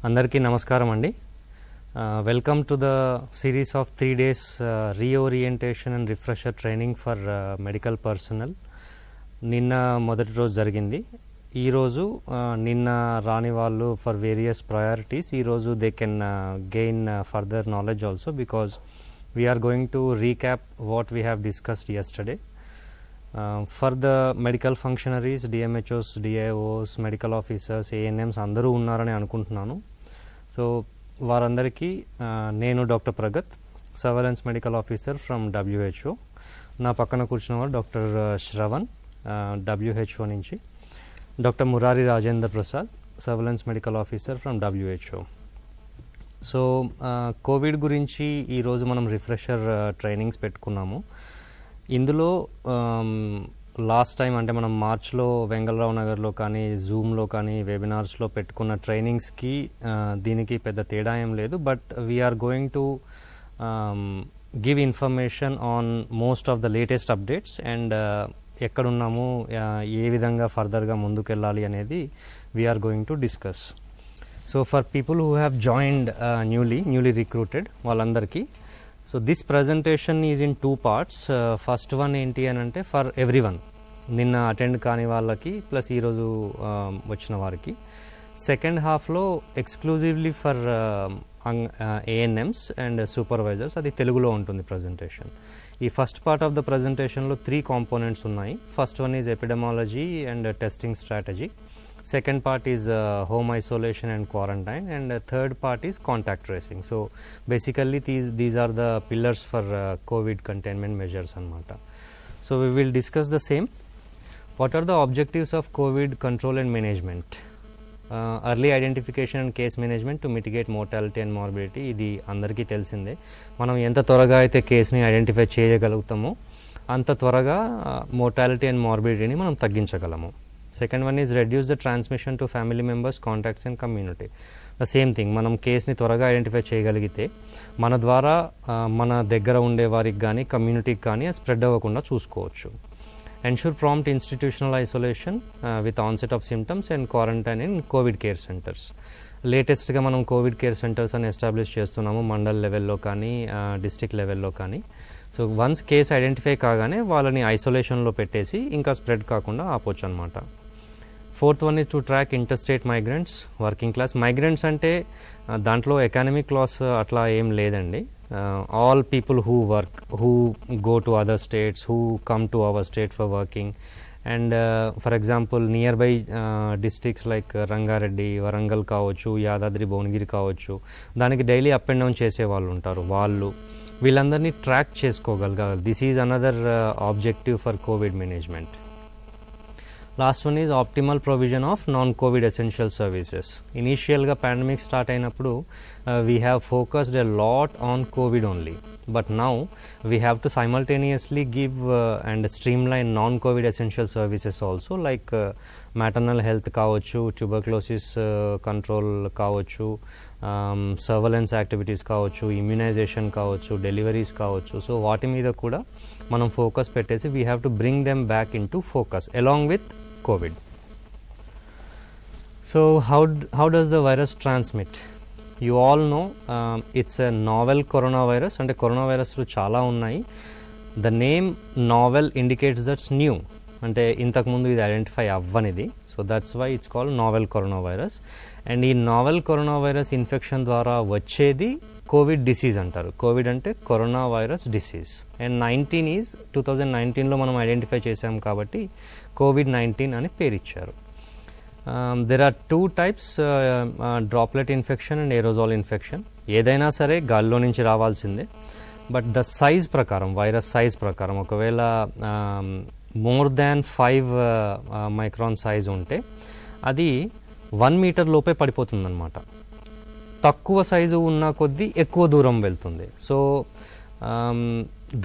అందరికీ నమస్కారం అండి. Welcome to the series of 3 days reorientation and refresher training for medical personnel. నిన్న మొదటి రోజు జరిగింది. ఈరోజు నిన్న రాని వాళ్ళు ఫర్ వేరియస్ ప్రయారిటీస్ ఈరోజు they can gain further knowledge also because we are going to recap what we have discussed yesterday. For the medical functionaries, DMHOs, DIOs, medical officers, ANMs అందరూ ఉన్నారని అనుకుంటున్నాను. సో వారందరికీ నేను doctor Pragat, surveillance medical officer from WHO. నా పక్కన కూర్చున్న వారు doctor Shravan, WHO నుంచి, doctor Murari Rajendra Prasad, surveillance medical officer from WHO. So Covid గురించి ఈరోజు మనం రిఫ్రెషర్ ట్రైనింగ్స్ పెట్టుకున్నాము. ఇందులో లాస్ట్ టైం అంటే మనం మార్చ్లో వెంగళరావు నగర్లో కానీ జూమ్లో కానీ వెబినార్స్లో పెట్టుకున్న ట్రైనింగ్స్కి దీనికి పెద్ద తేడా ఏం లేదు. But we are going to give information on most of the latest updates and ఎక్కడున్నాము, ఏ విధంగా ఫర్దర్గా ముందుకెళ్ళాలి అనేది we are going to discuss. So for people who have joined newly recruited వాళ్ళందరికీ, so this presentation is in 2 parts. First one ఏంటి అని అంటే ఫర్ ఎవ్రీవన్, నిన్న అటెండ్ కాని వాళ్ళకి ప్లస్ ఈరోజు వచ్చిన వారికి. సెకండ్ హాఫ్లో exclusively for ANMs and supervisors, అది తెలుగులో ఉంటుంది ప్రజెంటేషన్. ఈ ఫస్ట్ పార్ట్ ఆఫ్ ద ప్రజెంటేషన్లో 3 components ఉన్నాయి. First one is epidemiology and testing strategy, second part is home isolation and quarantine, and third part is contact tracing. So basically these are the pillars for COVID containment measures anamata. So we will discuss the same. What are the objectives of COVID control and management? Early identification and case management to mitigate mortality and morbidity. ఇది అందరికీ తెలిసిందే. మనం ఎంత త్వరగా అయితే కేసుని identify చేయగలుగుతామో అంత త్వరగా మోర్టాలిటీ అండ్ మార్బిడిటీని మనం తగ్గించగలము. Second one is reduce the transmission to family members, contacts and community. The same thing, మనం కేసుని త్వరగా ఐడెంటిఫై చేయగలిగితే మన ద్వారా మన దగ్గర ఉండే వారికి కానీ కమ్యూనిటీకి కానీ స్ప్రెడ్ అవ్వకుండా చూసుకోవచ్చు. Ensure prompt institutional isolation with onset of symptoms and quarantine in Covid care centres. లేటెస్ట్గా మనం కోవిడ్ కేర్ సెంటర్స్ అని ఎస్టాబ్లిష్ చేస్తున్నాము, మండల్ లెవెల్లో కానీ డిస్ట్రిక్ట్ లెవెల్లో కానీ. సో వన్స్ కేసు ఐడెంటిఫై కాగానే వాళ్ళని ఐసోలేషన్లో పెట్టేసి ఇంకా స్ప్రెడ్ కాకుండా ఆపొచ్చు అనమాట. Fourth one is to track interstate migrants, working class. Migrants అంటే దాంట్లో ఎకానమిక్ క్లాస్ అట్లా ఏం లేదండి. All people who work, who go to other states, who come to our state for working. And for example near by districts like Rangareddy, Warangal కావచ్చు, యాదాద్రి భువనగిరి కావచ్చు, దానికి daily up and down చేసే వాళ్ళు ఉంటారు. వీళ్ళందరినీ ట్రాక్ చేసుకోగలగాలి. This is another objective for COVID management. Last one is optimal provision of non COVID essential services. ఇనీషియల్గా pandemic start అయినప్పుడు we have focused a lot on COVID only, but now we have to simultaneously give and streamline non COVID essential services also, like maternal health కావచ్చు, tuberculosis control కావచ్చు, surveillance activities కావచ్చు, immunisation కావచ్చు, deliveries కావచ్చు. So వాటి మీద కూడా మనం focus పెట్టేసి we have to bring them back in to focus along with COVID. So how does the virus transmit? You all know it's a novel coronavirus, and coronavirus చాలా ఉన్నాయి. The name novel indicates that's new, అంటే ఇంతకుముందు ఇది identify అవ్వనిది. So that's why it's called novel corona virus. And ఈ novel corona virus infection ద్వారా వచ్చేది COVID disease అంటారు. కోవిడ్ అంటే కరోనా వైరస్ డిసీజ్. అండ్ 2019లో మనం ఐడెంటిఫై చేసాం కాబట్టి COVID-19 అని పేరు ఇచ్చారు. There are 2 types, droplet infection and aerosol infection. ఏదైనా సరే గాల్లో నుంచి రావాల్సిందే. బట్ ద సైజ్ ప్రకారం, వైరస్ సైజ్ ప్రకారం, ఒకవేళ మోర్ దాన్ 5 micron సైజ్ ఉంటే అది 1 meter లోపే పడిపోతుందన్నమాట. తక్కువ సైజు ఉన్న కొద్దీ ఎక్కువ దూరం వెళ్తుంది. So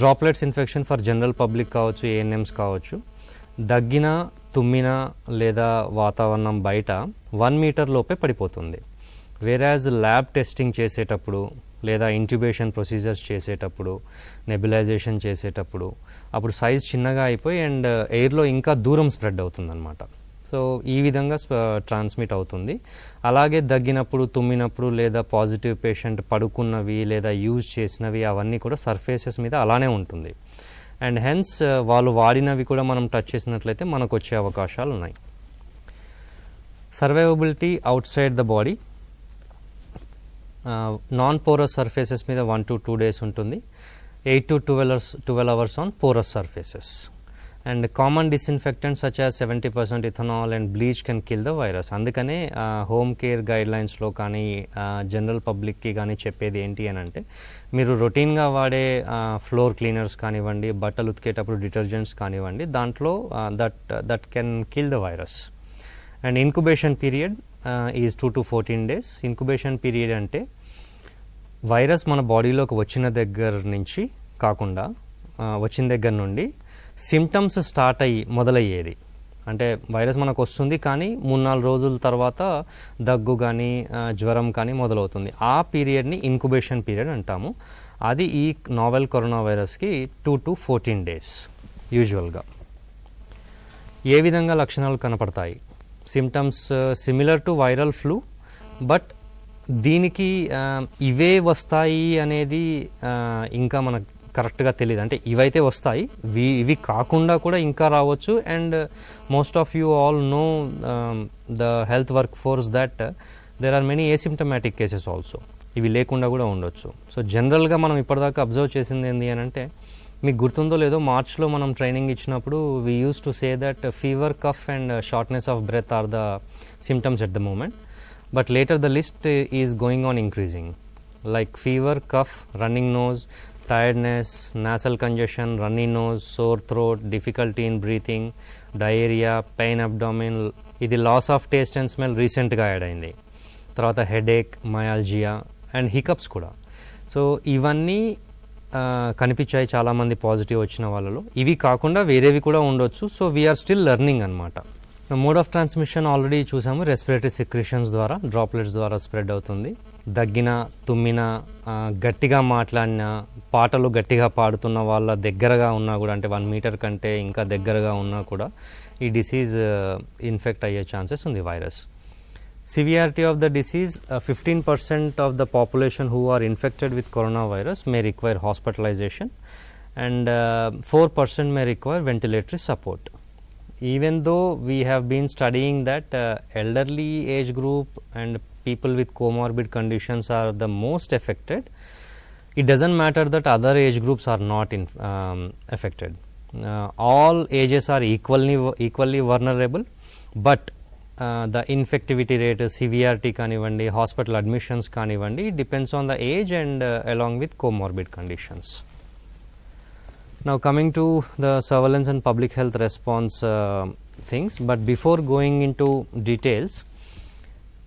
droplets infection for general public కావచ్చు, ఏఎన్ఎమ్స్ కావచ్చు, దగ్గిన, తుమ్మిన లేదా వాతావరణం బయట 1 meter లోపే పడిపోతుంది. వేరాజ్ ల్యాబ్ టెస్టింగ్ చేసేటప్పుడు లేదా ఇంట్యూబేషన్ ప్రొసీజర్స్ చేసేటప్పుడు, నెబులైజేషన్ చేసేటప్పుడు అప్పుడు సైజ్ చిన్నగా అయిపోయి అండ్ ఎయిర్లో ఇంకా దూరం స్ప్రెడ్ అవుతుందన్నమాట. సో ఈ విధంగా ట్రాన్స్మిట్ అవుతుంది. అలాగే దగ్గినప్పుడు, తుమ్మినప్పుడు లేదా పాజిటివ్ పేషెంట్ పడుకున్నవి లేదా యూజ్ చేసినవి అవన్నీ కూడా సర్ఫేసెస్ మీద అలానే ఉంటుంది. అండ్ హెన్స్ వాళ్ళు వాడినవి కూడా మనం టచ్ చేసినట్లయితే మనకు వచ్చే అవకాశాలు ఉన్నాయి. Survivability out side the body, non porous surfaces మీద 1 to 2 days ఉంటుంది. 8 to 12 hours on porous surfaces. And common disinfectants such as 70% ethanol and bleach can kill the virus. అందుకనే హోమ్ కేర్ గైడ్లైన్స్లో కానీ జనరల్ పబ్లిక్కి కానీ చెప్పేది ఏంటి అని అంటే, మీరు రొటీన్గా వాడే ఫ్లోర్ క్లీనర్స్ కానివ్వండి, బట్టలు ఉతికేటప్పుడు డిటర్జెంట్స్ కానివ్వండి, దాంట్లో that can kill the virus. And incubation period is 2 to 14 days. Incubation period అంటే వైరస్ మన బాడీలోకి వచ్చిన దగ్గర నుంచి కాకుండా వచ్చిన దగ్గర నుండి సిమ్టమ్స్ స్టార్ట్ అయ్యి మొదలయ్యేది. అంటే వైరస్ మనకు వస్తుంది కానీ 3-4 రోజుల తర్వాత దగ్గు కానీ జ్వరం కానీ మొదలవుతుంది. ఆ పీరియడ్ని ఇన్క్యుబేషన్ పీరియడ్ అంటాము. అది ఈ నావెల్ కరోనా వైరస్కి 2 to 14 days యూజువల్గా. ఏ విధంగా లక్షణాలు కనపడతాయి? Symptoms similar to viral flu, but దీనికి ఇవే వస్తాయి అనేది ఇంకా మనకు కరెక్ట్గా తెలియదు. అంటే ఇవైతే వస్తాయి, ఇవి కాకుండా కూడా ఇంకా రావచ్చు. And most of you all know the health work force that there are many asymptomatic cases also. ఇవి లేకుండా కూడా ఉండొచ్చు. సో జనరల్గా మనం ఇప్పటిదాకా అబ్జర్వ్ చేసింది ఏంటి అని అంటే, మీకు గుర్తుందో లేదో మార్చ్లో మనం ట్రైనింగ్ ఇచ్చినప్పుడు we use to say that fever, cough and shortness of breath are the symptoms at the moment. But later the list is going on increasing, like fever, cough, running nose, tiredness, nasal congestion, runny nose, sore throat, difficulty in breathing, diarrhea, pain abdomen. ఇది loss of taste and smell రీసెంట్గా add అయింది. తర్వాత headache, myalgia and hiccups కూడా. So ఇవన్నీ కనిపించాయి చాలామంది positive వచ్చిన వాళ్ళలో. ఇవి కాకుండా వేరేవి కూడా ఉండొచ్చు. సో వీఆర్ స్టిల్ లెర్నింగ్ అనమాట. మోడ్ ఆఫ్ ట్రాన్స్మిషన్ ఆల్రెడీ చూసాము. రెస్పిరేటరీ సెక్రీషన్స్ ద్వారా, డ్రాప్లెట్స్ ద్వారా స్ప్రెడ్ అవుతుంది. దగ్గిన, తుమ్మిన, గట్టిగా మాట్లాడిన, పాటలు గట్టిగా పాడుతున్న వాళ్ళ దగ్గరగా ఉన్నా కూడా, అంటే 1 meter కంటే ఇంకా దగ్గరగా ఉన్నా కూడా ఈ డిసీజ్ ఇన్ఫెక్ట్ అయ్యే ఛాన్సెస్ ఉంది virus. Severity of the disease, 15% of the population who are infected with corona virus may require hospitalization and 4% may require ventilatory support. Even though we have been studying that elderly age group and people with comorbid conditions are the most affected, it doesn't matter that other age groups are not affected. All ages are equally vulnerable, but the infectivity rate, severity kanivandi, hospital admissions kanivandi, it depends on the age and along with comorbid conditions. Now coming to the surveillance and public health response things, but before going into details,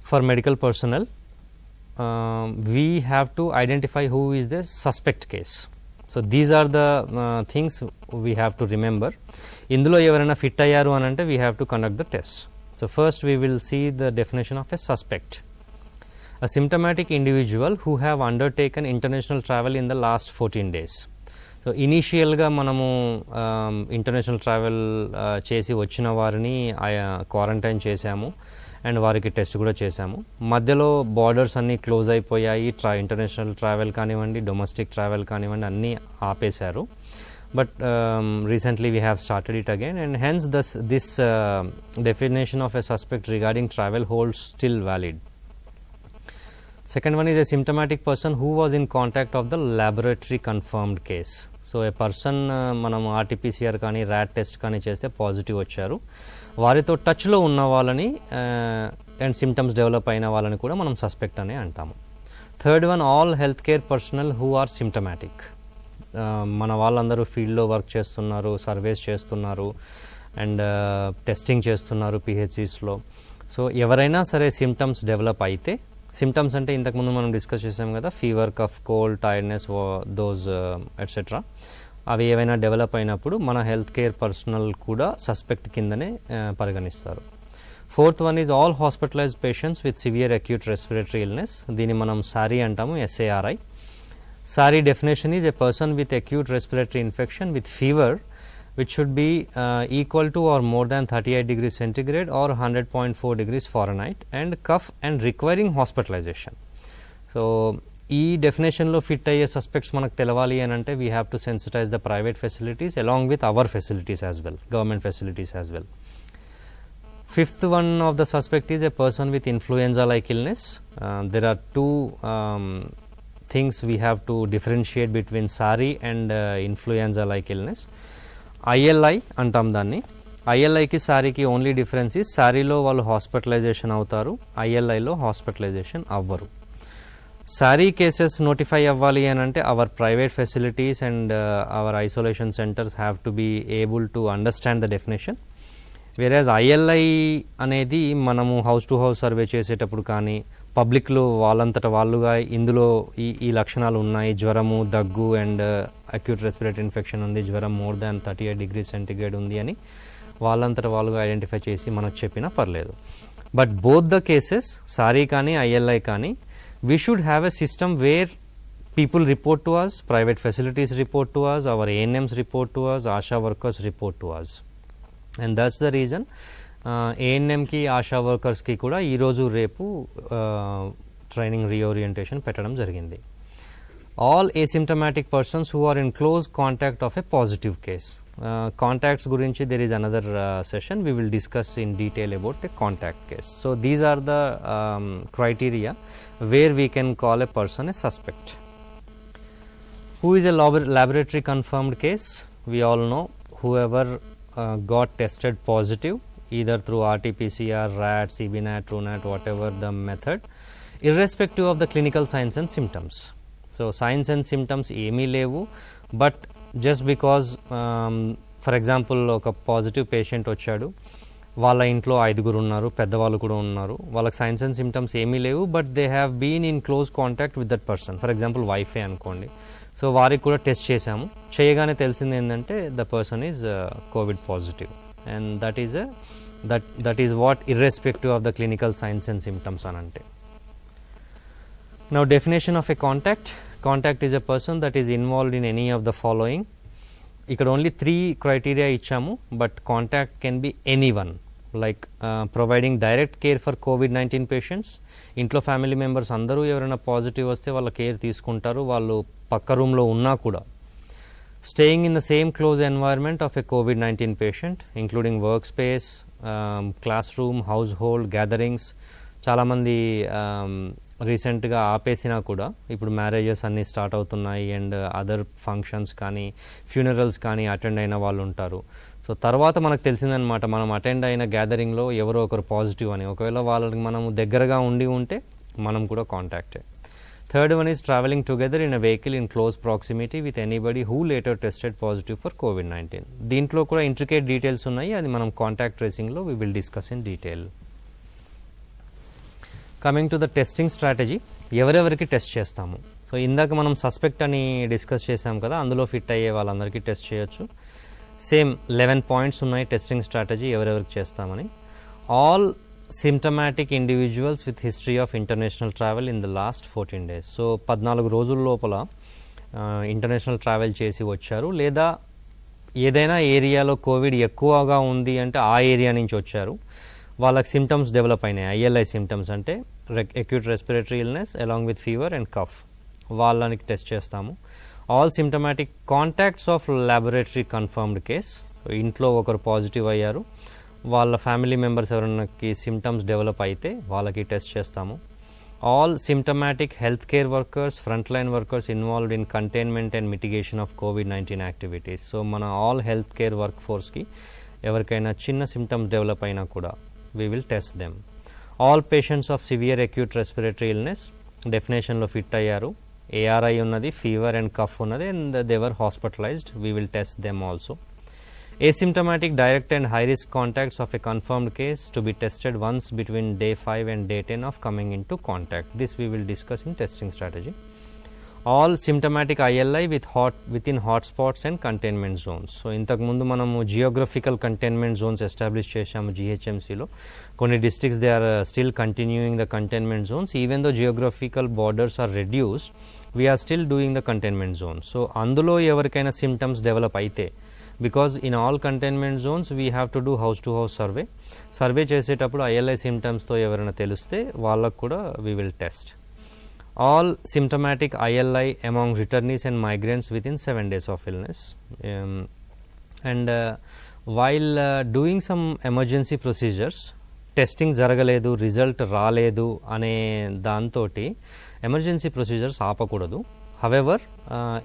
for medical personnel we have to identify who is the suspect case. So these are the things we have to remember. Indulo evaraina fit ayyaru anante we have to conduct the test. So first we will see the definition of a suspect. A symptomatic individual who have undertaken international travel in the last 14 days. So ఇనీషియల్గా మనము international travel చేసి వచ్చిన వారిని quarantine చేశాము and వారికి test కూడా చేశాము. మధ్యలో బార్డర్స్ అన్నీ క్లోజ్ అయిపోయాయి. ఇంటర్నేషనల్ ట్రావెల్ కానివ్వండి, డొమెస్టిక్ ట్రావెల్ కానివ్వండి, అన్నీ ఆపేశారు. But recently we have started it again and hence this definition of a suspect regarding travel holds still valid. Second one is a symptomatic person who was in contact of the laboratory confirmed case. So a person మనం RT-PCR కానీ rat test కానీ చేస్తే positive వచ్చారు, వారితో టచ్లో ఉన్న వాళ్ళని and symptoms develop అయిన వాళ్ళని కూడా మనం సస్పెక్ట్ అనే అంటాము. Third one, all health care personnel who are symptomatic. మన వాళ్ళందరూ ఫీల్డ్లో వర్క్ చేస్తున్నారు, సర్వేస్ చేస్తున్నారు అండ్ టెస్టింగ్ చేస్తున్నారు పిహెచ్సిస్లో. సో ఎవరైనా సరే సిమ్టమ్స్ డెవలప్ అయితే, సిమ్టమ్స్ అంటే ఇంతకుముందు మనం డిస్కస్ చేసాం కదా, fever, cough, cold, tiredness, those etcetera, అవి ఏవైనా డెవలప్ అయినప్పుడు మన హెల్త్ కేర్ పర్సనల్ కూడా సస్పెక్ట్ కిందనే పరిగణిస్తారు. Fourth one is all hospitalized patients with severe acute respiratory illness. దీన్ని మనం సారీ అంటాము, SARI. SARI definition is a person with acute respiratory infection with fever which should be equal to or more than 38 degrees centigrade or 100.4 degrees Fahrenheit, and cough and requiring hospitalization. So ఈ డెఫినేషన్లో fit అయ్యే suspects మనకు తెలవాలి అని అంటే we have to sensitize the private facilities along with our facilities as well, government facilities as well. Fifth one of the suspect is a person with influenza-like illness. There are two things we have to differentiate between SARI and influenza-like illness. ILI అంటాం దాన్ని. ILIకి SARIకి only difference is SARIలో వాళ్ళు hospitalisation అవుతారు, ILIలో hospitalisation అవ్వరు. SARI cases notify అవ్వాలి అని అంటే our private facilities and our isolation centres have to be able to understand the definition. వేరేజ్ ILI అనేది మనము హౌస్ టు హౌస్ సర్వే చేసేటప్పుడు కానీ పబ్లిక్లో వాళ్ళంతట వాళ్ళుగా ఇందులో ఈ లక్షణాలు ఉన్నాయి, జ్వరము, దగ్గు అండ్ అక్యూట్ రెస్పిరేటరీ ఇన్ఫెక్షన్ ఉంది, జ్వరం మోర్ దాన్ 38 degrees centigrade ఉంది అని వాళ్ళంతట వాళ్ళుగా ఐడెంటిఫై చేసి మనకు చెప్పినా పర్లేదు. But both the cases SARI కానీ ILI కానీ we should have a system where people report to us, private facilities report to us, our ANMs report to us, ASHA workers report to us. And that's the reason ANMకి ఆశా వర్కర్స్కి కూడా ఈరోజు రేపు training reorientation పెట్టడం జరిగింది. All asymptomatic persons who are in close contact of a positive case. Contacts గురించి there is another session we will discuss in detail about a contact case. So these are the criteria where we can call a person a suspect. Who is a laboratory confirmed case? We all know whoever got tested positive either through RT-PCR, RAT, CBNAT, TrueNAT, whatever the method, irrespective of the clinical signs and symptoms. So signs and symptoms ఏమీ లేవు, but just because for example ఒక positive patient వచ్చాడు, వాళ్ళ ఇంట్లో 5 ఉన్నారు, పెద్దవాళ్ళు కూడా ఉన్నారు, వాళ్ళకి సైన్స్ అండ్ సిమ్టమ్స్ ఏమీ లేవు, but they have been in close contact with that person. For example వైఫే అనుకోండి. సో వారికి కూడా టెస్ట్ చేశాము, చేయగానే తెలిసింది ఏంటంటే the person is COVID positive, and that is what irrespective of the clinical signs and symptoms అని అంటే. Now definition of a contact. Contact is a person that is involved in any of the following. ఇక్కడ only 3 criteria ఇచ్చాము, but contact can be any one, like providing direct care for COVID-19 patients. ఇంట్లో family members అందరూ ఎవరైనా positive వస్తే వాళ్ళ care తీసుకుంటారు, వాళ్ళు పక్క రూమ్లో ఉన్నా కూడా. Staying in the same close environment of a COVID-19 patient, including work space, class room, house hold gatherings. చాలామంది రీసెంట్గా ఆపేసినా కూడా ఇప్పుడు మ్యారేజెస్ అన్నీ స్టార్ట్ అవుతున్నాయి అండ్ అదర్ ఫంక్షన్స్ కానీ ఫ్యూనరల్స్ కానీ అటెండ్ అయిన వాళ్ళు ఉంటారు. సో తర్వాత మనకు తెలిసిందనమాట, మనం అటెండ్ అయిన గ్యాదరింగ్లో ఎవరో ఒకరు పాజిటివ్ అని. ఒకవేళ వాళ్ళకి మనం దగ్గరగా ఉంటే మనం కూడా కాంటాక్టే. Third one is travelling together in a vehicle in close proximity with anybody who later tested positive for కోవిడ్-19. దీంట్లో కూడా ఇంట్రికేట్ డీటెయిల్స్ ఉన్నాయి, అది మనం కాంటాక్ట్ ట్రేసింగ్లో we will discuss in detail. Coming to the testing strategy, ఎవరెవరికి test చేస్తాము. So ఇందాక మనం సస్పెక్ట్ అని డిస్కస్ చేసాం కదా, అందులో ఫిట్ అయ్యే వాళ్ళందరికీ టెస్ట్ చేయొచ్చు. సేమ్ 11 పాయింట్స్ ఉన్నాయి టెస్టింగ్ స్ట్రాటజీ ఎవరెవరికి చేస్తామని. All symptomatic individuals with history of international travel in the last 14 days. So 14 రోజుల లోపల ఇంటర్నేషనల్ ట్రావెల్ చేసి వచ్చారు, లేదా ఏదైనా ఏరియాలో కోవిడ్ ఎక్కువగా ఉంది అంటే ఆ ఏరియా నుంచి వచ్చారు, వాళ్ళకి సిమ్టమ్స్ డెవలప్ అయినాయి. ILI సిమ్టమ్స్ అంటే acute respiratory illness along with fever and cough, వాళ్ళకి టెస్ట్ చేస్తాము. All symptomatic contacts of laboratory confirmed case, ఇంట్లో ఒకరు పాజిటివ్ అయ్యారు, వాళ్ళ ఫ్యామిలీ మెంబర్స్ ఎవరికి సిమ్టమ్స్ డెవలప్ అయితే వాళ్ళకి టెస్ట్ చేస్తాము. All symptomatic health care workers, front line workers involved in containment and mitigation of కోవిడ్-19 యాక్టివిటీస్. సో మన ఆల్ హెల్త్ కేర్ వర్క్ ఫోర్స్కి ఎవరికైనా చిన్న సిమ్టమ్స్ డెవలప్ అయినా కూడా we will test them. All patients of severe acute respiratory illness, డెఫినేషన్లో fit అయ్యారు, ARI ఉన్నది, ఫీవర్ అండ్ కఫ్ ఉన్నది, and they were hospitalised, we will test them also. Asymptomatic direct and high risk contacts of a confirmed case to be tested once between day 5 and day 10 of coming into contact. This we will discuss in testing strategy. All symptomatic ILI within hotspots and containment zones. So ఇంతకు ముందు మనము geographical containment Jones establish చేశాము GHMCలో. కొన్ని districts they are still continuing the containment zones, even though geographical borders are reduced, we're still doing the containment zone. So అందులో ఎవరికైనా symptoms develop అయితే because in all containment zones we have to do house to house survey చేసేటప్పుడు ILI సిమ్టమ్స్తో ఎవరైనా తెలిస్తే వాళ్ళకు కూడా we will test. All symptomatic ILI among returnees and migrants with in 7 days of illness. And while doing some emergency procedures, testing జరగలేదు, result రాలేదు అనే దాంతో ఎమర్జెన్సీ ప్రొసీజర్స్ ఆపకూడదు. However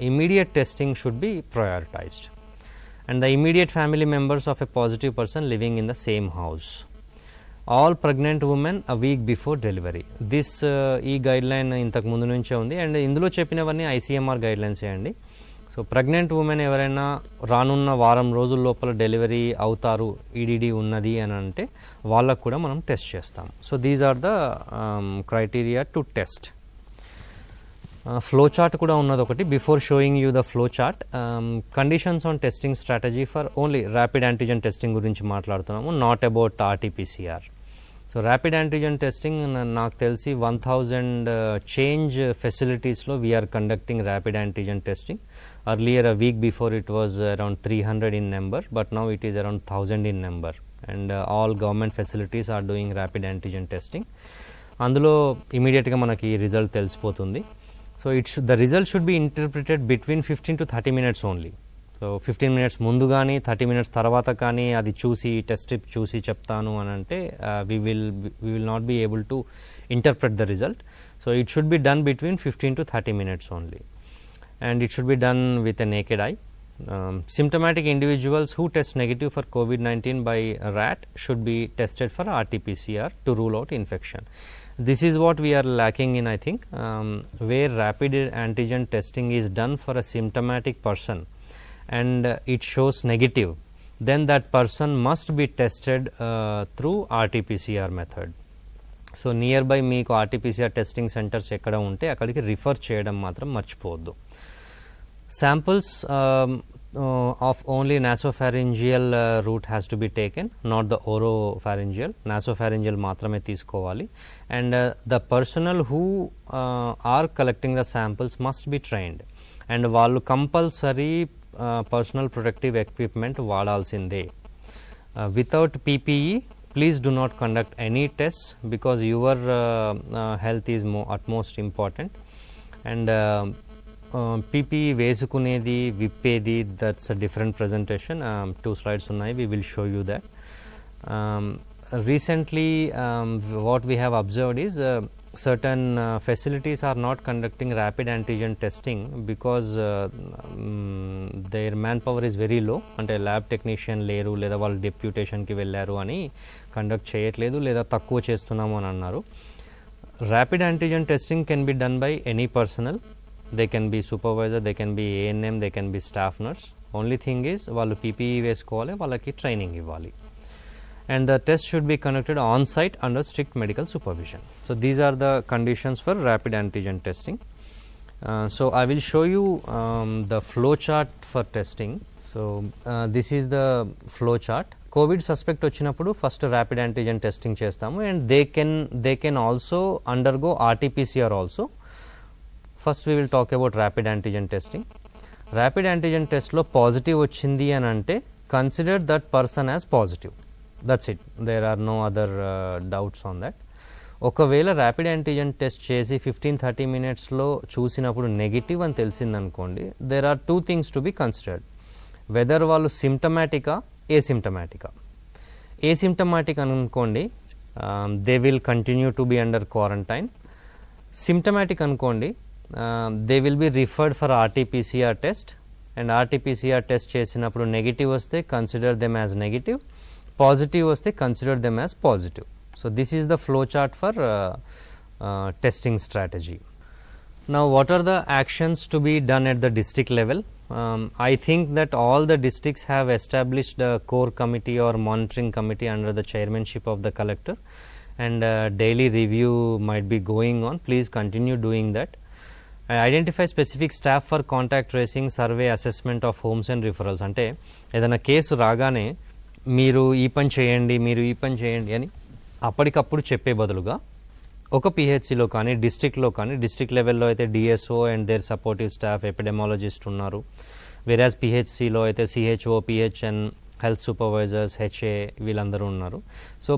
immediate testing should be prioritised. And the immediate family members of a positive person living in the same house. All pregnant women a week before delivery. ఈ guideline ఇంతకు ముందు నుంచే ఉంది and ఇందులో చెప్పినవన్నీ ICMR guidelines అండి. So pregnant women ఎవరైనా రానున్న వారం రోజుల లోపల డెలివరీ అవుతారు, EDD ఉన్నది అని అంటే వాళ్ళకు కూడా మనం టెస్ట్ చేస్తాం. So these are the criteria to test. Flow chart కూడా ఉన్నది ఒకటి. Before showing you the flow chart, conditions on testing strategy for only rapid antigen testing గురించి మాట్లాడుతున్నాము, not about RT-PCR. So rapid antigen testing నాకు తెలిసి 1000 change ఫెసిలిటీస్లో we are conducting rapid antigen testing. Earlier, a week before, it was around 300 in number, but now it is around 1000 in number. And all government facilities are doing rapid antigen testing. అందులో ఇమీడియట్గా మనకి result తెలిసిపోతుంది. So the result should be interpreted between 15 to 30 minutes only. So 15 minutes ముందు కానీ 30 minutes తర్వాత కానీ అది చూసి టెస్ట్ చూసి చెప్తాను అని అంటే we will not be able to interpret the result. So it should be done between 15 to 30 minutes only. And it should be done with a naked eye. Symptomatic individuals who test negative for COVID-19 by rat should be tested for RT-PCR to rule out infection. This is what we are lacking in, I think, where rapid antigen testing is done for a symptomatic person and it shows negative, then that person must be tested through RT-PCR method. So near by మీకు RT-PCR testing centres ఎక్కడ ఉంటే అక్కడికి refer చేయడం మాత్రం మర్చిపోవద్దు. Samples of only nasopharyngeal route has to be taken, not the oropharyngeal. Nasopharyngeal మాత్రమే తీసుకోవాలి. And the personnel who are collecting the samples must be trained. And వాళ్ళు కంపల్సరీ పర్సనల్ ప్రొటెక్టివ్ ఎక్విప్మెంట్ వాడాల్సిందే. Without PPE, please do not conduct any tests because your health is utmost important. And PPE వేసుకునేది విప్పేది, that's a different presentation. 2 slides ఉన్నాయి, we will show you that. Recently what we have observed is certain facilities are not conducting rapid antigen testing because their manpower is very low. అంటే lab technician లేరు లేదా వాళ్ళు డెప్యూటేషన్కి వెళ్ళారు అని conduct చేయట్లేదు లేదా తక్కువ చేస్తున్నాము అని అన్నారు. Rapid antigen testing can be done by any personal. They can be supervisor, they can be ANM, they can be staff nurse. Only thing is వాళ్ళు PPE వేసుకోవాలి, వాళ్ళకి ట్రైనింగ్ ఇవ్వాలి. And the test should be conducted on site under strict medical supervision. So these are the conditions for rapid antigen testing. So I will show you the flow chart for testing. So this is the flow chart. COVID suspect వచ్చినప్పుడు first rapid antigen testing చేస్తాము and they can also undergo RT-PCR also. First we will talk about rapid antigen testing. Rapid antigen టెస్ట్లో positive వచ్చింది అని అంటే consider that person as positive. That's it, there are no other doubts on that. ఒకవేళ rapid antigen test చేసి 15-30 minutesలో చూసినప్పుడు negative అని తెలిసిందనుకోండి, there are 2 things to be considered. Whether వాళ్ళు సిమ్టమాటికా ఏసిమ్టమాటికా. ఏసిమ్టమాటిక్ అనుకోండి, they will continue to be under quarantine. Symptomatic అనుకోండి, they will be referred for RT-PCR test and RT-PCR test చేసినప్పుడు నెగిటివ్ వస్తే consider them as negative, positive వస్తే consider them as positive. So this is the flow chart for testing strategy. Now what are the actions to be done at the district level? I think that all the districts have established a core committee or monitoring committee under the chairmanship of the collector, and daily review might be going on. Please continue doing that. Identify specific staff for contact tracing, survey, assessment of homes and referrals. అంటే ఏదైనా case రాగానే మీరు ఈ పని చేయండి, మీరు ఈ పని చేయండి అని అప్పటికప్పుడు చెప్పే బదులుగా ఒక PHCలో కానీ డిస్ట్రిక్ట్లో కానీ, డిస్ట్రిక్ట్ లెవెల్లో అయితే DSO and their supportive staff, epidemiologist ఉన్నారు, వెరాజ్ పిహెచ్సిలో అయితే CHO, PHN, health supervisors, HA వీళ్ళందరూ ఉన్నారు. So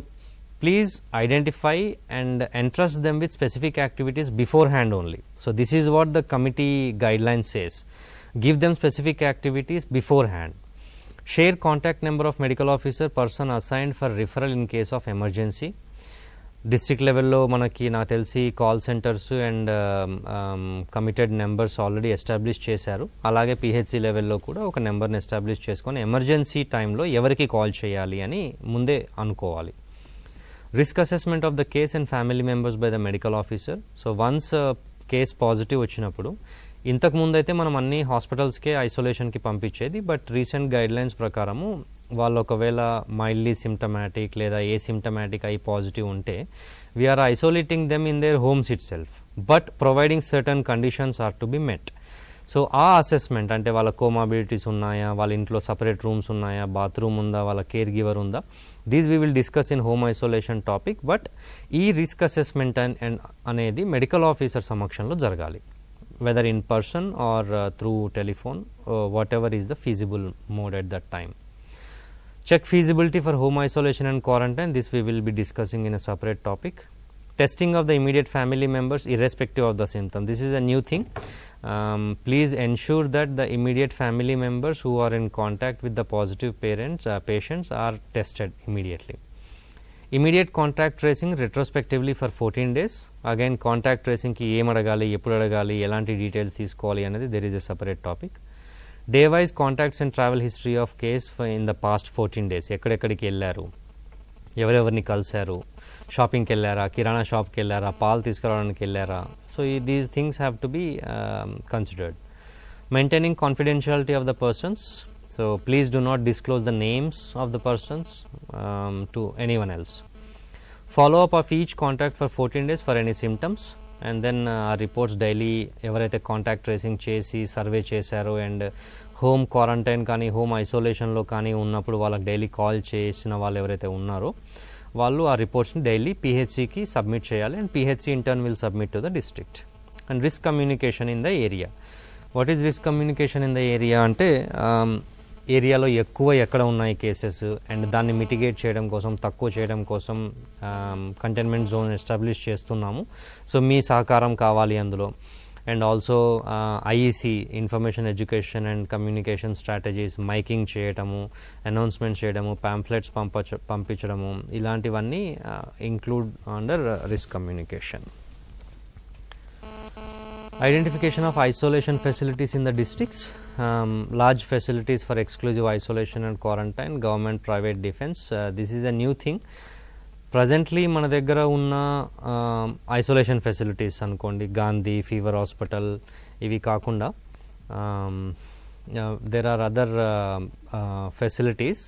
please identify and entrust them with specific activities beforehand only. So this is what the committee guideline says. Give them specific activities beforehand. Share contact number of medical officer person assigned for referral in case of emergency. District లెవెల్లో మనకి నాకు తెలిసి call centres and committed numbers already establish చేశారు. అలాగే PHC లెవెల్లో కూడా ఒక నెంబర్ని ఎస్టాబ్లిష్ చేసుకొని ఎమర్జెన్సీ టైంలో ఎవరికి కాల్ చేయాలి అని ముందే అనుకోవాలి. Risk assessment of the case and family members by the medical officer. So once case positive వచ్చినప్పుడు, ఇంతకుముందు అయితే మనం అన్ని హాస్పిటల్స్కే ఐసోలేషన్కి పంపించేది. బట్ రీసెంట్ గైడ్లైన్స్ ప్రకారము వాళ్ళు ఒకవేళ మైల్డ్లీ సిమ్టమాటిక్ లేదా ఏ సిమ్టమాటిక్ అయి పాజిటివ్ ఉంటే we're isolating them in their homes itself, but providing certain conditions are to be met. So ఆ అసెస్మెంట్ అంటే వాళ్ళ కోమాబిలిటీస్ ఉన్నాయా, వాళ్ళ ఇంట్లో సపరేట్ రూమ్స్ ఉన్నాయా, బాత్రూమ్ ఉందా, వాళ్ళ కేర్ గివర్ ఉందా, these we will discuss in home isolation topic. But ఈ రిస్క్ అసెస్మెంట్ అనేది మెడికల్ ఆఫీసర్ సమక్షంలో జరగాలి, whether in person or through telephone, whatever is the feasible mode at that time. Check feasibility for home isolation and quarantine. This we will be discussing in a separate topic. Testing of the immediate family members irrespective of the symptom. This is a new thing. Please ensure that the immediate family members who are in contact with the positive patients are tested immediately. Immediate contact tracing retrospectively for 14 days. Again, contact tracing ki em adagali, eppudu adagali, elanti details teeskovali anadi there is a separate topic. Day wise contacts and travel history of case in the past 14 days. ఎక్కడెక్కడికి వెళ్ళారు, ఎవరెవరిని కలిశారు, షాపింగ్కి వెళ్ళారా, కిరాణా షాప్కి వెళ్ళారా, పాలు తీసుకురావడానికి వెళ్ళారా. So these things have to be considered. Maintaining confidentiality of the persons. So please do not disclose the names of the persons to anyone else. Follow up of each contact for 14 days for any symptoms. And then ఆ reports daily ఎవరైతే contact tracing చేసి survey చేశారో and home quarantine కానీ home ఐసోలేషన్లో కానీ ఉన్నప్పుడు వాళ్ళకి daily call చేసిన వాళ్ళు ఎవరైతే ఉన్నారో వాళ్ళు ఆ రిపోర్ట్స్ని డైలీ పిహెచ్సికి సబ్మిట్ చేయాలి. And PHC intern will submit to the district. And risk communication in the area. What is risk communication in the area అంటే ఏరియాలో ఎక్కువ ఎక్కడ ఉన్నాయి కేసెస్ అండ్ దాన్ని మిటిగేట్ చేయడం కోసం, తక్కువ చేయడం కోసం కంటైన్మెంట్ జోన్ ఎస్టాబ్లిష్ చేస్తున్నాము. సో మీ సహకారం కావాలి అందులో. And also IEC information education and communication strategies, miking చేయడము, అనౌన్స్మెంట్ చేయడము, పాంఫ్లెట్స్ పంపించడము, ఇలాంటివన్నీ include under risk communication. Identification of isolation facilities in the districts. Large facilities for exclusive isolation and quarantine, government, private, defense. This is a new thing. Presently మన దగ్గర ఉన్న isolation facilities అనుకోండి, Gandhi, fever hospital, ఇవి కాకుండా there are other facilities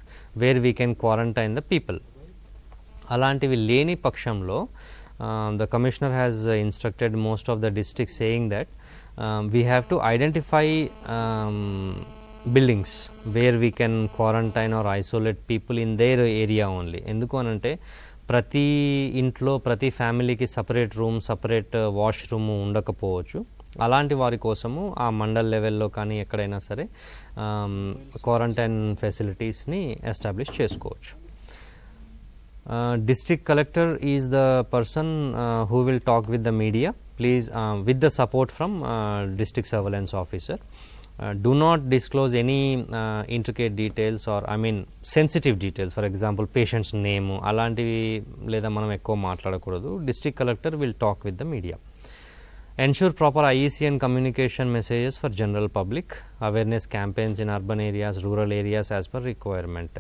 where we can quarantine the people. అలాంటివి లేని పక్షంలో the commissioner has instructed most of the districts saying that we have to identify buildings where we can quarantine or isolate people in their area only. ఎందుకు అనంటే ప్రతి ఇంట్లో ప్రతి ఫ్యామిలీకి separate room, separate washroom ఉండకపోవచ్చు. అలాంటి వారి కోసము ఆ మండల్ లెవెల్లో కానీ ఎక్కడైనా సరే క్వారంటైన్ ఫెసిలిటీస్ని ఎస్టాబ్లిష్ చేసుకోవచ్చు. District collector is the person who will talk with the media, please, with the support from district surveillance officer. Do not disclose any intricate details or sensitive details, for example patient's name alantivi leda manam ekko maatladakudadu. District collector will talk with the media. Ensure proper IEC and communication messages for general public. Awareness campaigns in urban areas, rural areas as per requirement.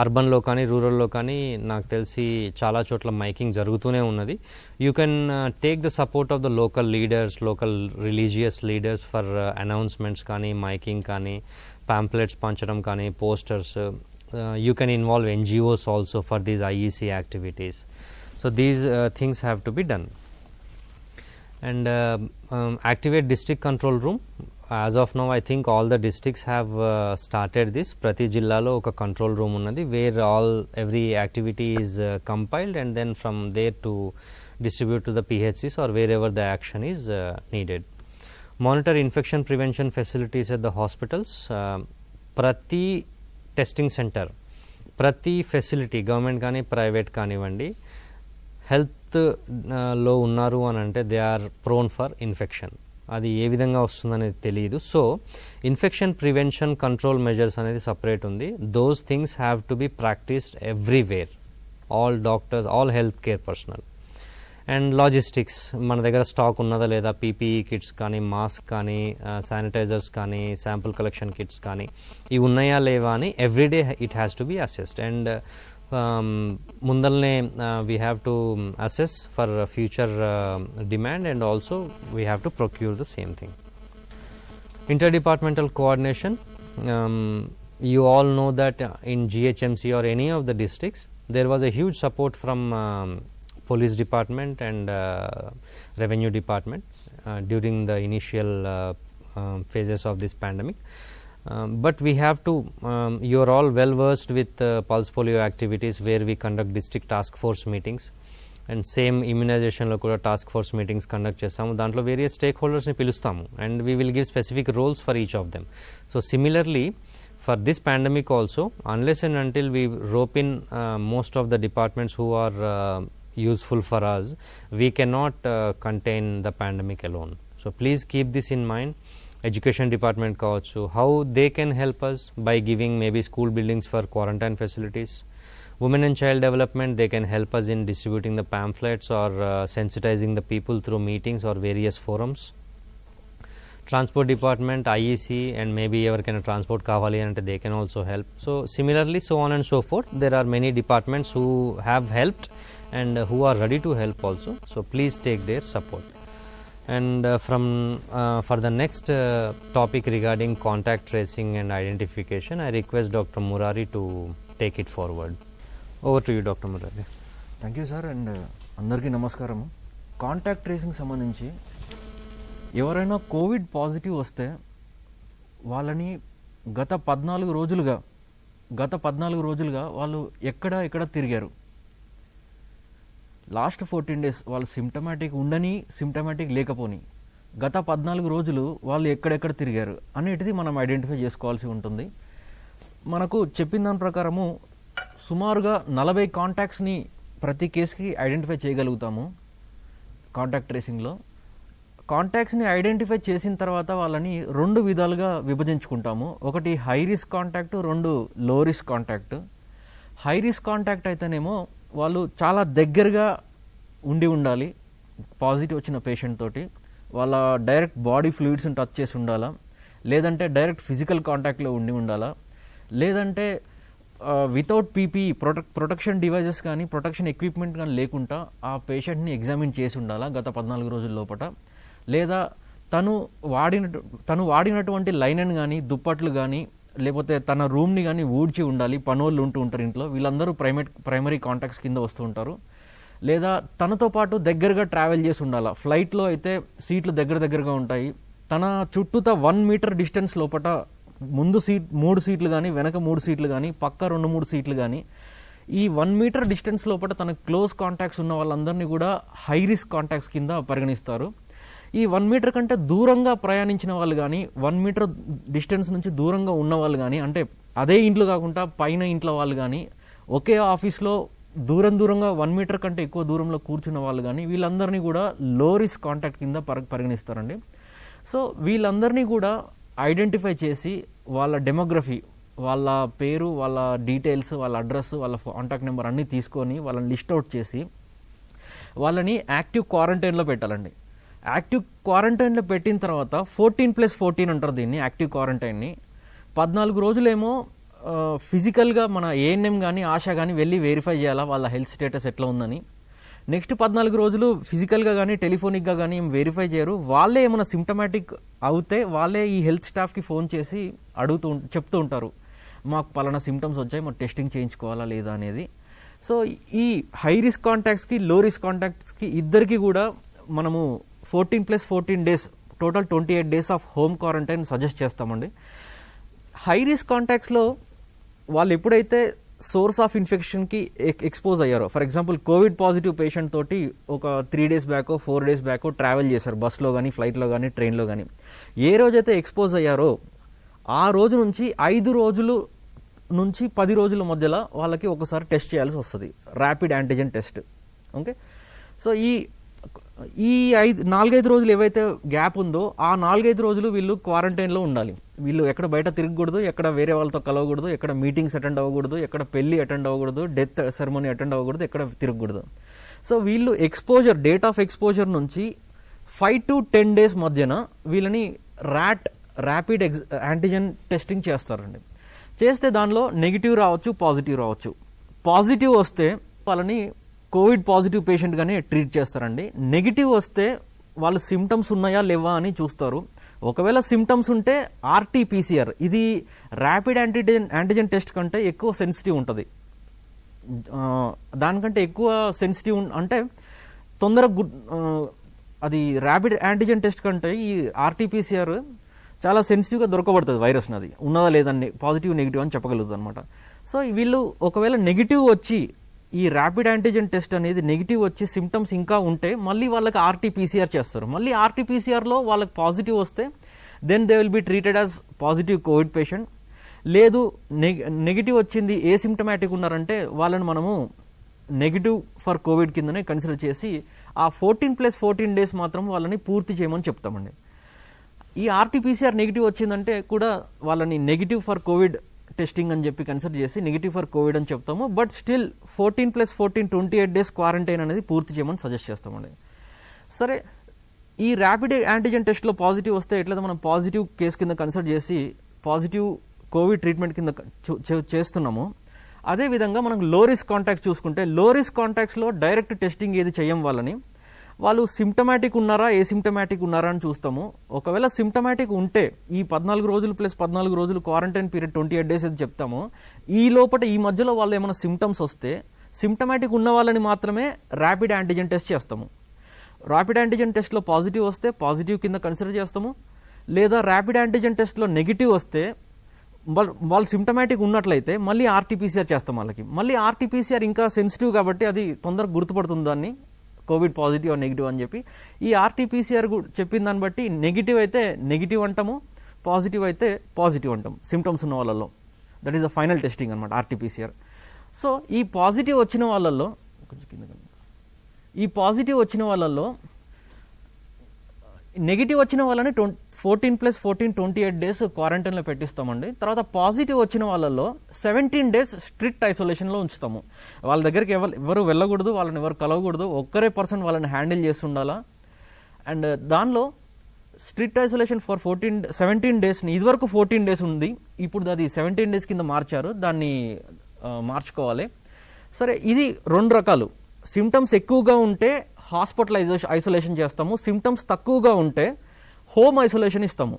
అర్బన్లో కానీ రూరల్లో కానీ నాకు తెలిసి చాలా చోట్ల miking జరుగుతూనే ఉన్నది. You can take the support of the local leaders, local religious leaders for announcements కానీ, మైకింగ్ కానీ, పాంప్లెట్స్ పంచడం కానీ, posters. You can involve NGOs also for these IEC activities. So these things have to be done. And activate district control room. As of now, I think all the districts have started this. Prati jillalo oka control room unnadi where every activity is compiled and then from there to distribute to the PHCs or wherever the action is needed. monitor infection prevention facilities at the hospitals. ప్రతి testing centre, ప్రతి facility government కానీ private కానివ్వండి, health లో ఉన్నారు అని అంటే they are prone for infection. అది ఏ విధంగా వస్తుందనేది తెలియదు. So infection prevention control measures అనేది సపరేట్ ఉంది. Those things have to be practised everywhere, all doctors, all health care personnel. And logistics, మన దగ్గర స్టాక్ ఉన్నదా లేదా, పీపీఈ కిట్స్ కానీ, మాస్క్ కానీ, శానిటైజర్స్ కానీ, శాంపుల్ కలెక్షన్ కిట్స్ కానీ ఇవి ఉన్నాయా లేవా అని everyday it has to be assessed. And ముందల్నే we have to assess for future demand, and also we have to procure the same thing. Interdepartmental coordination, you all know that in GHMC or any of the districts there was a huge support from police department and revenue department during the initial phases of this pandemic. But we have to, you are all well versed with pulse polio activities where we conduct district task force meetings, and same immunization lo kuda task force meetings conduct chestamu. Dantlo various stakeholders ni pilustamu and we will give specific roles for each of them. So similarly for this pandemic also, unless and until we rope in most of the departments who are useful for us, we cannot contain the pandemic alone. So please keep this in mind. Education department kaavachu, how they can help us by giving maybe school buildings for quarantine facilities. Women and child development, they can help us in distributing the pamphlets or sensitizing the people through meetings or various forums. Transport department, IEC, and maybe ఎవరికైనా transport కావాలి అంటే they can also help. So similarly, so on and so forth, there are many departments who have helped and who are ready to help also. So please take their support. And for the next topic regarding contact tracing and identification, I request Dr. Murari to take it forward. Over to you, Dr. Murari. Thank you, sir. And అందరికీ నమస్కారం. Contact tracing సంబంధించి ఎవరైనా Covid positive వస్తే వాళ్ళని గత 14 రోజులుగా వాళ్ళు ఎక్కడ తిరిగారు, లాస్ట్ 14 days వాళ్ళు సిమ్టమాటిక్ ఉండని, సిమ్టమాటిక్ లేకపోని, గత 14 రోజులు వాళ్ళు ఎక్కడెక్కడ తిరిగారు అనేటిది మనం ఐడెంటిఫై చేసుకోవాల్సి ఉంటుంది. మనకు చెప్పిన దాని ప్రకారము సుమారుగా 40 కాంటాక్ట్స్ని ప్రతి కేసుకి ఐడెంటిఫై చేయగలుగుతాము కాంటాక్ట్ ట్రేసింగ్లో. కాంటాక్ట్స్ని ఐడెంటిఫై చేసిన తర్వాత వాళ్ళని 2 విధాలుగా విభజించుకుంటాము. ఒకటి హై రిస్క్ కాంటాక్ట్, 2 లో risk contact. High risk contact అయితేనేమో వాళ్ళు చాలా దగ్గరగా ఉండాలి పాజిటివ్ వచ్చిన పేషెంట్ తోటి, వాళ్ళ డైరెక్ట్ బాడీ ఫ్లూయిడ్స్ని టచ్ చేసి ఉండాలా, లేదంటే డైరెక్ట్ ఫిజికల్ కాంటాక్ట్లో ఉండాలా, లేదంటే వితౌట్ పీపీఈ ప్రొటెక్షన్ డివైజెస్ కానీ ప్రొటెక్షన్ ఎక్విప్మెంట్ కానీ లేకుండా ఆ పేషెంట్ని ఎగ్జామిన్ చేసి ఉండాలా గత 14 రోజుల లోపల, లేదా తను వాడినటువంటి లైనన్ కానీ దుప్పట్లు కానీ లేకపోతే తన రూమ్ని కానీ ఊడ్చి ఉండాలి. పనోళ్ళు ఉంటారు ఇంట్లో, వీళ్ళందరూ ప్రైమరీ కాంటాక్ట్స్ కింద వస్తూ ఉంటారు. లేదా తనతో పాటు దగ్గరగా ట్రావెల్ చేసి ఉండాలా. ఫ్లైట్లో అయితే సీట్లు దగ్గరగా ఉంటాయి, తన చుట్టూతా 1 meter డిస్టెన్స్ లోపల ముందు 3 సీట్లు కానీ, వెనక 3 సీట్లు కానీ, పక్క 2-3 సీట్లు కానీ, ఈ 1 meter డిస్టెన్స్ లోపల తన క్లోజ్ కాంటాక్ట్స్ ఉన్న వాళ్ళందరినీ కూడా హై రిస్క్ కాంటాక్ట్స్ కింద పరిగణిస్తారు. ఈ 1 meter కంటే దూరంగా ప్రయాణించిన వాళ్ళు కానీ, 1 meter డిస్టెన్స్ నుంచి దూరంగా ఉన్న వాళ్ళు కానీ, అంటే అదే ఇంట్లో కాకుండా పైన ఇంట్లో వాళ్ళు కానీ, ఒకే ఆఫీస్లో దూరంగా 1 meter కంటే ఎక్కువ దూరంలో కూర్చున్న వాళ్ళు కానీ, వీళ్ళందరినీ కూడా లో రిస్క్ కాంటాక్ట్ కింద పరిగణిస్తారండి. సో వీళ్ళందరినీ కూడా ఐడెంటిఫై చేసి వాళ్ళ డెమోగ్రఫీ, వాళ్ళ పేరు, వాళ్ళ డీటెయిల్స్, వాళ్ళ అడ్రస్, వాళ్ళ కాంటాక్ట్ నెంబర్ అన్నీ తీసుకొని వాళ్ళని లిస్ట్ అవుట్ చేసి వాళ్ళని యాక్టివ్ క్వారంటైన్లో పెట్టాలండి. యాక్టివ్ క్వారంటైన్లో పెట్టిన తర్వాత 14+14 అంటారు దీన్ని, యాక్టివ్ క్వారంటైన్ని. 14 రోజులేమో ఫిజికల్గా మన ఏఎన్ఎం కానీ ఆశా కానీ వెళ్ళి వెరిఫై చేయాలా వాళ్ళ హెల్త్ స్టేటస్ ఎట్లా ఉందని. నెక్స్ట్ 14 రోజులు ఫిజికల్గా కానీ టెలిఫోనిక్గా కానీ ఏం వెరిఫై చేయరు. వాళ్ళే ఏమైనా సిమ్టమాటిక్ అవుతే వాళ్ళే ఈ హెల్త్ స్టాఫ్కి ఫోన్ చేసి చెప్తూ ఉంటారు, మాకు పలానా సిమ్టమ్స్ వచ్చాయి, మాకు టెస్టింగ్ చేయించుకోవాలా లేదా అనేది. సో ఈ హై రిస్క్ కాంటాక్ట్స్కి లో రిస్క్ కాంటాక్ట్స్కి ఇద్దరికి కూడా మనము 14+14 days total 28 days of home quarantine suggest చేస్తామండి. హై రిస్క్ కాంటాక్ట్స్లో వాళ్ళు ఎప్పుడైతే సోర్స్ ఆఫ్ ఇన్ఫెక్షన్కి ఎక్స్పోజ్ అయ్యారో, for example Covid positive patient తోటి ఒక 3 days బ్యాకో 4 days బ్యాకో ట్రావెల్ చేశారు, బస్లో కానీ ఫ్లైట్లో కానీ ట్రైన్లో కానీ. ఏ రోజైతే ఎక్స్పోజ్ అయ్యారో ఆ రోజు నుంచి 5 రోజులు నుంచి 10 రోజుల మధ్యలో వాళ్ళకి ఒకసారి టెస్ట్ చేయాల్సి వస్తుంది, rapid antigen test. Okay, so ఈ 4-5 రోజులు ఏవైతే గ్యాప్ ఉందో ఆ 4-5 రోజులు వీళ్ళు క్వారంటైన్లో ఉండాలి. వీళ్ళు ఎక్కడ బయట తిరగకూడదు, ఎక్కడ వేరే వాళ్ళతో కలవకూడదు, ఎక్కడ మీటింగ్స్ అటెండ్ అవ్వకూడదు, ఎక్కడ పెళ్లి అటెండ్ అవ్వకూడదు, డెత్ సెరమనీ అటెండ్ అవ్వకూడదు, ఎక్కడ తిరగకూడదు. సో వీళ్ళు ఎక్స్పోజర్, డేట్ ఆఫ్ ఎక్స్పోజర్ నుంచి 5 to 10 days మధ్యన వీళ్ళని ర్యాపిడ్ యాంటీజెన్ టెస్టింగ్ చేస్తారండి. చేస్తే దానిలో నెగిటివ్ రావచ్చు, పాజిటివ్ రావచ్చు. పాజిటివ్ వస్తే వాళ్ళని కోవిడ్ పాజిటివ్ పేషెంట్గానే ట్రీట్ చేస్తారండి. నెగిటివ్ వస్తే వాళ్ళు సిమ్టమ్స్ ఉన్నాయా లేవా అని చూస్తారు. ఒకవేళ సిమ్టమ్స్ ఉంటే ఆర్టీపీసీఆర్, ఇది ర్యాపిడ్ యాంటీజెన్ టెస్ట్ కంటే ఎక్కువ సెన్సిటివ్ ఉంటుంది. దానికంటే ఎక్కువ సెన్సిటివ్ అంటే తొందరగా అది ర్యాపిడ్ యాంటీజెన్ టెస్ట్ కంటే ఈ ఆర్టీపీసీఆర్ చాలా సెన్సిటివ్గా దొరకబడుతుంది వైరస్ని, అది ఉన్నదా లేదని పాజిటివ్ నెగిటివ్ అని చెప్పగలుగుతుంది అనమాట. సో వీళ్ళు ఒకవేళ నెగిటివ్ వచ్చి, ఈ ర్యాపిడ్ యాంటీజెన్ టెస్ట్ అనేది నెగిటివ్ వచ్చి సిమ్టమ్స్ ఇంకా ఉంటే మళ్ళీ వాళ్ళకి ఆర్టీపీసీఆర్ చేస్తారు. మళ్ళీ ఆర్టీపీసీఆర్లో వాళ్ళకి పాజిటివ్ వస్తే then they will be treated as positive COVID patient. లేదు నెగిటివ్ వచ్చింది, ఏ సిమ్టమాటిక్ ఉన్నారంటే వాళ్ళని మనము నెగిటివ్ ఫర్ కోవిడ్ కిందనే కన్సిడర్ చేసి ఆ 14+14 days మాత్రం వాళ్ళని పూర్తి చేయమని చెప్తామండి. ఈ ఆర్టీపీసీఆర్ నెగిటివ్ వచ్చిందంటే కూడా వాళ్ళని నెగిటివ్ ఫర్ కోవిడ్ టెస్టింగ్ అని చెప్పి కన్సిడర్ చేసి నెగిటివ్ ఫర్ కోవిడ్ అని చెప్తాము. బట్ స్టిల్ 14+14 28 days క్వారంటైన్ అనేది పూర్తి చేయమని సజెస్ట్ చేస్తామండి. సరే, ఈ ర్యాపిడ్ యాంటీజెన్ టెస్ట్లో పాజిటివ్ వస్తే ఎట్లయితే మనం పాజిటివ్ కేసు కింద కన్సిడర్ చేసి పాజిటివ్ కోవిడ్ ట్రీట్మెంట్ కింద చేస్తున్నాము, అదేవిధంగా మనం లో రిస్క్ కాంటాక్ట్స్ చూసుకుంటే లో రిస్క్ కాంటాక్ట్స్లో డైరెక్ట్ టెస్టింగ్ ఏది చేయం వాళ్ళని, వాళ్ళు సిమ్టమాటిక్ ఉన్నారా ఏసిమ్టమాటిక్ ఉన్నారా అని చూస్తాము. ఒకవేళ సిమ్టమాటిక్ ఉంటే ఈ 14 రోజులు ప్లస్ 14 రోజులు క్వారంటైన్ పీరియడ్ 28 days అని చెప్తాము. ఈ మధ్యలో వాళ్ళు ఏమైనా సిమ్టమ్స్ వస్తే సిమ్టమాటిక్ ఉన్న వాళ్ళని మాత్రమే ర్యాపిడ్ యాంటీజెన్ టెస్ట్ చేస్తాము. ర్యాపిడ్ యాంటీజెన్ టెస్ట్లో పాజిటివ్ వస్తే పాజిటివ్ కింద కన్సిడర్ చేస్తాము. లేదా ర్యాపిడ్ యాంటీజెన్ టెస్ట్లో నెగిటివ్ వస్తే వాళ్ళు సిమ్టమాటిక్ ఉన్నట్లయితే మళ్ళీ ఆర్టీపీసీఆర్ చేస్తాం వాళ్ళకి. మళ్ళీ ఆర్టీపీసీఆర్ ఇంకా సెన్సిటివ్ కాబట్టి అది తొందరగా గుర్తుపడుతుంది దాన్ని కోవిడ్ పాజిటివ్ నెగిటివ్ అని చెప్పి. ఈ ఆర్టీపీసీఆర్ చెప్పిన దాన్ని బట్టి నెగిటివ్ అయితే నెగిటివ్ అంటాము, పాజిటివ్ అయితే పాజిటివ్ అంటాము సిమ్టమ్స్ ఉన్న వాళ్ళల్లో. That is the final testing అనమాట ఆర్టీపీసీఆర్. సో ఈ పాజిటివ్ వచ్చిన వాళ్ళల్లో నెగిటివ్ వచ్చిన వాళ్ళని 14+14 28 days క్వారంటైన్లో పెట్టిస్తామండి. తర్వాత పాజిటివ్ వచ్చిన వాళ్ళల్లో 17 days స్ట్రిక్ట్ ఐసోలేషన్లో ఉంచుతాము. వాళ్ళ దగ్గరికి ఎవరు వెళ్ళకూడదు, వాళ్ళని ఎవరు కలవకూడదు, ఒక్కరే పర్సన్ వాళ్ళని హ్యాండిల్ చేస్తుండాలా. అండ్ దానిలో స్ట్రిక్ట్ ఐసోలేషన్ ఫర్ 17 daysని ఇదివరకు 14 days ఉంది, ఇప్పుడు అది 17 days కింద మార్చారు, దాన్ని మార్చుకోవాలి. సరే, ఇది 2 రకాలు. సిమ్టమ్స్ ఎక్కువగా ఉంటే ఐసోలేషన్ చేస్తాము, సిమ్టమ్స్ తక్కువగా ఉంటే హోమ్ ఐసోలేషన్ ఇస్తాము.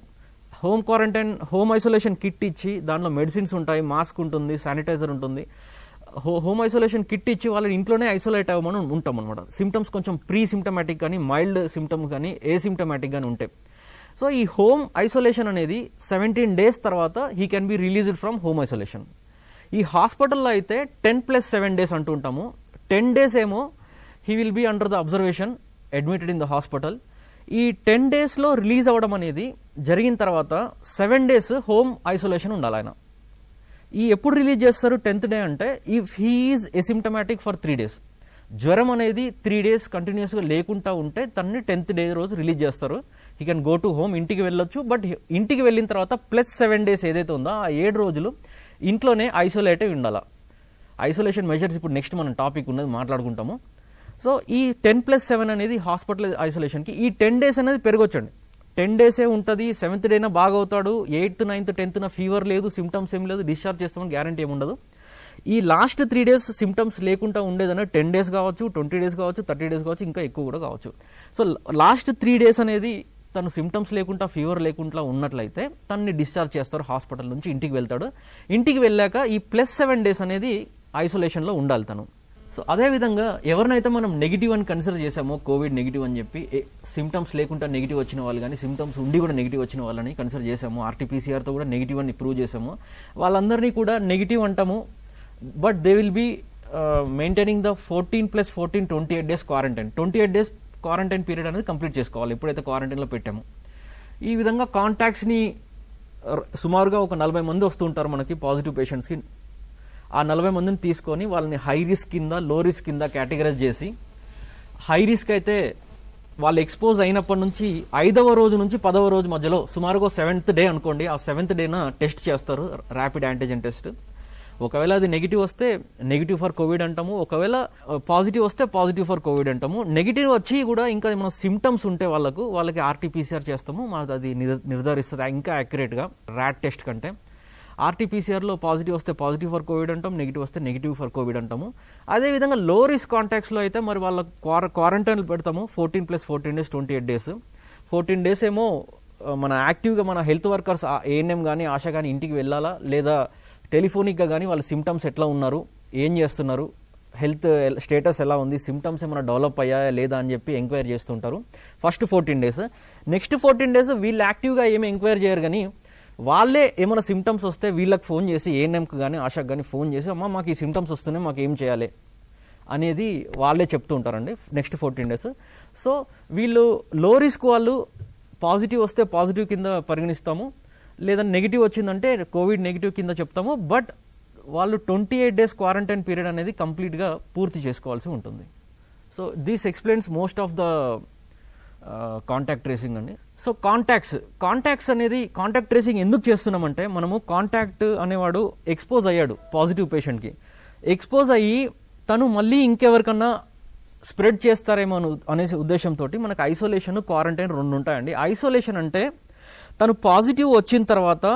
హోమ్ ఐసోలేషన్ కిట్ ఇచ్చి దానిలో మెడిసిన్స్ ఉంటాయి, మాస్క్ ఉంటుంది, శానిటైజర్ ఉంటుంది. హోమ్ ఐసోలేషన్ కిట్ ఇచ్చి వాళ్ళని ఇంట్లోనే ఐసోలేట్ అవ్వమని ఉంటాం అనమాట. సిమ్టమ్స్ కొంచెం ప్రీ సిమ్టమాటిక్ కానీ మైల్డ్ సిమ్టమ్స్ కానీ ఏసిమ్టమాటిక్ కానీ ఉంటాయి. సో ఈ హోమ్ ఐసోలేషన్ అనేది 17 days తర్వాత he can be released from home isolation. ఈ హాస్పిటల్లో అయితే 10+7 days అంటూ ఉంటాము. 10 days ఏమో he will be under the observation admitted in the hospital. ఈ 10 daysలో రిలీజ్ అవ్వడం అనేది జరిగిన తర్వాత 7 days హోమ్ ఐసోలేషన్ ఉండాలి ఆయన. ఈ ఎప్పుడు రిలీజ్ చేస్తారు 10th day అంటే if he is asymptomatic for 3 days. జ్వరం అనేది 3 days కంటిన్యూస్గా లేకుండా ఉంటే తనని 10th day రోజు రిలీజ్ చేస్తారు. He can go to home, ఇంటికి వెళ్ళొచ్చు. బట్ ఇంటికి వెళ్ళిన తర్వాత +7 days ఏదైతే ఉందో ఆ 7 రోజులు ఇంట్లోనే ఐసోలేట్ అయి ఉండాలి. ఐసోలేషన్ మెజర్స్ ఇప్పుడు నెక్స్ట్ మనం టాపిక్ ఉన్నది మాట్లాడుకుంటాము. సో ఈ 10+7 అనేది హాస్పిటల్ ఐసోలేషన్కి. ఈ 10 days అనేది పెరగొచ్చండి, 10 days ఉంటుంది. 7th day బాగా అవుతాడు, 8th 9th 10th ఫీవర్ లేదు, సిమ్టమ్స్ ఏం లేదు, డిశ్చార్జ్ చేస్తామని గ్యారంటీ ఏమి ఉండదు. ఈ లాస్ట్ 3 days సిమ్టమ్స్ లేకుండా ఉండేదన్న 10 days కావచ్చు, 20 days కావచ్చు, 30 days కావచ్చు, ఇంకా ఎక్కువ కూడా కావచ్చు. సో లాస్ట్ 3 days అనేది తను సిమ్టమ్స్ లేకుండా ఫీవర్ లేకుండా ఉన్నట్లయితే తనని డిశ్చార్జ్ చేస్తారు హాస్పిటల్ నుంచి, ఇంటికి వెళ్తాడు. ఇంటికి వెళ్ళాక ఈ +7 days అనేది ఐసోలేషన్లో ఉండాలి తను. సో అదేవిధంగా ఎవరినైతే మనం నెగిటివ్ అని కన్సిడర్ చేసామో, కోవిడ్ నెగిటివ్ అని చెప్పి సిమ్టమ్స్ లేకుండా నెగిటివ్ వచ్చిన వాళ్ళు కానీ సిమ్టమ్స్ ఉండి కూడా నెగిటివ్ వచ్చిన వాళ్ళని కన్సిడర్ చేసాము, ఆర్టీపీసీఆర్తో కూడా నెగిటివ్ అని ప్రూవ్ చేసాము, వాళ్ళందరినీ కూడా నెగిటివ్ అంటాము. But they will be maintaining the 14+14 28 days quarantine. 28 days quarantine period అనేది కంప్లీట్ చేసుకోవాలి ఎప్పుడైతే క్వారంటైన్లో పెట్టామో. ఈ విధంగా కాంటాక్ట్స్ని సుమారుగా ఒక 40 మంది వస్తూ ఉంటారు మనకి పాజిటివ్ పేషెంట్స్కి. ఆ 40 మందిని తీసుకొని వాళ్ళని హై రిస్క్ కింద, లో రిస్క్ కింద కేటగరైజ్ చేసి, హై రిస్క్ అయితే వాళ్ళు ఎక్స్పోజ్ అయినప్పటి నుంచి 5వ రోజు నుంచి 10వ రోజు మధ్యలో సుమారుగా 7th డే అనుకోండి, ఆ 7th డేన టెస్ట్ చేస్తారు, ర్యాపిడ్ యాంటీజెన్ టెస్ట్. ఒకవేళ అది నెగిటివ్ వస్తే నెగిటివ్ ఫర్ కోవిడ్ అంటాము, ఒకవేళ పాజిటివ్ వస్తే పాజిటివ్ ఫర్ కోవిడ్ అంటాము. నెగిటివ్ వచ్చి కూడా ఇంకా ఏమైనా సిమ్టమ్స్ ఉంటే వాళ్ళకి ఆర్టీపీసీఆర్ చేస్తాము, అది నిర్ధారిస్తుంది ఇంకా యాక్యురేట్గా ర్యాట్ టెస్ట్ కంటే. ఆర్టీపీసీఆర్లో పాజిటివ్ వస్తే పాజిటివ్ ఫర్ కోవిడ్ అంటాం, నెగిటివ్ వస్తే నెగిటివ్ ఫర్ కోవిడ్ అంటాము. అదేవిధంగా లో రిస్క్ కాంటాక్ట్స్లో అయితే మరి వాళ్ళ క్వారంటైన్లు పెడతాము 14+14 days 28 days. 14 days ఏమో మన యాక్టివ్గా మన హెల్త్ వర్కర్స్ ఏఎన్ఎం కానీ ఆశా కానీ ఇంటికి వెళ్ళాలా, లేదా టెలిఫోనిక్గా కానీ వాళ్ళ సిమ్టమ్స్ ఎట్లా ఉన్నారు, ఏం చేస్తున్నారు, హెల్త్ స్టేటస్ ఎలా ఉంది, సిమ్టమ్స్ ఏమైనా డెవలప్ అయ్యాయా లేదా అని చెప్పి ఎంక్వైరీ చేస్తుంటారు ఫస్ట్ 14 days. నెక్స్ట్ 14 days వీళ్ళు యాక్టివ్గా ఏమి ఎంక్వైరీ చేయరు, కానీ వాళ్ళే ఏమైనా సిమ్టమ్స్ వస్తే వీళ్ళకి ఫోన్ చేసి ఏఎన్ఎంకి కానీ ఆశాకి కానీ ఫోన్ చేసి అమ్మ మాకు ఈ సిమ్టమ్స్ వస్తున్నాయి, మాకు ఏం చేయాలి అనేది వాళ్ళే చెప్తూ ఉంటారండి నెక్స్ట్ 14 days. సో వీళ్ళు లో రిస్క్ వాళ్ళు పాజిటివ్ వస్తే పాజిటివ్ కింద పరిగణిస్తాము, లేదా నెగిటివ్ వచ్చిందంటే కోవిడ్ నెగిటివ్ కింద చెప్తాము. బట్ వాళ్ళు 28 days క్వారంటైన్ పీరియడ్ అనేది కంప్లీట్గా పూర్తి చేసుకోవాల్సి ఉంటుంది. So this explains most of the contact tracing అండి. సో కాంటాక్ట్స్ అనేది కాంటాక్ట్ ట్రేసింగ్ ఎందుకు చేస్తున్నామంటే, మనము కాంటాక్ట్ అనేవాడు ఎక్స్పోజ్ అయ్యాడు పాజిటివ్ పేషెంట్కి, ఎక్స్పోజ్ అయ్యి తను మళ్ళీ ఇంకెవరికన్నా స్ప్రెడ్ చేస్తారేమో అనేసి ఉద్దేశంతో మనకు ఐసోలేషన్, క్వారంటైన్ 2 ఉంటాయండి. ఐసోలేషన్ అంటే తను పాజిటివ్ వచ్చిన తర్వాత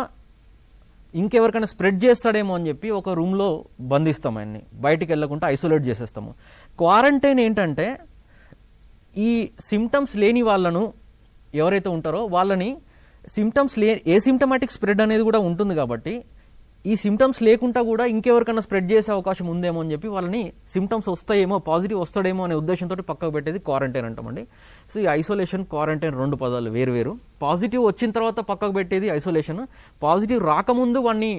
ఇంకెవరికైనా స్ప్రెడ్ చేస్తాడేమో అని చెప్పి ఒక రూమ్లో బంధిస్తాం ఆయన్ని, బయటికి వెళ్ళకుండా ఐసోలేట్ చేసేస్తాము. క్వారంటైన్ ఏంటంటే ఈ సిమ్టమ్స్ లేని వాళ్ళను ఎవరైతే ఉంటారో వాళ్ళని ఏసిమ్టమాటిక్ స్ప్రెడ్ అనేది కూడా ఉంటుంది కాబట్టి ఈ సిమ్టమ్స్ లేకుండా కూడా ఇంకెవరికైనా స్ప్రెడ్ చేసే అవకాశం ఉందేమో అని చెప్పి వాళ్ళని సిమ్టమ్స్ వస్తాయేమో, పాజిటివ్ వస్తాడేమో అనే ఉద్దేశంతో పక్కకు పెట్టేది క్వారంటైన్ అంటామండి. సో ఈ ఐసోలేషన్, క్వారంటైన్ 2 పదాలు వేరు. పాజిటివ్ వచ్చిన తర్వాత పక్కకు పెట్టేది ఐసోలేషన్, పాజిటివ్ రాకముందు వాడిని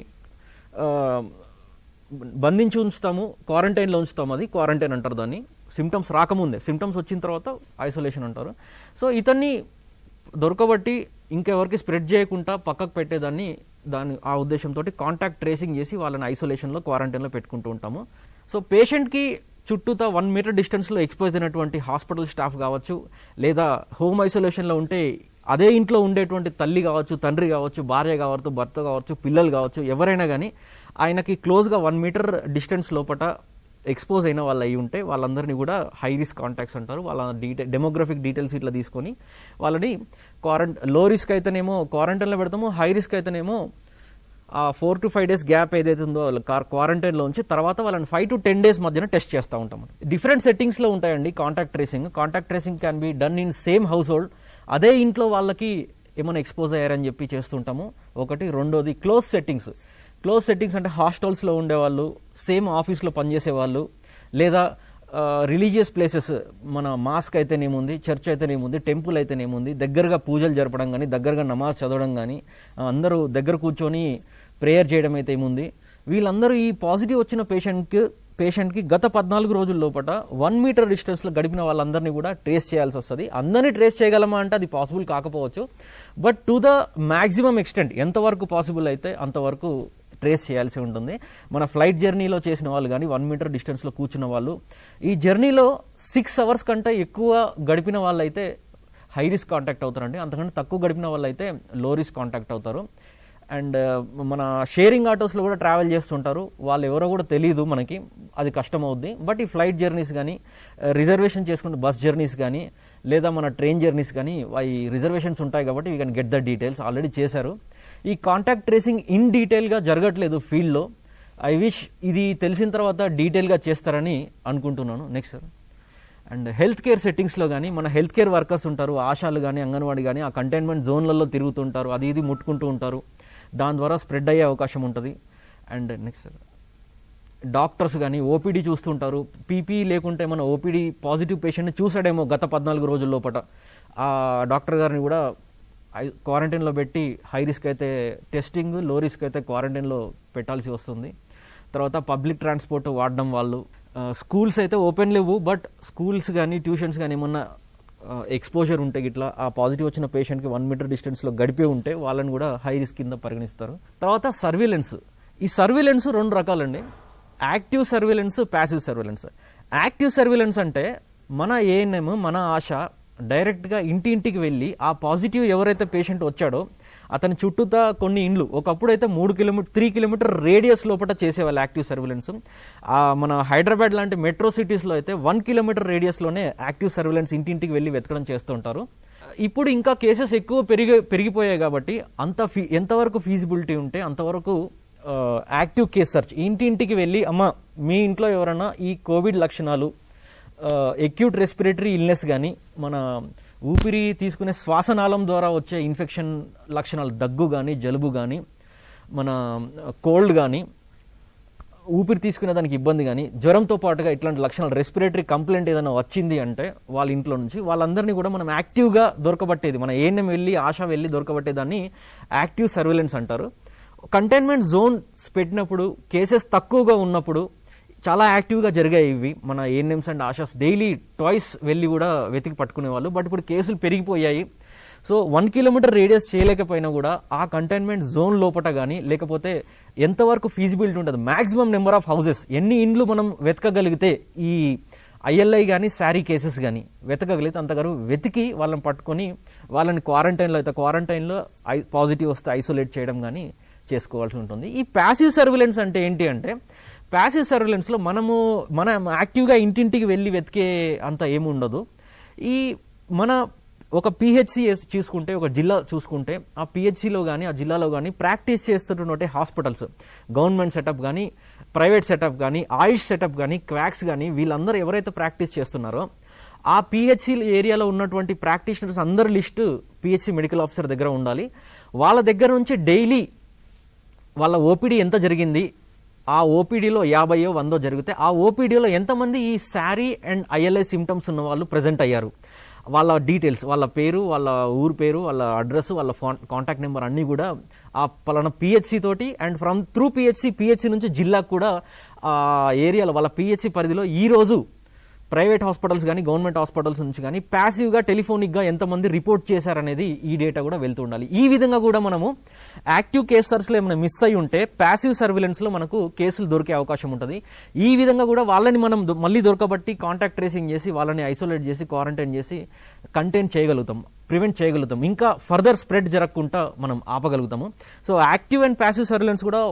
బంధించి ఉంచుతాము, క్వారంటైన్లో ఉంచుతాము, అది క్వారంటైన్ అంటారు దాన్ని. సిమ్టమ్స్ రాకముందే, సిమ్టమ్స్ వచ్చిన తర్వాత ఐసోలేషన్ అంటారు. సో ఇతన్ని దొరకబట్టి ఇంకెవరికి స్ప్రెడ్ చేయకుండా పక్కకు పెట్టేదాన్ని ఆ ఉద్దేశంతో కాంటాక్ట్ ట్రేసింగ్ చేసి వాళ్ళని ఐసోలేషన్లో, క్వారంటైన్లో పెట్టుకుంటూ ఉంటాము. సో పేషెంట్కి చుట్టూతా 1 meter డిస్టెన్స్లో ఎక్స్పోజ్ అయినటువంటి హాస్పిటల్ స్టాఫ్ కావచ్చు, లేదా హోమ్ ఐసోలేషన్లో ఉంటే అదే ఇంట్లో ఉండేటువంటి తల్లి కావచ్చు, తండ్రి కావచ్చు, భార్య కావచ్చు, భర్త కావచ్చు, పిల్లలు కావచ్చు, ఎవరైనా కానీ ఆయనకి క్లోజ్గా 1 meter డిస్టెన్స్ లోపల ఎక్స్పోజ్ అయిన వాళ్ళు అయి ఉంటే వాళ్ళందరినీ కూడా హై రిస్క్ కాంటాక్ట్స్ అంటారు. వాళ్ళ డెమోగ్రఫిక్ డీటెయిల్స్ ఇట్లా తీసుకొని వాళ్ళని లో రిస్క్ అయితేనేమో క్వారంటైన్లో పెడతాము, హై రిస్క్ అయితేనేమో ఆ 4 to 5 days గ్యాప్ ఏదైతే ఉందో క్వారంటైన్లో ఉంచి తర్వాత వాళ్ళని 5 to 10 days మధ్యన టెస్ట్ చేస్తూ ఉంటాము. డిఫరెంట్ సెట్టింగ్స్లో ఉంటాయండి contact tracing can be done in same house hold. అదే ఇంట్లో వాళ్ళకి ఏమైనా ఎక్స్పోజ్ అయ్యారని చెప్పి చేస్తుంటాము ఒకటి. రెండోది క్లోజ్ సెట్టింగ్స్ అంటే హాస్టల్స్లో ఉండేవాళ్ళు, సేమ్ ఆఫీస్లో పనిచేసేవాళ్ళు, లేదా రిలీజియస్ ప్లేసెస్, మన మాస్క్ అయితేనేముంది, చర్చ్ అయితేనేముంది, టెంపుల్ అయితేనేముంది, దగ్గరగా పూజలు జరపడం కానీ, దగ్గరగా నమాజ్ చదవడం కానీ, అందరూ దగ్గర కూర్చొని ప్రేయర్ చేయడం అయితే ఏముంది, వీళ్ళందరూ ఈ పాజిటివ్ వచ్చిన పేషెంట్కి గత 14 రోజుల లోపల 1 meter డిస్టెన్స్లో గడిపిన వాళ్ళందరినీ కూడా ట్రేస్ చేయాల్సి వస్తుంది. అందరినీ ట్రేస్ చేయగలమా అంటే అది పాసిబుల్ కాకపోవచ్చు, but to the maximum extent ఎంతవరకు పాసిబుల్ అయితే అంతవరకు ట్రేస్ చేయాల్సి ఉంటుంది. మన ఫ్లైట్ జర్నీలో చేసిన వాళ్ళు కానీ 1 meter డిస్టెన్స్లో కూర్చున్న వాళ్ళు, ఈ జర్నీలో 6 hours కంటే ఎక్కువ గడిపిన వాళ్ళు అయితే హై రిస్క్ కాంటాక్ట్ అవుతారండి. అంతకంటే తక్కువ గడిపిన వాళ్ళు అయితే లో రిస్క్ కాంటాక్ట్ అవుతారు. అండ్ మన షేరింగ్ ఆటోస్లో కూడా ట్రావెల్ చేస్తుంటారు, వాళ్ళు ఎవరో కూడా తెలియదు మనకి, అది కష్టం అవుద్ది. బట్ ఈ ఫ్లైట్ జర్నీస్ కానీ, రిజర్వేషన్ చేసుకుంటే బస్ జర్నీస్ కానీ, లేదా మన ట్రైన్ జర్నీస్ కానీ ఈ రిజర్వేషన్స్ ఉంటాయి కాబట్టి we can get the details. Already చేశారు. ఈ కాంటాక్ట్ ట్రేసింగ్ ఇన్ డీటెయిల్గా జరగట్లేదు ఫీల్డ్లో. ఐ విష్ ఇది తెలిసిన తర్వాత డీటెయిల్గా చేస్తారని అనుకుంటున్నాను. Next sir. And health care సెట్టింగ్స్లో కానీ మన హెల్త్ కేర్ వర్కర్స్ ఉంటారు, ఆశాలు కానీ, అంగన్వాడీ కానీ, ఆ కంటైన్మెంట్ జోన్లలో తిరుగుతుంటారు, అది ఇది ముట్టుకుంటూ ఉంటారు, దాని ద్వారా స్ప్రెడ్ అయ్యే అవకాశం ఉంటుంది. అండ్ నెక్స్ట్ సార్, డాక్టర్స్ కానీ ఓపీడీ చూస్తుంటారు, పీపీ లేకుంటే మన ఓపీడీ పాజిటివ్ పేషెంట్ని చూసాడేమో గత 14 రోజుల లోపల, ఆ డాక్టర్ గారిని కూడా క్వారంటైన్లో పెట్టి హై రిస్క్ అయితే టెస్టింగ్, లో రిస్క్ అయితే క్వారంటైన్లో పెట్టాల్సి వస్తుంది. తర్వాత పబ్లిక్ ట్రాన్స్పోర్ట్ వాడడం వాళ్ళు. స్కూల్స్ అయితే ఓపెన్ లేవు, బట్ స్కూల్స్ కానీ ట్యూషన్స్ కానీ ఏమన్నా ఎక్స్పోజర్ ఉంటే ఇట్లా ఆ పాజిటివ్ వచ్చిన పేషెంట్కి 1 మీటర్ డిస్టెన్స్లో గడిపే ఉంటే వాళ్ళని కూడా హై రిస్క్ కింద పరిగణిస్తారు. తర్వాత సర్వేలెన్స్. ఈ సర్వేలెన్స్ 2 రకాలండి, active surveillance, passive surveillance. Active surveillance అంటే మన ఏఎన్ఎం, మన ఆశ డైరెక్ట్గా ఇంటింటికి వెళ్ళి ఆ పాజిటివ్ ఎవరైతే పేషెంట్ వచ్చాడో అతని చుట్టూతా కొన్ని ఇండ్లు, ఒకప్పుడు అయితే 3 కిలోమీటర్ రేడియస్ లోపల చేసేవాళ్ళు యాక్టివ్ సర్వేలెన్స్. మన హైదరాబాద్ లాంటి మెట్రో సిటీస్లో అయితే 1 కిలోమీటర్ రేడియస్లోనే యాక్టివ్ సర్వేలెన్స్ ఇంటింటికి వెళ్ళి వెతకడం చేస్తూ ఉంటారు. ఇప్పుడు ఇంకా కేసెస్ ఎక్కువ పెరిగిపోయాయి కాబట్టి ఎంతవరకు ఫీజిబిలిటీ ఉంటే అంతవరకు యాక్టివ్ కేస్ సెర్చ్, ఇంటింటికి వెళ్ళి అమ్మ మీ ఇంట్లో ఎవరైనా ఈ కోవిడ్ లక్షణాలు, ఎక్యూట్ రెస్పిరేటరీ ఇల్నెస్ కానీ, మన ఊపిరి తీసుకునే శ్వాసనాళం ద్వారా వచ్చే ఇన్ఫెక్షన్ లక్షణాలు, దగ్గు కానీ, జలుబు కానీ, మన కోల్డ్ కానీ, ఊపిరి తీసుకునే దానికి ఇబ్బంది కానీ, జ్వరంతో పాటుగా ఇట్లాంటి లక్షణాలు, రెస్పిరేటరీ కంప్లైంట్ ఏదైనా వచ్చింది అంటే వాళ్ళ ఇంట్లో నుంచి వాళ్ళందరినీ కూడా మనం యాక్టివ్గా దొరకబట్టేది, మన ఏఎన్ఎం వెళ్ళి ఆశ వెళ్ళి దొరకబట్టేదాన్ని యాక్టివ్ సర్వేలెన్స్ అంటారు. కంటైన్మెంట్ జోన్స్ పెట్టినప్పుడు, కేసెస్ తక్కువగా ఉన్నప్పుడు చాలా యాక్టివ్గా జరిగాయి ఇవి. మన ANMs and ASHAs daily twice వెళ్ళి కూడా వెతికి పట్టుకునేవాళ్ళు. బట్ ఇప్పుడు కేసులు పెరిగిపోయాయి. సో 1 కిలోమీటర్ రేడియస్ చేయలేకపోయినా కూడా ఆ కంటైన్మెంట్ జోన్ లోపల కానీ, లేకపోతే ఎంతవరకు ఫీజిబిలిటీ ఉంటుంది, మ్యాక్సిమం నెంబర్ ఆఫ్ హౌసెస్, ఎన్ని ఇండ్లు మనం వెతకగలిగితే ఈ ఐఎల్ఐ కానీ శారీ కేసెస్ కానీ వెతకగలిగితే అంతగారు వెతికి వాళ్ళని పట్టుకొని వాళ్ళని క్వారంటైన్లో అయితే క్వారంటైన్లో పాజిటివ్ వస్తే ఐసోలేట్ చేయడం కానీ చేసుకోవాల్సి ఉంటుంది. ఈ ప్యాసివ్ సర్వేలెన్స్ అంటే ఏంటి అంటే, ప్యాసివ్ సర్వేలెన్స్లో మనం యాక్టివ్గా ఇంటింటికి వెళ్ళి వెతికే అంత ఏమి ఉండదు. మన ఒక పిహెచ్సి చూసుకుంటే, ఒక జిల్లా చూసుకుంటే, ఆ పిహెచ్సిలో కానీ ఆ జిల్లాలో కానీ ప్రాక్టీస్ చేస్తున్నట్టే హాస్పిటల్స్, గవర్నమెంట్ సెటప్ కానీ, ప్రైవేట్ సెటప్ కానీ, ఆయుష్ సెటప్ కానీ, క్వాక్స్ కానీ, వీళ్ళందరూ ఎవరైతే ప్రాక్టీస్ చేస్తున్నారో ఆ పిహెచ్సి ఏరియాలో ఉన్నటువంటి ప్రాక్టీషనర్స్ అందరి లిస్టు పిహెచ్సి మెడికల్ ఆఫీసర్ దగ్గర ఉండాలి. వాళ్ళ దగ్గర నుంచి డైలీ వాళ్ళ ఓపీడీ ఎంత జరిగింది, ఆ ఓపీడీలో 50 100 జరిగితే ఆ ఓపీడీలో ఎంతమంది ఈ శారీ అండ్ ఐఎల్ఐ సిమ్టమ్స్ ఉన్న వాళ్ళు ప్రజెంట్ అయ్యారు, వాళ్ళ డీటెయిల్స్, వాళ్ళ పేరు, వాళ్ళ ఊరు పేరు, వాళ్ళ అడ్రస్, వాళ్ళ కాంటాక్ట్ నెంబర్ అన్నీ కూడా ఆ పలానా పిహెచ్సి తోటి అండ్ త్రూ పిహెచ్సి నుంచి జిల్లాకు కూడా ఆ ఏరియాలో వాళ్ళ పిహెచ్సి పరిధిలో ఈరోజు ప్రైవేట్ హాస్పిటల్స్ కానీ గవర్నమెంట్ హాస్పిటల్స్ నుంచి కానీ ప్యాసివ్గా టెలిఫోనిక్గా ఎంతమంది రిపోర్ట్ చేశారనేది ఈ డేటా కూడా వెళ్తూ ఉండాలి. ఈ విధంగా కూడా మనము యాక్టివ్ కేస్ సర్చ్లో ఏమైనా మిస్ అయి ఉంటే ప్యాసివ్ సర్వేలెన్స్లో మనకు కేసులు దొరికే అవకాశం ఉంటుంది. ఈ విధంగా కూడా వాళ్ళని మనం మళ్ళీ దొరకబట్టి కాంటాక్ట్ ట్రేసింగ్ చేసి వాళ్ళని ఐసోలేట్ చేసి క్వారంటైన్ చేసి కంటైన్ చేయగలుగుతాం, ప్రివెంట్ చేయగలుగుతాం, ఇంకా ఫర్దర్ స్ప్రెడ్ జరగకుండా మనం ఆపగలుగుతాము. So active and passive surveillance కూడా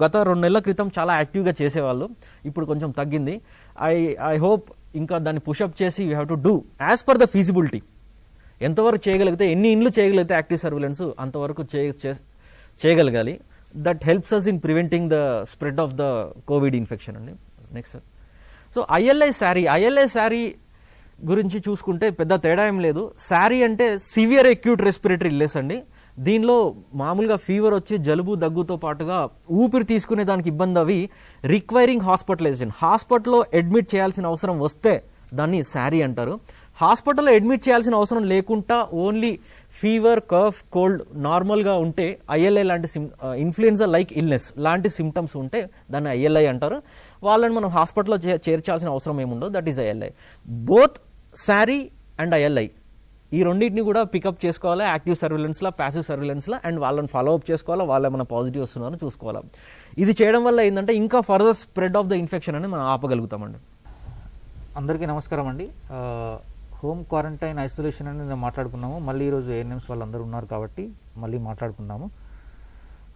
గత 2 నెలల క్రితం చాలా యాక్టివ్గా చేసేవాళ్ళు, ఇప్పుడు కొంచెం తగ్గింది. ఐ హోప్ ఇంకా దాన్ని పుషప్ చేసి you have to do as per the feasibility. ఎంతవరకు చేయగలిగితే, ఎన్ని ఇండ్లు చేయగలిగితే యాక్టివ్ సర్వేలెన్స్ అంతవరకు చేయగలగాలి. That helps us in preventing the spread of the COVID infection అండి. నెక్స్ట్, సో ఐఎల్ఐ శారీ గురించి చూసుకుంటే పెద్ద తేడా ఏం లేదు. శారీ అంటే సివియర్ అక్యూట్ రెస్పిరేటరీ ఇల్నెస్ అండి. దీనిలో మామూలుగా ఫీవర్ వచ్చి జలుబు దగ్గుతో పాటుగా ఊపిరి తీసుకునే దానికి ఇబ్బంది అవి రిక్వైరింగ్ హాస్పిటలైజేషన్, హాస్పిటల్లో అడ్మిట్ చేయాల్సిన అవసరం వస్తే దాన్ని శారీ అంటారు. హాస్పిటల్లో అడ్మిట్ చేయాల్సిన అవసరం లేకుండా ఓన్లీ ఫీవర్, కఫ్, కోల్డ్ నార్మల్గా ఉంటే ఐఎల్ఐ లాంటి ఇన్ఫ్లుయెన్జా లైక్ ఇల్నెస్ లాంటి సిమ్టమ్స్ ఉంటే దాన్ని ఐఎల్ఐ అంటారు. వాళ్ళని మనం హాస్పిటల్లో చేర్చాల్సిన అవసరం ఏముండదు, that is ILI. Both SARI and ILI ఈ రెండింటిని కూడా పికప్ చేసుకోవాలి యాక్టివ్ సర్వేలెన్స్లో, ప్యాసివ్ సర్వేలెన్స్లో, అండ్ వాళ్ళని ఫాలో అప్ చేసుకోవాలా, వాళ్ళు ఏమైనా పాజిటివ్ వస్తున్నారని చూసుకోవాలా. ఇది చేయడం వల్ల ఏంటంటే ఇంకా further spread of the infection అని మనం ఆపగలుగుతామండి. అందరికీ నమస్కారం అండి. హోమ్ క్వారంటైన్ ఐసోలేషన్ అని మేము మాట్లాడుకున్నాము. మళ్ళీ ఈరోజు ఏఎన్ఎంస్ వాళ్ళందరూ ఉన్నారు కాబట్టి మళ్ళీ మాట్లాడుకున్నాము.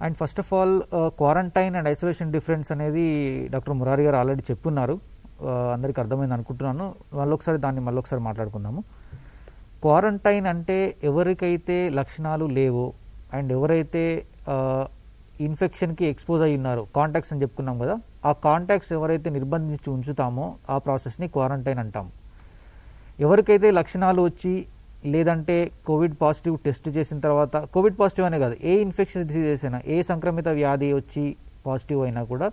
And first of all quarantine and isolation difference అనేది డాక్టర్ మురారి గారు ఆల్రెడీ చెప్పున్నారు, అందరికీ అర్థమైంది అనుకుంటున్నాను. దాన్ని మళ్ళీ ఒకసారి మాట్లాడుకుందాము. క్వారంటైన్ అంటే ఎవరికైతే లక్షణాలు లేవో అండ్ ఎవరైతే ఇన్ఫెక్షన్కి ఎక్స్పోజ్ అయి ఉన్నారో, కాంటాక్ట్స్ అని చెప్పుకున్నాం కదా, ఆ కాంటాక్ట్స్ ఎవరైతే నిర్బంధించి ఉంచుతామో ఆ ప్రాసెస్ని క్వారంటైన్ అంటాం. ఎవరికైతే లక్షణాలు వచ్చి లేదంటే కోవిడ్ పాజిటివ్ టెస్ట్ చేసిన తర్వాత, కోవిడ్ పాజిటివ్ అనే కాదు, ఏ ఇన్ఫెక్షన్ డిసీజెస్ అయినా, ఏ సంక్రమిత వ్యాధి వచ్చి పాజిటివ్ అయినా కూడా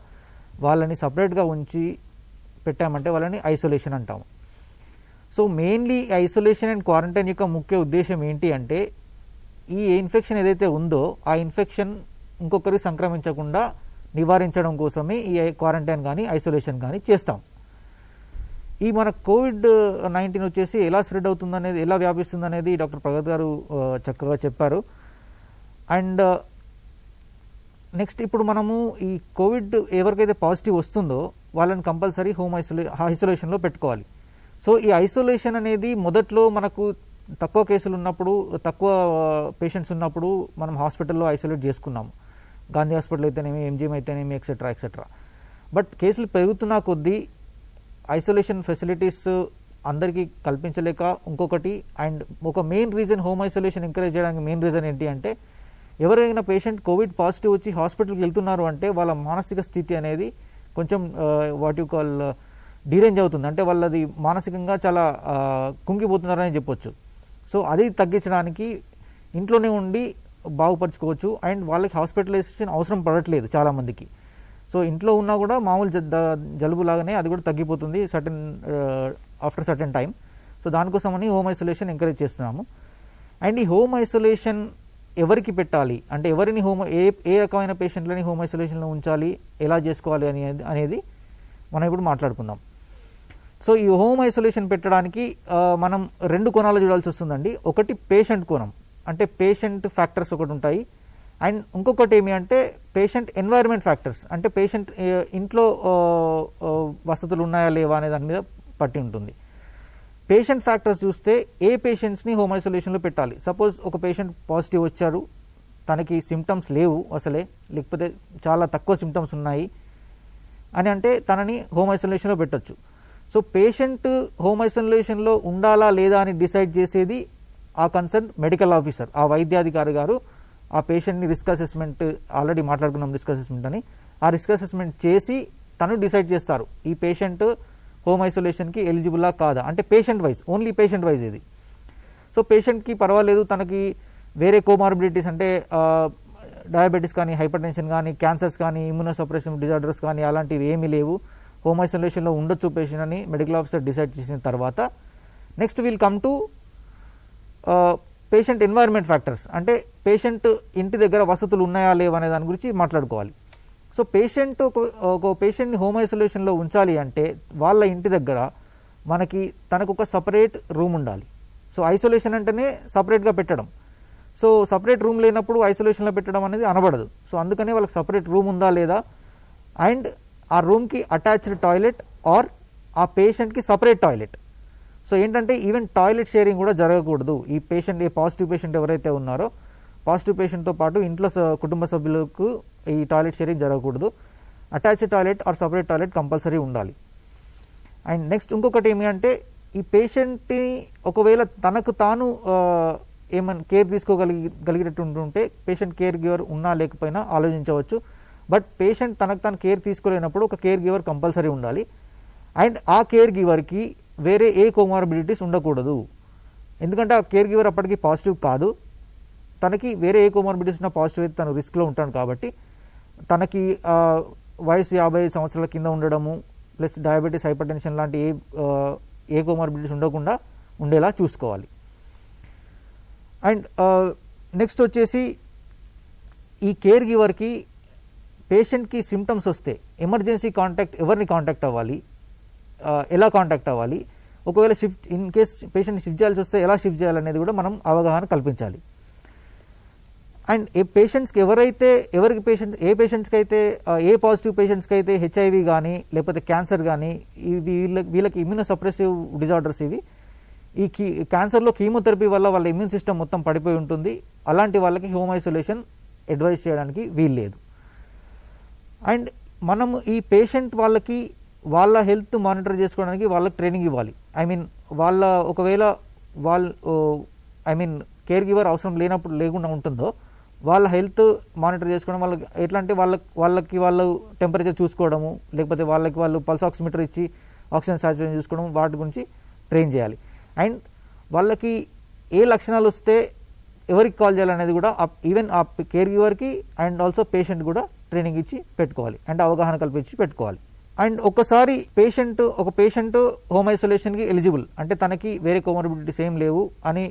వాళ్ళని సపరేట్గా ఉంచి పెట్టామంటే వాళ్ళని ఐసోలేషన్ అంటాము. So mainly isolation and quarantine యొక్క ముఖ్య ఉద్దేశం ఏంటి అంటే, ఈ ఇన్ఫెక్షన్ ఏదైతే ఉందో ఆ ఇన్ఫెక్షన్ ఇంకొకరికి సంక్రమించకుండా నివారించడం కోసమే ఈ క్వారంటైన్ కానీ ఐసోలేషన్ కానీ చేస్తాం. ఈ మన COVID-19 వచ్చేసి ఎలా స్ప్రెడ్ అవుతుంది అనేది, ఎలా వ్యాపిస్తుంది అనేది డాక్టర్ ప్రగత్ గారు చక్కగా చెప్పారు. అండ్ నెక్స్ట్ ఇప్పుడు మనము ఈ కోవిడ్ ఎవరికైతే పాజిటివ్ వస్తుందో వాళ్ళని కంపల్సరీ ఐసోలేషన్లో పెట్టుకోవాలి. సో ఈ ఐసోలేషన్ అనేది మొదట్లో మనకు తక్కువ కేసులు ఉన్నప్పుడు, తక్కువ పేషెంట్స్ ఉన్నప్పుడు మనం హాస్పిటల్లో ఐసోలేట్ చేసుకున్నాము. గాంధీ హాస్పిటల్ అయితేనేమి, ఎంజిఎం అయితేనేమి, ఎక్సెట్రా. బట్ కేసులు పెరుగుతున్న కొద్దీ ఐసోలేషన్ ఫెసిలిటీస్ అందరికీ కల్పించలేక ఇంకొకటి, అండ్ ఒక main reason home isolation encourage చేయడానికి మెయిన్ రీజన్ ఏంటి అంటే, ఎవరైనా పేషెంట్ కోవిడ్ పాజిటివ్ వచ్చి హాస్పిటల్కి వెళ్తున్నారు అంటే వాళ్ళ మానసిక స్థితి అనేది కొంచెం వాట్ యు కాల్ డీరేంజ్ అవుతుంది. అంటే వాళ్ళది మానసికంగా చాలా కుంగిపోతున్నారని చెప్పొచ్చు. సో అది తగ్గించడానికి ఇంట్లోనే ఉండి బాగుపరచుకోవచ్చు. అండ్ వాళ్ళకి హాస్పిటలైజేషన్ అవసరం పడట్లేదు చాలామందికి. సో ఇంట్లో ఉన్నా కూడా మామూలు జలుబు లాగానే అది కూడా తగ్గిపోతుంది ఆఫ్టర్ సర్టెన్ టైం. సో దానికోసమని హోమ్ ఐసోలేషన్ ఎంకరేజ్ చేస్తున్నాము. అండ్ ఈ హోమ్ ఐసోలేషన్ ఎవరికి పెట్టాలి అంటే, ఎవరిని ఏ రకమైన పేషెంట్లని హోమ్ ఐసోలేషన్లో ఉంచాలి, ఎలా చేసుకోవాలి అనేది మనం ఇప్పుడు మాట్లాడుకుందాం. సో ఈ హోమ్ ఐసోలేషన్ పెట్టడానికి మనం 2 కోణాలు చూడాల్సి వస్తుందండి. ఒకటి పేషెంట్ కోణం, అంటే పేషెంట్ ఫ్యాక్టర్స్ ఒకటి ఉంటాయి. అండ్ ఇంకొకటి ఏమి అంటే పేషెంట్ ఎన్వైర్న్మెంట్ ఫ్యాక్టర్స్, అంటే పేషెంట్ ఇంట్లో వసతులు ఉన్నాయా లేవా అనే దాని మీద పట్టి ఉంటుంది. పేషెంట్ ఫ్యాక్టర్స్ చూస్తే ఏ పేషెంట్స్ని హోమ్ ఐసోలేషన్లో పెట్టాలి. సపోజ్ ఒక పేషెంట్ పాజిటివ్ వచ్చారు, తనకి సిమ్టమ్స్ లేవు అసలే, లేకపోతే చాలా తక్కువ సిమ్టమ్స్ ఉన్నాయి అని అంటే తనని హోమ్ ఐసోలేషన్లో పెట్టొచ్చు. సో పేషెంట్ హోమ్ ఐసోలేషన్లో ఉండాలా లేదా అని డిసైడ్ చేసేది ఆ కన్సర్న్ మెడికల్ ఆఫీసర్, ఆ వైద్యాధికారి గారు. ఆ పేషెంట్ని రిస్క్ అసెస్మెంట్, ఆల్రెడీ మాట్లాడుకున్నాం రిస్క్ అసెస్మెంట్ అని, ఆ రిస్క్ అసెస్మెంట్ చేసి తను డిసైడ్ చేస్తారు ఈ పేషెంట్ హోమ్ ఐసోలేషన్కి ఎలిజిబుల్లా కాదా, అంటే patient wise, only patient wise ఇది. సో పేషెంట్కి పర్వాలేదు, తనకి వేరే కోమార్బిడిటీస్ అంటే డయాబెటీస్ కానీ, హైపర్ టెన్షన్ కానీ, క్యాన్సర్స్ కానీ, ఇమ్యూనోసప్రెసివ్ డిజార్డర్స్ కానీ అలాంటివి ఏమీ లేవు, హోమ్ ఐసోలేషన్లో ఉండొచ్చు పేషెంట్ అని మెడికల్ ఆఫీసర్ డిసైడ్ చేసిన తర్వాత next will come to patient environment factors, అంటే పేషెంట్ ఇంటి దగ్గర వసతులు ఉన్నాయా లేవా అనే దాని గురించి మాట్లాడుకోవాలి. సో పేషెంట్ ఒక పేషెంట్ని హోమ్ ఐసోలేషన్లో ఉంచాలి అంటే వాళ్ళ ఇంటి దగ్గర తనకు ఒక సపరేట్ రూమ్ ఉండాలి. సో ఐసోలేషన్ అంటేనే సపరేట్గా పెట్టడం. సో సపరేట్ రూమ్ లేనప్పుడు ఐసోలేషన్లో పెట్టడం అనేది అనబడదు. సో అందుకనే వాళ్ళకి సపరేట్ రూమ్ ఉందా లేదా, అండ్ ఆ రూమ్కి అటాచ్డ్ టాయిలెట్ ఆర్ ఆ పేషెంట్కి సపరేట్ టాయిలెట్. సో ఏంటంటే ఈవెన్ టాయిలెట్ షేరింగ్ కూడా జరగకూడదు. ఈ పేషెంట్, ఏ పాజిటివ్ పేషెంట్ ఎవరైతే ఉన్నారో పాజిటివ్ పేషెంట్తో పాటు ఇంట్లో కుటుంబ సభ్యులకు ఈ టాయిలెట్ షేరింగ్ జరగకూడదు. Attached toilet or separate toilet compulsory ఉండాలి. అండ్ నెక్స్ట్ ఇంకొకటి ఏమి అంటే, ఈ పేషెంట్ని ఒకవేళ తనకు తాను ఏమైనా కేర్ తీసుకోగలిగేటట్టు ఉంటుంటే పేషెంట్ కేర్ గివర్ ఉన్నా లేకపోయినా ఆలోచించవచ్చు. బట్ పేషెంట్ తనకు తాను కేర్ తీసుకోలేనప్పుడు ఒక కేర్ గివర్ కంపల్సరీ ఉండాలి. అండ్ ఆ కేర్ గివర్కి వేరే ఏ కోమార్బిడిటీస్ ఉండకూడదు. ఎందుకంటే ఆ కేర్ గివర్ అప్పటికి పాజిటివ్ కాదు, తనకి వేరే ఏ కోమార్బిడిటీస్ ఉన్న పాజిటివ్ అయితే తను రిస్క్లో ఉంటాడు కాబట్టి తనకి వయసు 50 సంవత్సరాల కింద ఉండడము, ప్లస్ డయాబెటీస్, హైపర్ టెన్షన్ లాంటి ఏ కోమార్బిడిటీస్ ఉండకుండా ఉండేలా చూసుకోవాలి. అండ్ నెక్స్ట్ వచ్చేసి ఈ కేర్ గివర్కి పేషెంట్కి సిమ్టమ్స్ వస్తే ఎమర్జెన్సీ ఎవరిని కాంటాక్ట్ అవ్వాలి, ఎలా కాంటాక్ట్ అవ్వాలి, ఒకవేళ ఇన్ కేస్ పేషెంట్ షిఫ్ట్ చేయాల్సి వస్తే ఎలా షిఫ్ట్ చేయాలనేది కూడా మనం అవగాహన కల్పించాలి. అండ్ ఏ పేషెంట్స్కి అయితే ఏ పాజిటివ్ పేషెంట్స్కి అయితే HIV కానీ లేకపోతే క్యాన్సర్ కానీ, వీళ్ళకి ఇమ్యూనోసప్రెసివ్ డిజార్డర్స్ ఇవి. ఈ క్యాన్సర్లో కీమోథెరపీ వల్ల వాళ్ళ ఇమ్యూన్ సిస్టమ్ మొత్తం పడిపోయి ఉంటుంది. అలాంటి వాళ్ళకి హోమ్ ఐసోలేషన్ అడ్వైజ్ చేయడానికి వీలు లేదు. అండ్ మనం ఈ పేషెంట్ వాళ్ళ హెల్త్ మానిటర్ చేసుకోవడానికి వాళ్ళకి ట్రైనింగ్ ఇవ్వాలి. ఒకవేళ కేర్ గివర్ అవసరం లేకుండా ఉంటుందో వాళ్ళ హెల్త్ మానిటర్ చేసుకోవడం, వాళ్ళకి ఎట్లా అంటే వాళ్ళు టెంపరేచర్ చూసుకోవడము, లేకపోతే వాళ్ళు పల్స్ ఆక్సిమీటర్ ఇచ్చి ఆక్సిజన్ సాచురేషన్ చూసుకోవడం, వాటి గురించి ట్రైన్ చేయాలి. అండ్ వాళ్ళకి ఏ లక్షణాలు వస్తే ఎవరికి కాల్ చేయాలనేది కూడా ఈవెన్ ఆ కేర్ గివర్కి అండ్ ఆల్సో పేషెంట్ కూడా ట్రైనింగ్ ఇచ్చి పెట్టుకోవాలి, అండ్ అవగాహన కల్పించి పెట్టుకోవాలి. అండ్ ఒకసారి ఒక పేషెంట్ హోమ్ ఐసోలేషన్కి ఎలిజిబుల్ అంటే తనకి వేరే కోమార్బిడిటీస్ ఏం లేవు అని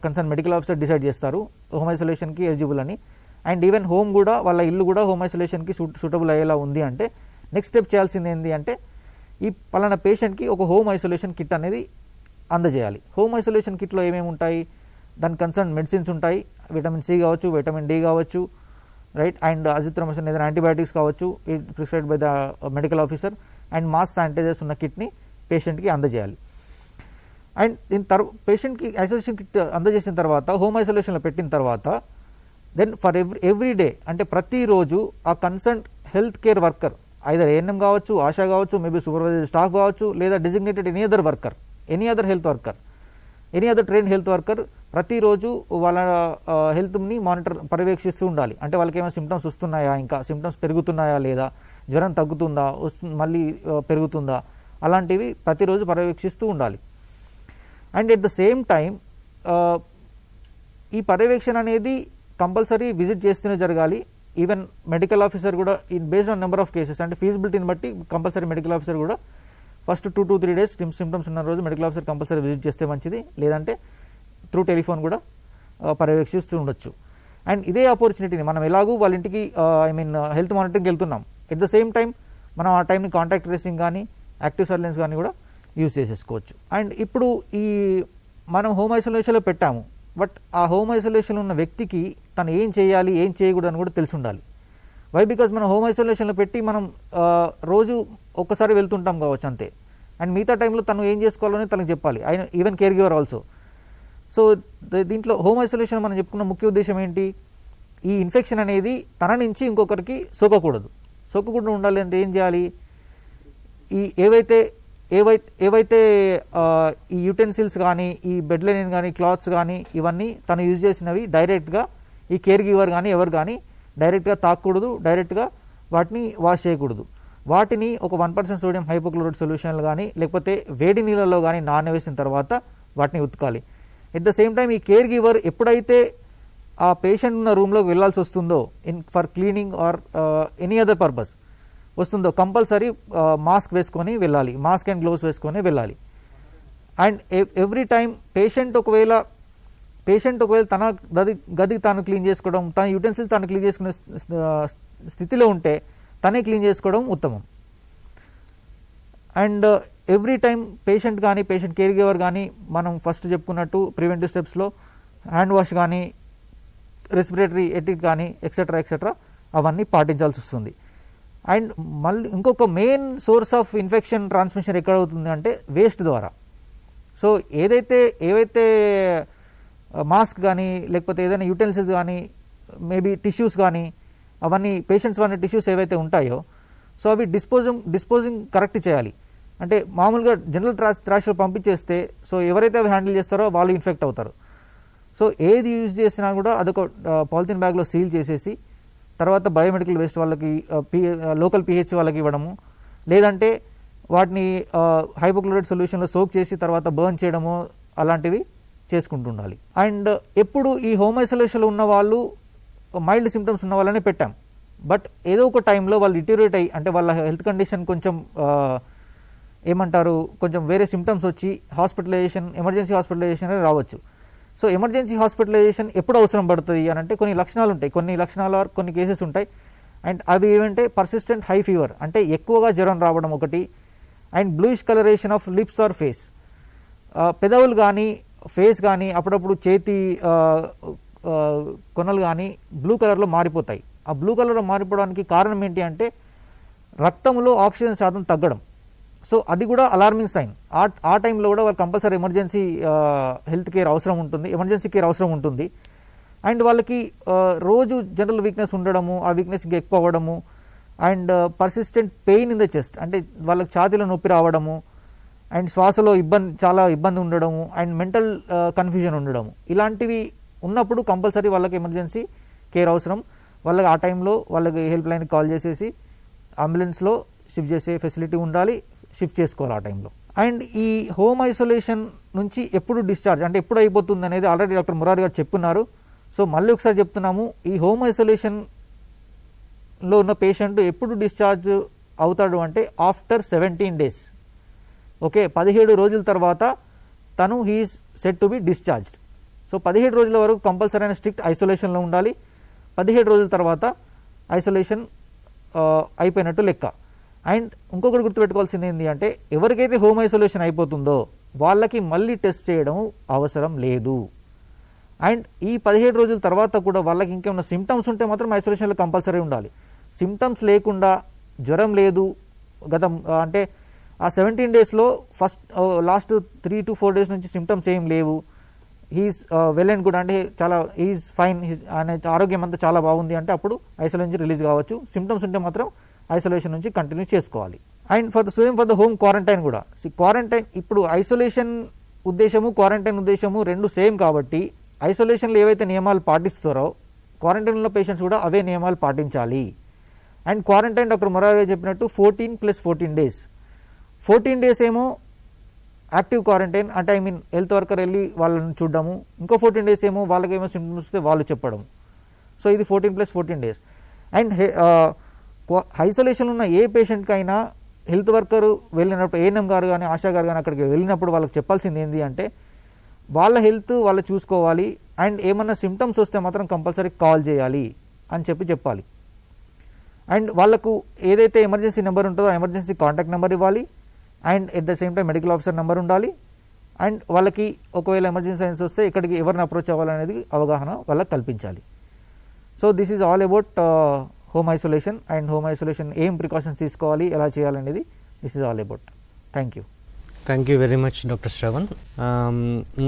కన్సర్న్ మెడికల్ ఆఫీసర్ డిసైడ్ చేస్తారు హోమ్ ఐసోలేషన్కి ఎలిజిబుల్ అని. అండ్ ఈవెన్ హోమ్ కూడా వాళ్ళ ఇల్లు కూడా హోమ్ ఐసోలేషన్కి సూటబుల్ అయ్యేలా ఉంది అంటే నెక్స్ట్ స్టెప్ చేయాల్సింది ఏంటి అంటే ఈ పలానా పేషెంట్కి ఒక హోమ్ ఐసోలేషన్ కిట్ అనేది అందజేయాలి. హోమ్ ఐసోలేషన్ కిట్లో ఏమేమి ఉంటాయి, దాని కన్సర్న్ మెడిసిన్స్ ఉంటాయి, విటమిన్ సి కావచ్చు, విటమిన్ డి కావచ్చు, రైట్, అండ్ అజిత్రోమైసిన్ ఏదైనా యాంటీబయాటిక్స్ కావచ్చు, it prescribed by the medical officer, and masks sanitisers ఉన్న కిట్ని పేషెంట్కి అందజేయాలి. అండ్ దీని పేషెంట్కి ఐసోలేషన్ కిట్ అందజేసిన తర్వాత హోమ్ ఐసోలేషన్లో పెట్టిన తర్వాత దెన్ ఫర్ ఎవ్రీ డే అంటే ప్రతిరోజు ఆ concern health care worker either ANM కావచ్చు, ఆశా కావచ్చు, మేబీ సూపర్వైజర్ స్టాఫ్ కావచ్చు, లేదా designated any other worker, any other health worker, any other train health worker ప్రతిరోజు వాళ్ళ హెల్త్ని పర్యవేక్షిస్తూ ఉండాలి. అంటే వాళ్ళకి ఏమైనా సిమ్టమ్స్ వస్తున్నాయా, ఇంకా సిమ్టమ్స్ పెరుగుతున్నాయా లేదా, జ్వరం తగ్గుతుందా, మళ్ళీ పెరుగుతుందా, అలాంటివి ప్రతిరోజు పర్యవేక్షిస్తూ ఉండాలి. And at the same time ఈ పర్యవేక్షణ అనేది కంపల్సరీ విజిట్ చేస్తూనే జరగాలి. ఈవెన్ మెడికల్ ఆఫీసర్ కూడా based on number of cases అంటే ఫీజిబిలిటీని బట్టి కంపల్సరీ మెడికల్ ఆఫీసర్ కూడా ఫస్ట్ 2 to 3 days సిమ్టమ్స్ ఉన్న రోజు మెడికల్ ఆఫీసర్ కంపల్సరీ విజిట్ చేస్తే మంచిది, లేదంటే త్రూ టెలిఫోన్ కూడా పర్యవేక్షిస్తూ ఉండొచ్చు. అండ్ ఇదే ఆపర్చునిటీని మనం ఎలాగూ వాళ్ళ ఇంటికి హెల్త్ మానిటరింగ్కి వెళ్తున్నాం, ఎట్ ద సేమ్ టైం మనం ఆ టైంని కాంటాక్ట్ ట్రేసింగ్ కానీ యాక్టివ్ సర్వేలెన్స్ కానీ కూడా యూజ్ చేసేసుకోవచ్చు. అండ్ ఇప్పుడు ఈ మనం హోమ్ ఐసోలేషన్లో పెట్టాము, బట్ ఆ హోమ్ ఐసోలేషన్లో ఉన్న వ్యక్తికి తను ఏం చేయాలి ఏం చేయకూడదు అని కూడా తెలిసి ఉండాలి. వై బికాజ్ మనం హోమ్ ఐసోలేషన్లో పెట్టి మనం రోజు ఒక్కసారి వెళ్తుంటాం కావచ్చు అంతే, అండ్ మిగతా టైంలో తను ఏం చేసుకోవాలని తనకు చెప్పాలి, ఆయన even care giver also. So దీంట్లో హోమ్ ఐసోలేషన్ మనం చెప్పుకున్న ముఖ్య ఉద్దేశం ఏంటి, ఈ ఇన్ఫెక్షన్ అనేది తన నుంచి ఇంకొకరికి సోకకుండా ఉండాలి అంటే ఏం చేయాలి, ఈ ఏవైతే ఈ యూటెన్సిల్స్ కానీ, ఈ బెడ్ లైనిన్ కానీ, క్లాత్స్ కానీ, ఇవన్నీ తను యూజ్ చేసినవి డైరెక్ట్గా ఈ కేర్ గివర్ కానీ ఎవరు కానీ డైరెక్ట్గా తాకూడదు, డైరెక్ట్గా వాటిని వాష్ చేయకూడదు. వాటిని ఒక 1% సోడియం హైపోక్లోరైడ్ సొల్యూషన్లు కానీ లేకపోతే వేడి నీళ్ళలో కానీ నానవేసిన తర్వాత వాటిని ఉతకాలి. ఎట్ ద సేమ్ టైం ఈ కేర్ గివర్ ఎప్పుడైతే ఆ పేషెంట్ ఉన్న రూమ్లోకి వెళ్ళాల్సి వస్తుందో for cleaning or any other purpose వస్తుందో కంపల్సరీ మాస్క్ వేసుకొని వెళ్ళాలి, మాస్క్ అండ్ గ్లోవ్స్ వేసుకొని వెళ్ళాలి. అండ్ ఎవ్రీ టైం పేషెంట్ ఒకవేళ తన గది తాను క్లీన్ చేసుకోవడం, తన యూటెన్సిల్ తాను క్లీన్ చేసుకునే స్థితిలో ఉంటే తనే క్లీన్ చేసుకోవడం ఉత్తమం. అండ్ ఎవ్రీ టైం పేషెంట్ కానీ పేషెంట్ కేర్ గివర్ కానీ మనం ఫస్ట్ చెప్పుకున్నట్టు ప్రివెంటివ్ స్టెప్స్లో హ్యాండ్ వాష్ కానీ, రెస్పిరేటరీ ఎటిక్ కానీ ఎక్సెట్రా అవన్నీ పాటించాల్సి వస్తుంది. అండ్ మళ్ళీ ఇంకొక main source of infection transmission ఎక్కడ అవుతుంది అంటే వేస్ట్ ద్వారా. సో ఏవైతే మాస్క్ కానీ లేకపోతే ఏదైనా యూటెన్సిల్స్ కానీ మేబీ టిష్యూస్ కానీ అవన్నీ పేషెంట్స్ వాడిన టిష్యూస్ ఏవైతే ఉంటాయో సో అవి డిస్పోజింగ్ కరెక్ట్ చేయాలి. అంటే మామూలుగా జనరల్ ట్రాష్లో పంపించేస్తే సో ఎవరైతే అవి హ్యాండిల్ చేస్తారో వాళ్ళు ఇన్ఫెక్ట్ అవుతారు. సో ఏది యూజ్ చేసినా కూడా అదొక పాలిథిన్ బ్యాగ్లో సీల్ చేసేసి తర్వాత బయోమెడికల్ వేస్ట్ వాళ్ళకి లోకల్ పిహెచ్ వాళ్ళకి ఇవ్వడము, లేదంటే వాటిని హైపోక్లోరైడ్ సొల్యూషన్లో సోక్ చేసి తర్వాత బర్న్ చేయడము అలాంటివి చేసుకుంటుండాలి. అండ్ ఎప్పుడు ఈ హోమ్ ఐసోలేషన్లో ఉన్న వాళ్ళు మైల్డ్ సిమ్టమ్స్ ఉన్న వాళ్ళనే పెట్టాం, బట్ ఏదో ఒక టైంలో వాళ్ళు డిటోరియేట్ అయ్యి అంటే వాళ్ళ హెల్త్ కండిషన్ కొంచెం కొంచెం వేరే సిమ్టమ్స్ వచ్చి ఎమర్జెన్సీ హాస్పిటలైజేషన్ అనేది రావచ్చు. సో ఎమర్జెన్సీ హాస్పిటలైజేషన్ ఎప్పుడు అవసరం పడుతుంది అని అంటే కొన్ని లక్షణాలు ఉంటాయి, కొన్ని కేసెస్ ఉంటాయి. అండ్ అవి ఏమంటే పర్సిస్టెంట్ హై ఫీవర్ అంటే ఎక్కువగా జ్వరం రావడం ఒకటి, and bluish colouration of lips or face, పెదవులు కానీ ఫేస్ కానీ అప్పుడప్పుడు చేతి కొనలు కానీ బ్లూ కలర్లో మారిపోతాయి. ఆ బ్లూ కలర్లో మారిపోవడానికి కారణం ఏంటి అంటే రక్తంలో ఆక్సిజన్ శాతం తగ్గడం. సో అది కూడా అలార్మింగ్ సైన్. ఆ టైంలో కూడా వాళ్ళకి కంపల్సరీ ఎమర్జెన్సీ కేర్ అవసరం ఉంటుంది. అండ్ వాళ్ళకి రోజు జనరల్ వీక్నెస్ ఉండడము, ఆ వీక్నెస్ ఇంకా ఎక్కువ అవ్వడము, and persistent pain in the chest అంటే వాళ్ళకి ఛాతీలో నొప్పి రావడము, అండ్ శ్వాసలో చాలా ఇబ్బంది ఉండడము, అండ్ మెంటల్ కన్ఫ్యూజన్ ఉండడము, ఇలాంటివి ఉన్నప్పుడు కంపల్సరీ వాళ్ళకి ఎమర్జెన్సీ కేర్ అవసరం. వాళ్ళకి ఆ టైంలో వాళ్ళకి హెల్ప్ లైన్కి కాల్ చేసేసి అంబులెన్స్లో షిఫ్ట్ చేసే ఫెసిలిటీ ఉండాలి, షిఫ్ట్ చేసుకోవాలి ఆ టైంలో. అండ్ ఈ హోమ్ ఐసోలేషన్ నుంచి ఎప్పుడు డిశ్చార్జ్ అంటే ఎప్పుడు అయిపోతుంది అనేది ఆల్రెడీ డాక్టర్ మురారి గారు చెప్పున్నారు. సో మళ్ళీ ఒకసారి చెప్తున్నాము, ఈ హోమ్ ఐసోలేషన్లో ఉన్న పేషెంట్ ఎప్పుడు డిశ్చార్జ్ అవుతాడు అంటే ఆఫ్టర్ 17 days. ఓకే, 17 రోజుల తర్వాత తను he is set to be discharged. So 17 రోజుల వరకు కంపల్సరీ అయిన స్ట్రిక్ట్ ఐసోలేషన్లో ఉండాలి. 17 రోజుల తర్వాత ఐసోలేషన్ అయిపోయినట్టు లెక్క. అండ్ ఇంకొకటి గుర్తుపెట్టుకోవాల్సింది ఏంటి అంటే ఎవరికైతే హోమ్ ఐసోలేషన్ అయిపోతుందో వాళ్ళకి మళ్ళీ టెస్ట్ చేయడం అవసరం లేదు. అండ్ ఈ 17 రోజుల తర్వాత కూడా వాళ్ళకి ఇంకేమైనా సిమ్టమ్స్ ఉంటే మాత్రం ఐసోలేషన్లో కంపల్సరీ ఉండాలి. సిమ్టమ్స్ లేకుండా జ్వరం లేదు అంటే ఆ 17 డేస్లో లాస్ట్ 3 to 4 డేస్ నుంచి సిమ్టమ్స్ ఏం లేవు, హీఈస్ వెల్ అండ్ గుడ్ అంటే చాలా ఈజ్ ఫైన్, ఆయన ఆరోగ్యం అంతా చాలా బాగుంది అంటే అప్పుడు ఐసోలేషన్ నుంచి రిలీజ్ కావచ్చు. సిమ్టమ్స్ ఉంటే మాత్రం ఐసోలేషన్ నుంచి కంటిన్యూ చేసుకోవాలి. And for the home quarantine కూడా క్వారంటైన్ ఇప్పుడు ఐసోలేషన్ ఉద్దేశము క్వారంటైన్ ఉద్దేశము రెండు సేమ్ కాబట్టి ఐసోలేషన్లో ఏవైతే నియమాలు పాటిస్తారో క్వారంటైన్లో పేషెంట్స్ కూడా అవే నియమాలు పాటించాలి. అండ్ క్వారంటైన్ డాక్టర్ మొరారే చెప్పినట్టు 14 + 14 డేస్. 14 డేస్ ఏమో యాక్టివ్ క్వారంటైన్ అంటే హెల్త్ వర్కర్ వెళ్ళి వాళ్ళని చూడడము, ఇంకో 14 డేస్ ఏమో వాళ్ళకేమో సింప్టమ్స్ వస్తే వాళ్ళు చెప్పడం. సో ఇది 14 + 14 డేస్. అండ్ ఐసోలేషన్ ఉన్న ఏ పేషెంట్కైనా హెల్త్ వర్కర్ వెళ్ళినప్పుడు ఏఎన్ఎం గారు కానీ ఆశా గారు కానీ అక్కడికి వెళ్ళినప్పుడు వాళ్ళకి చెప్పాల్సింది ఏంటి అంటే వాళ్ళ హెల్త్ వాళ్ళు చూసుకోవాలి అండ్ ఏమన్నా సిమ్టమ్స్ వస్తే మాత్రం కంపల్సరీ కాల్ చేయాలి అని చెప్పాలి. అండ్ వాళ్ళకు ఏదైతే ఎమర్జెన్సీ నెంబర్ ఉంటుందో ఆ ఎమర్జెన్సీ కాంటాక్ట్ నెంబర్ ఇవ్వాలి. And at the same time medical officer number ఉండాలి. అండ్ వాళ్ళకి ఒకవేళ ఎమర్జెన్సీ వస్తే ఇక్కడికి ఎవరిని అప్రోచ్ అవ్వాలనేది అవగాహన వాళ్ళకి కల్పించాలి. So this is all about home isolation and home isolation ఏం ప్రికాషన్స్ తీసుకోవాలి ఎలా చేయాలనేది this is all about. Thank you. Thank you very much, Dr. Shravan.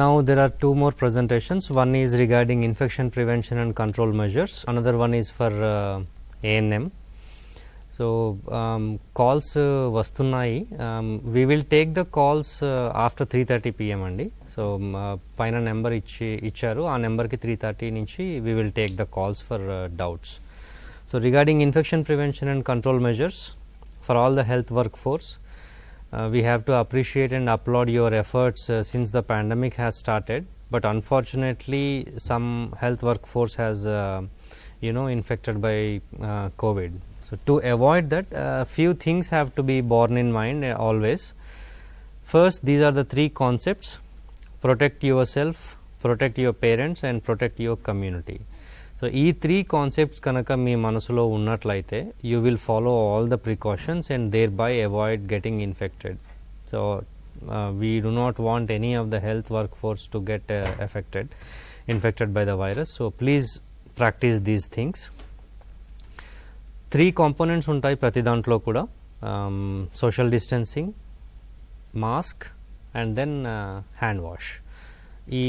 Now there are two more presentations. One is regarding infection prevention and control measures. Another one is for ANM. So calls vastunayi. We will take the calls after 3:30 p.m. andi. So paina number icharu aa number ki 3:30 nunchi we will take the calls for doubts. So regarding infection prevention and control measures for all the health workforce, we have to appreciate and applaud your efforts since the pandemic has started, but unfortunately some health workforce has infected by COVID. So to avoid that, few things have to be borne in mind always. First, these are the three concepts: protect yourself, protect your parents and protect your community. So ఈ three concepts కనుక మీ మనసులో ఉన్నట్లయితే you will follow all the precautions and thereby avoid getting infected. So we do not want any of the health work force to get infected by the virus. So please practice these things. Three components ఉంటాయి ప్రతి దాంట్లో కూడా: social distancing, mask and then hand wash. ఈ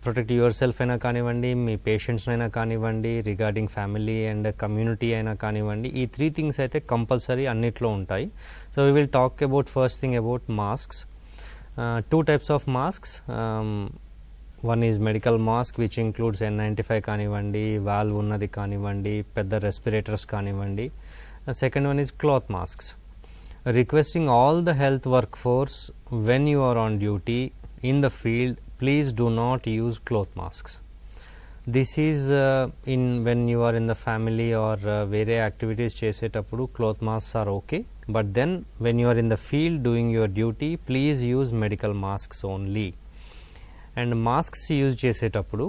protect yourself అయినా కానివ్వండి, మీ patients అయినా కానివ్వండి, regarding family and community అయినా కానివ్వండి, ఈ త్రీ థింగ్స్ అయితే కంపల్సరీ అన్నిట్లో ఉంటాయి. So we will talk about first thing about masks. Two types of masks. One is medical mask which includes N95 కానివ్వండి, వాల్వ్ ఉన్నది కానివ్వండి, పెద్ద రెస్పిరేటర్స్ కానివ్వండి. Second one is cloth masks. Requesting all the health work force when you are on duty in the field, please do not use cloth masks. This is when you are in the family or వేరే activities చేసేటప్పుడు cloth masks are okay, but then when you are in the field doing your duty, please use medical masks only. And masks use చేసేటప్పుడు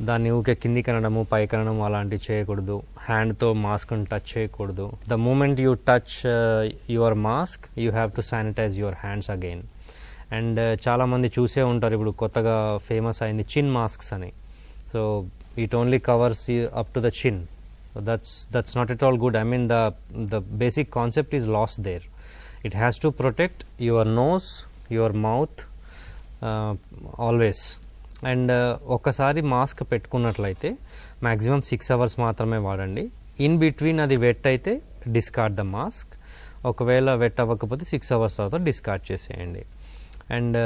దాన్ని ఊకే కింది కనడము పై కనడము అలాంటివి చేయకూడదు. హ్యాండ్తో మాస్క్ని టచ్ చేయకూడదు. The moment you touch your mask you have to sanitise your hands again. And చాలామంది చూసే ఉంటారు, ఇప్పుడు కొత్తగా ఫేమస్ అయింది చిన్ మాస్క్స్ అని. So it only covers up to the chin. That's not at all good. I mean the basic concept is lost there. It has to protect your nose, your mouth always. And ఒక్కసారి mask పెట్టుకున్నట్లయితే maximum 6 hours మాత్రమే వాడండి. In between అది wet అయితే discard the mask. ఒకవేళ wet అవ్వకపోతే 6 hours తర్వాత discard చేసేయండి. అండ్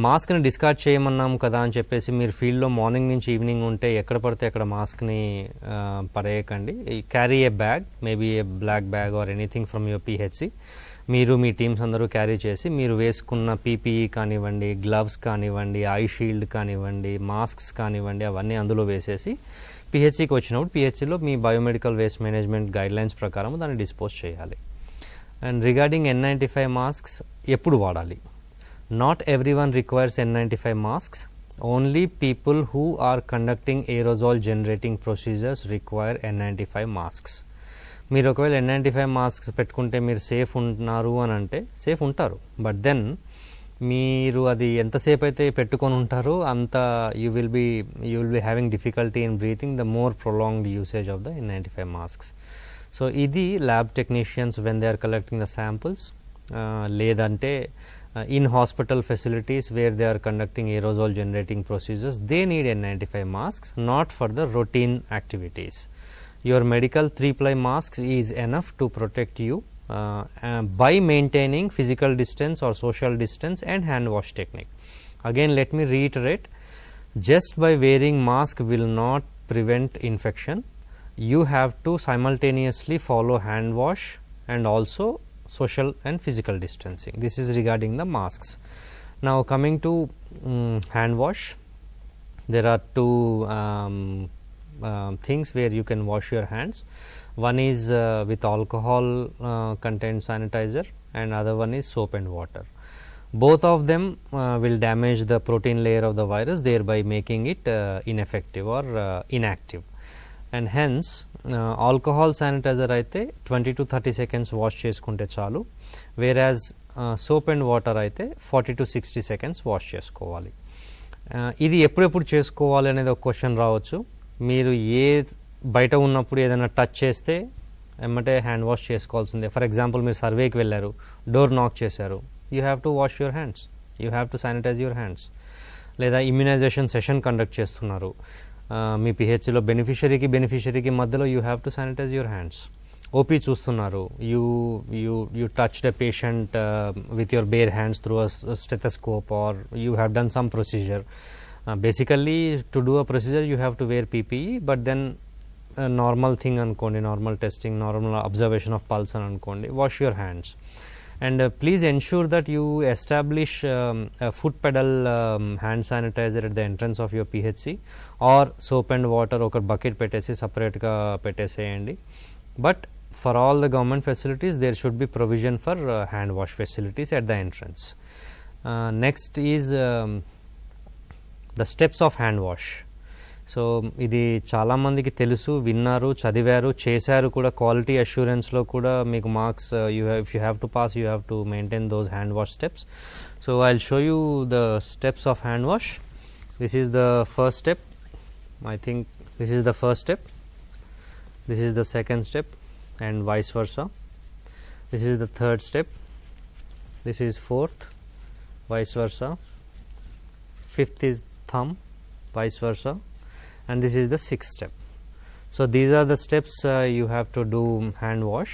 మాస్క్ని డిస్కార్డ్ చేయమన్నాము కదా అని చెప్పేసి మీరు ఫీల్డ్లో మార్నింగ్ నుంచి ఈవినింగ్ ఉంటే ఎక్కడ పడితే అక్కడ మాస్క్ని పడేయకండి. Carry a bag, maybe a black bag or anything from your PHC. మీరు మీ టీమ్స్ అందరూ క్యారీ చేసి మీరు వేసుకున్న పీపీఈ కానివ్వండి, గ్లవ్స్ కానివ్వండి, ఐ షీల్డ్ కానివ్వండి, మాస్క్స్ కానివ్వండి, అవన్నీ అందులో వేసేసి పిహెచ్సికి వచ్చినప్పుడు పిహెచ్సిలో మీ బయోమెడికల్ వేస్ట్ మేనేజ్మెంట్ గైడ్లైన్స్ ప్రకారం దాన్ని డిస్పోజ్ చేయాలి. అండ్ రిగార్డింగ్ N95 మాస్క్స్ ఎప్పుడు వాడాలి? Not everyone requires N95 masks. Only people who are conducting aerosol generating procedures require N95 masks. మీరు ఒకవేళ N95 మాస్క్స్ పెట్టుకుంటే మీరు సేఫ్ ఉన్నారు అని అంటే సేఫ్ ఉంటారు, బట్ దెన్ మీరు అది ఎంతసేపు అయితే పెట్టుకొని ఉంటారో అంత you will be having difficulty in breathing the more prolonged usage of the N95 masks. So ఇది lab technicians when they are collecting the samples, లేదంటే in hospital facilities where they are conducting aerosol generating procedures, they need N95 masks, not for the routine activities. Your medical 3-ply masks is enough to protect you by maintaining physical distance or social distance and hand wash technique. Again, let me reiterate, just by wearing mask will not prevent infection. You have to simultaneously follow hand wash and also social and physical distancing. This is regarding the masks. Now coming to hand wash, there are two things where you can wash your hands. One is with alcohol content sanitizer and other one is soap and water. Both of them will damage the protein layer of the virus, thereby making it ineffective or inactive. And hence alcohol sanitiser అయితే 20 to 30 seconds wash చేసుకుంటే చాలు, వేరాజ్ soap and water అయితే 40 to 60 seconds wash చేసుకోవాలి. ఇది ఎప్పుడెప్పుడు చేసుకోవాలి అనేది ఒక క్వశ్చన్ రావచ్చు. మీరు బయట ఉన్నప్పుడు ఏదైనా టచ్ చేస్తే ఎమ్మటే హ్యాండ్ వాష్ చేసుకోవాల్సిందే. ఫర్ ఎగ్జాంపుల్ మీరు సర్వేకి వెళ్ళారు, డోర్ నాక్ చేశారు, you have to wash your hands, you have to sanitise your hands. లేదా ఇమ్యునైజేషన్ సెషన్ కండక్ట్ చేస్తున్నారు, మీ పిహెచ్సిలో బెనిఫిషరీకి మధ్యలో you have to sanitise your hands. OP చూస్తున్నారు, you touch the patient with your bare hands through a stethoscope or you have done some procedure. Basically to do a procedure you have to wear PPE, but then normal thing అనుకోండి, normal testing, normal observation of pulse అని అనుకోండి, wash your hands. And please ensure that you establish a foot pedal hand sanitizer at the entrance of your PHC, or soap and water ఒక bucket పెట్టేసి సపరేట్గా పెట్టేసేయండి. But for all the government facilities there should be provision for hand wash facilities at the entrance. Next is the steps of hand wash. So ఇది చాలామందికి తెలుసు, విన్నారు, చదివారు, చేశారు కూడా. క్వాలిటీ అష్యూరెన్స్లో కూడా మీకు marks if you have to pass you have to maintain those hand wash steps. So I will show you the steps of hand wash. This is the first step. I think this is the first step, this is the second step and vice versa. This is the third step, this is fourth, vice versa. Fifth is thumb, vice versa, and this is the sixth step. So these are the steps you have to do hand wash.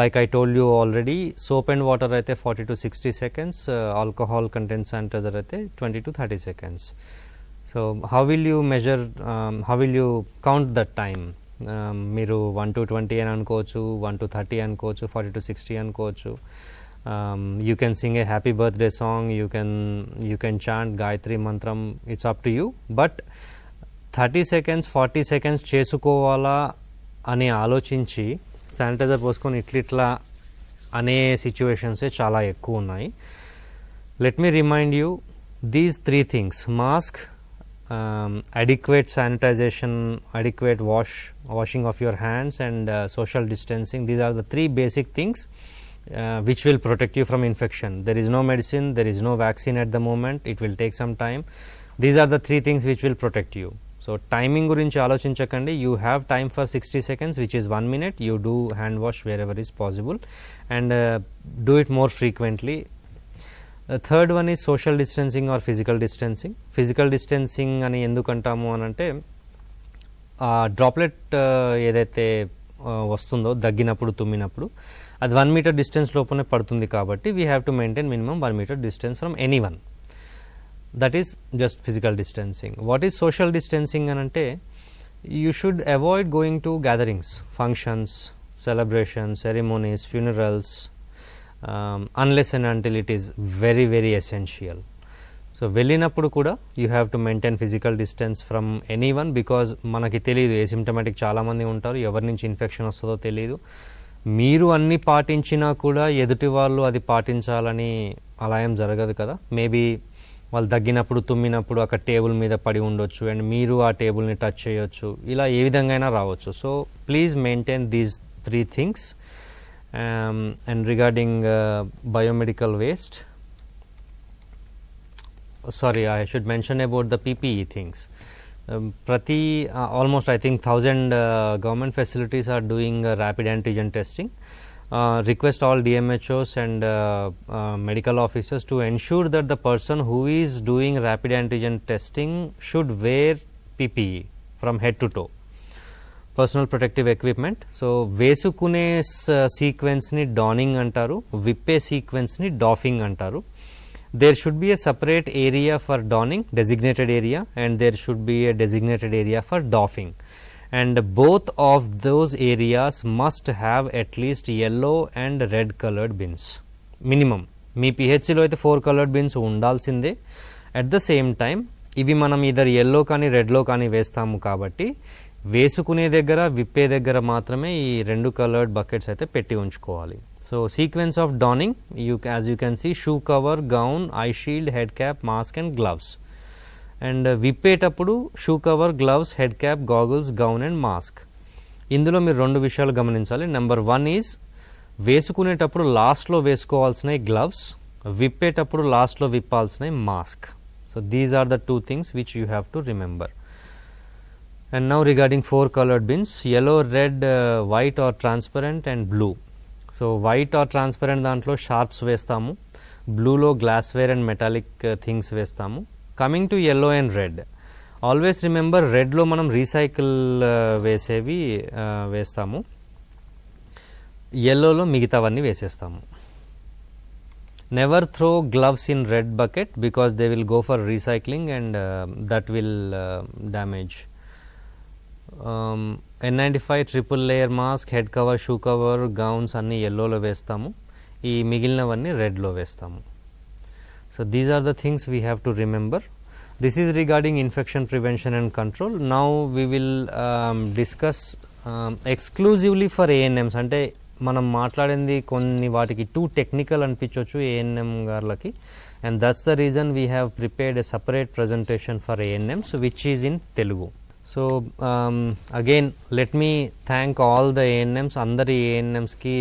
Like I told you already, soap and water aithe 40 to 60 seconds, alcohol content sanitizer aithe 20 to 30 seconds. So how will you measure, how will you count that time? మీరు 1 to 20 అని అనుకోవచ్చు, 1 to 30 అనుకోవచ్చు, 40 to 60 అనుకోవచ్చు. You can sing a happy birthday song, you can chant Gayatri mantram, it's up to you. But 30 seconds 40 seconds చేసుకోవాలా అని ఆలోచించి sanitiser పోసుకొని ఇట్లా అనే సిచ్యువేషన్సే చాలా ఎక్కువ ఉన్నాయి. Let me remind you these 3 things: mask, adequate sanitization, adequate washing of your hands, and social distancing. These are the 3 basic things which will protect you from infection. There is no medicine, there is no vaccine at the moment, it will take some time. These are the 3 things which will protect you. So timing gurinchi aloచించకండి. You have time for 60 seconds, which is 1 minute. You do hand wash wherever is possible, and do it more frequently. The third one is social distancing or physical distancing. Physical distancing అని ఎందుకు అంటాము అని అంటే, droplet ఏదైతే వస్తుందో దగ్గినప్పుడు తుమ్మినప్పుడు అది 1 meter distance లోపలనే పడుతుంది కాబట్టి we have to maintain minimum 1 meter distance from any one. That is just physical distancing. What is social distancing అని అంటే, you should avoid going to gatherings, functions, celebrations, ceremonies, funerals, unless and until it is very very essential. So వెళ్ళినప్పుడు కూడా you have to maintain physical distance from any one, because మనకి తెలియదు, asymptomatic చాలామంది ఉంటారు, ఎవరి నుంచి ఇన్ఫెక్షన్ వస్తుందో తెలియదు. మీరు అన్నీ పాటించినా కూడా ఎదుటి వాళ్ళు అది పాటించాలని అలా ఏం జరగదు కదా. మేబీ వాళ్ళు దగ్గినప్పుడు తుమ్మినప్పుడు అక్కడ టేబుల్ మీద పడి ఉండొచ్చు అండ్ మీరు ఆ టేబుల్ని టచ్ చేయొచ్చు, ఇలా ఏ విధంగా అయినా రావచ్చు. So please maintain these 3 things. And regarding biomedical waste, sorry, I should mention about the PPE things. Almost I think 1000 government facilities are doing rapid antigen testing. Request all DMHOs and medical officers to ensure that the person who is doing rapid antigen testing should wear PPE from head to toe, personal protective equipment. So వేసుకునే సీక్వెన్స్ని donning అంటారు, విప్పే సీక్వెన్స్ని doffing అంటారు. There should be a separate area for donning, designated area, and there should be a designated area for doffing. And both of those areas must have at least yellow and red coloured bins minimum. మీ పిహెచ్సిలో అయితే 4 colored bins ఉండాల్సిందే. At the same time ఇవి మనం ఇద్దరు yellow కానీ రెడ్లో కానీ వేస్తాము కాబట్టి వేసుకునే దగ్గర విప్పే దగ్గర మాత్రమే ఈ 2 colored buckets అయితే పెట్టి ఉంచుకోవాలి. So sequence of donning, as you can see, shoe cover, gown, eye shield, head cap, mask and gloves. And విప్పేటప్పుడు shoe cover, gloves, head cap, goggles, gown and mask. ఇందులో మీరు 2 విషయాలు గమనించాలి. నెంబర్ 1 ఈజ్ వేసుకునేటప్పుడు లాస్ట్లో వేసుకోవాల్సినవి గ్లవ్స్, విప్పేటప్పుడు లాస్ట్లో విప్పాల్సినవి mask. So these are the 2 things which you have to remember. And now regarding 4 colored bins, yellow, red, white or transparent and blue. So white or transparent దాంట్లో షార్ప్స్ వేస్తాము, బ్లూలో glassware and metallic things వేస్తాము. Coming to yellow and red, always remember రెడ్లో మనం recycle వేసేవి వేస్తాము, yellowలో మిగతావన్నీ వేసేస్తాము. Never throw gloves in red bucket because they will go for recycling and that will damage. N95 triple layer mask, head cover, shoe cover, gowns అన్నీ yellowలో వేస్తాము, ఈ మిగిలినవన్నీ రెడ్లో వేస్తాము. So these are the things we have to remember. This is regarding infection prevention and control. Now we will discuss exclusively for ANMs. అంటే మనం మాట్లాడింది కొన్ని వాటికి టూ టెక్నికల్ అనిపించవచ్చు ANM గార్లకి, and that's the reason we have prepared a separate presentation for ANMs which is in Telugu. So again let me thank all the ANMs, అందరి ANMస్కి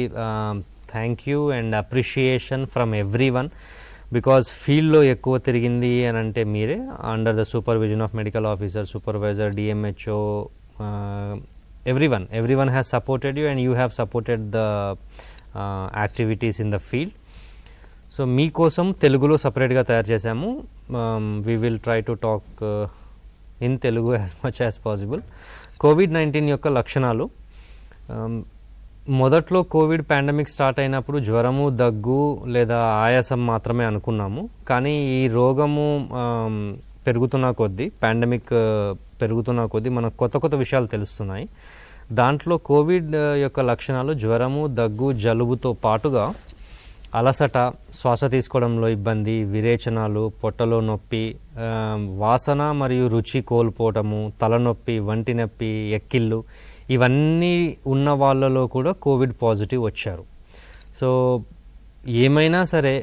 thank you and appreciation from every one, because ఫీల్డ్లో ఎక్కువ తిరిగింది అని అంటే మీరే, under the supervision of medical officer, supervisor, DMHO, everyone has supported you and you have supported the activities in the field. So మీకోసం తెలుగులో సపరేట్గా తయారు చేశాము. We will try to talk in Telugu as much as possible. COVID-19 యొక్క లక్షణాలు. మొదట్లో Covid pandemic start అయినప్పుడు జ్వరము, దగ్గు లేదా ఆయాసం మాత్రమే అనుకున్నాము. కానీ ఈ రోగము పెరుగుతున్న కొద్దీ, పాండమిక్ పెరుగుతున్న కొద్దీ మనకు కొత్త కొత్త విషయాలు తెలుస్తున్నాయి. దాంట్లో కోవిడ్ యొక్క లక్షణాలు జ్వరము, దగ్గు, జలుబుతో పాటుగా అలసట, శ్వాస తీసుకోవడంలో ఇబ్బంది, విరేచనాలు, పొట్టలో నొప్పి, వాసన మరియు రుచి కోల్పోవటము, తలనొప్పి, వంటి నొప్పి, ఎక్కిళ్ళు, ఇవన్నీ ఉన్న వాళ్ళలో కూడా కోవిడ్ పాజిటివ్ వచ్చారు. సో ఏమైనా సరే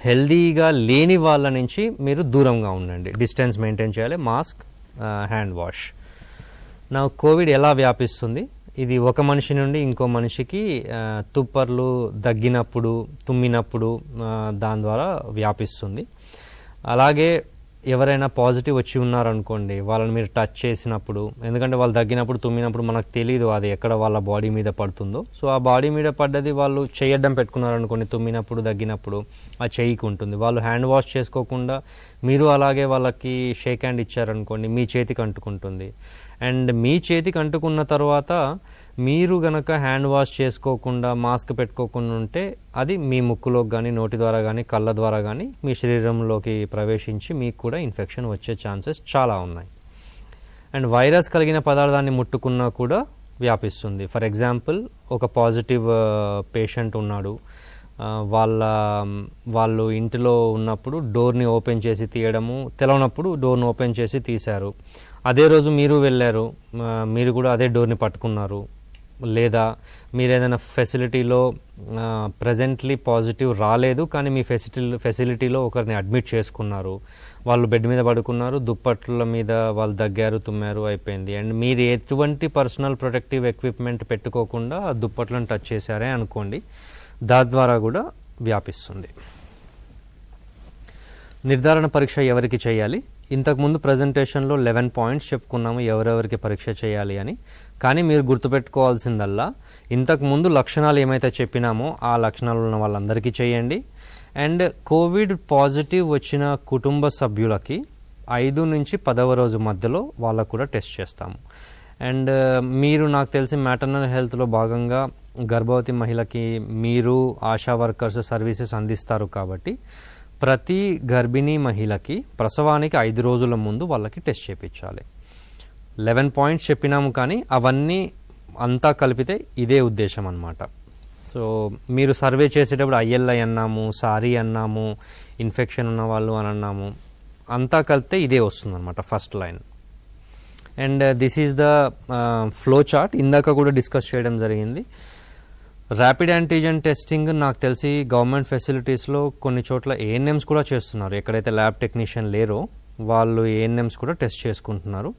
హెల్దీగా లేని వాళ్ళ నుంచి మీరు దూరంగా ఉండండి, డిస్టెన్స్ మెయింటైన్ చేయాలి, మాస్క్, హ్యాండ్ వాష్. నా కోవిడ్ ఎలా వ్యాపిస్తుంది? ఇది ఒక మనిషి నుండి ఇంకో మనిషికి తుప్పర్లు, దగ్గినప్పుడు, తుమ్మినప్పుడు దాని ద్వారా వ్యాపిస్తుంది. అలాగే ఎవరైనా పాజిటివ్ వచ్చి ఉన్నారనుకోండి, వాళ్ళని మీరు టచ్ చేసినప్పుడు, ఎందుకంటే వాళ్ళు దగ్గినప్పుడు, తుమ్మినప్పుడు మనకు తెలియదు అది ఎక్కడ వాళ్ళ బాడీ మీద పడుతుందో. సో ఆ బాడీ మీద పడ్డది వాళ్ళు చేయడం పెట్టుకున్నారనుకోండి, తుమ్మినప్పుడు, దగ్గినప్పుడు ఆ చెయ్యికి ఉంటుంది. వాళ్ళు హ్యాండ్ వాష్ చేసుకోకుండా మీరు అలాగే వాళ్ళకి షేక్ హ్యాండ్ ఇచ్చారనుకోండి, మీ చేతికి అంటుకుంటుంది. అండ్ మీ చేతికి అంటుకున్న తర్వాత మీరు గనక హ్యాండ్ వాష్ చేసుకోకుండా, మాస్క్ పెట్టుకోకుండా ఉంటే అది మీ ముక్కులోకి కానీ, నోటి ద్వారా కానీ, కళ్ళ ద్వారా కానీ మీ శరీరంలోకి ప్రవేశించి మీకు కూడా ఇన్ఫెక్షన్ వచ్చే ఛాన్సెస్ చాలా ఉన్నాయి. అండ్ వైరస్ కలిగిన పదార్థాన్ని ముట్టుకున్నా కూడా వ్యాపిస్తుంది. ఫర్ ఎగ్జాంపుల్, ఒక పాజిటివ్ పేషెంట్ ఉన్నాడు, వాళ్ళు ఇంటిలో ఉన్నప్పుడు డోర్ని ఓపెన్ చేసి తీయడము, తెలవనప్పుడు డోర్ని ఓపెన్ చేసి తీశారు. అదే రోజు మీరు వెళ్ళారు, మీరు కూడా అదే డోర్ని పట్టుకున్నారు, లేదా మీరు ఏదైనా ఫెసిలిటీలో ప్రజెంట్లీ పాజిటివ్ రాలేదు కానీ మీ ఫెసిలిటీలో ఒకరిని అడ్మిట్ చేసుకున్నారు, వాళ్ళు బెడ్ మీద పడుకున్నారు, దుప్పట్ల మీద వాళ్ళు దగ్గారు, తుమ్మారు, అయిపోయింది. అండ్ మీరు ఎటువంటి పర్సనల్ ప్రొటెక్టివ్ ఎక్విప్మెంట్ పెట్టుకోకుండా ఆ దుప్పట్లను టచ్ చేశారే అనుకోండి, దాని ద్వారా కూడా వ్యాపిస్తుంది. నిర్ధారణ పరీక్ష ఎవరికి చేయాలి? ఇంతకుముందు ప్రజెంటేషన్లో 11 పాయింట్స్ చెప్పుకున్నాము ఎవరెవరికి పరీక్ష చేయాలి అని. కానీ మీరు గుర్తుపెట్టుకోవాల్సిందల్లా ఇంతకుముందు లక్షణాలు ఏమైతే చెప్పినామో ఆ లక్షణాలు ఉన్న వాళ్ళందరికీ చేయండి. అండ్ కోవిడ్ పాజిటివ్ వచ్చిన కుటుంబ సభ్యులకి 5 నుంచి 10వ రోజు మధ్యలో వాళ్ళకు కూడా టెస్ట్ చేస్తాము. అండ్ మీరు నాకు తెలిసి మ్యాటర్నల్ హెల్త్లో భాగంగా గర్భవతి మహిళకి మీరు ఆశా వర్కర్స్ సర్వీసెస్ అందిస్తారు కాబట్టి ప్రతి గర్భిణీ మహిళకి ప్రసవానికి 5 రోజుల ముందు వాళ్ళకి టెస్ట్ చేయించాలి. 11 పాయింట్స్ చెప్పినాము కానీ అవన్నీ అంతా కలిపితే ఇదే ఉద్దేశం అన్నమాట. సో మీరు సర్వే చేసేటప్పుడు ILI అన్నాము, సారీ అన్నాము, ఇన్ఫెక్షన్ ఉన్న వాళ్ళు అని అన్నాము, అంతా కలిపితే ఇదే వస్తుంది అనమాట first line. And this is the flow chart. ఇందాక కూడా డిస్కస్ చేయడం జరిగింది. ర్యాపిడ్ యాంటీజెన్ టెస్టింగ్ నాకు తెలిసి గవర్నమెంట్ ఫెసిలిటీస్లో కొన్ని చోట్ల ANMs కూడా చేస్తున్నారు. ఎక్కడైతే ల్యాబ్ టెక్నీషియన్ లేరో వాళ్ళు ANMs కూడా టెస్ట్ చేసుకుంటున్నారు.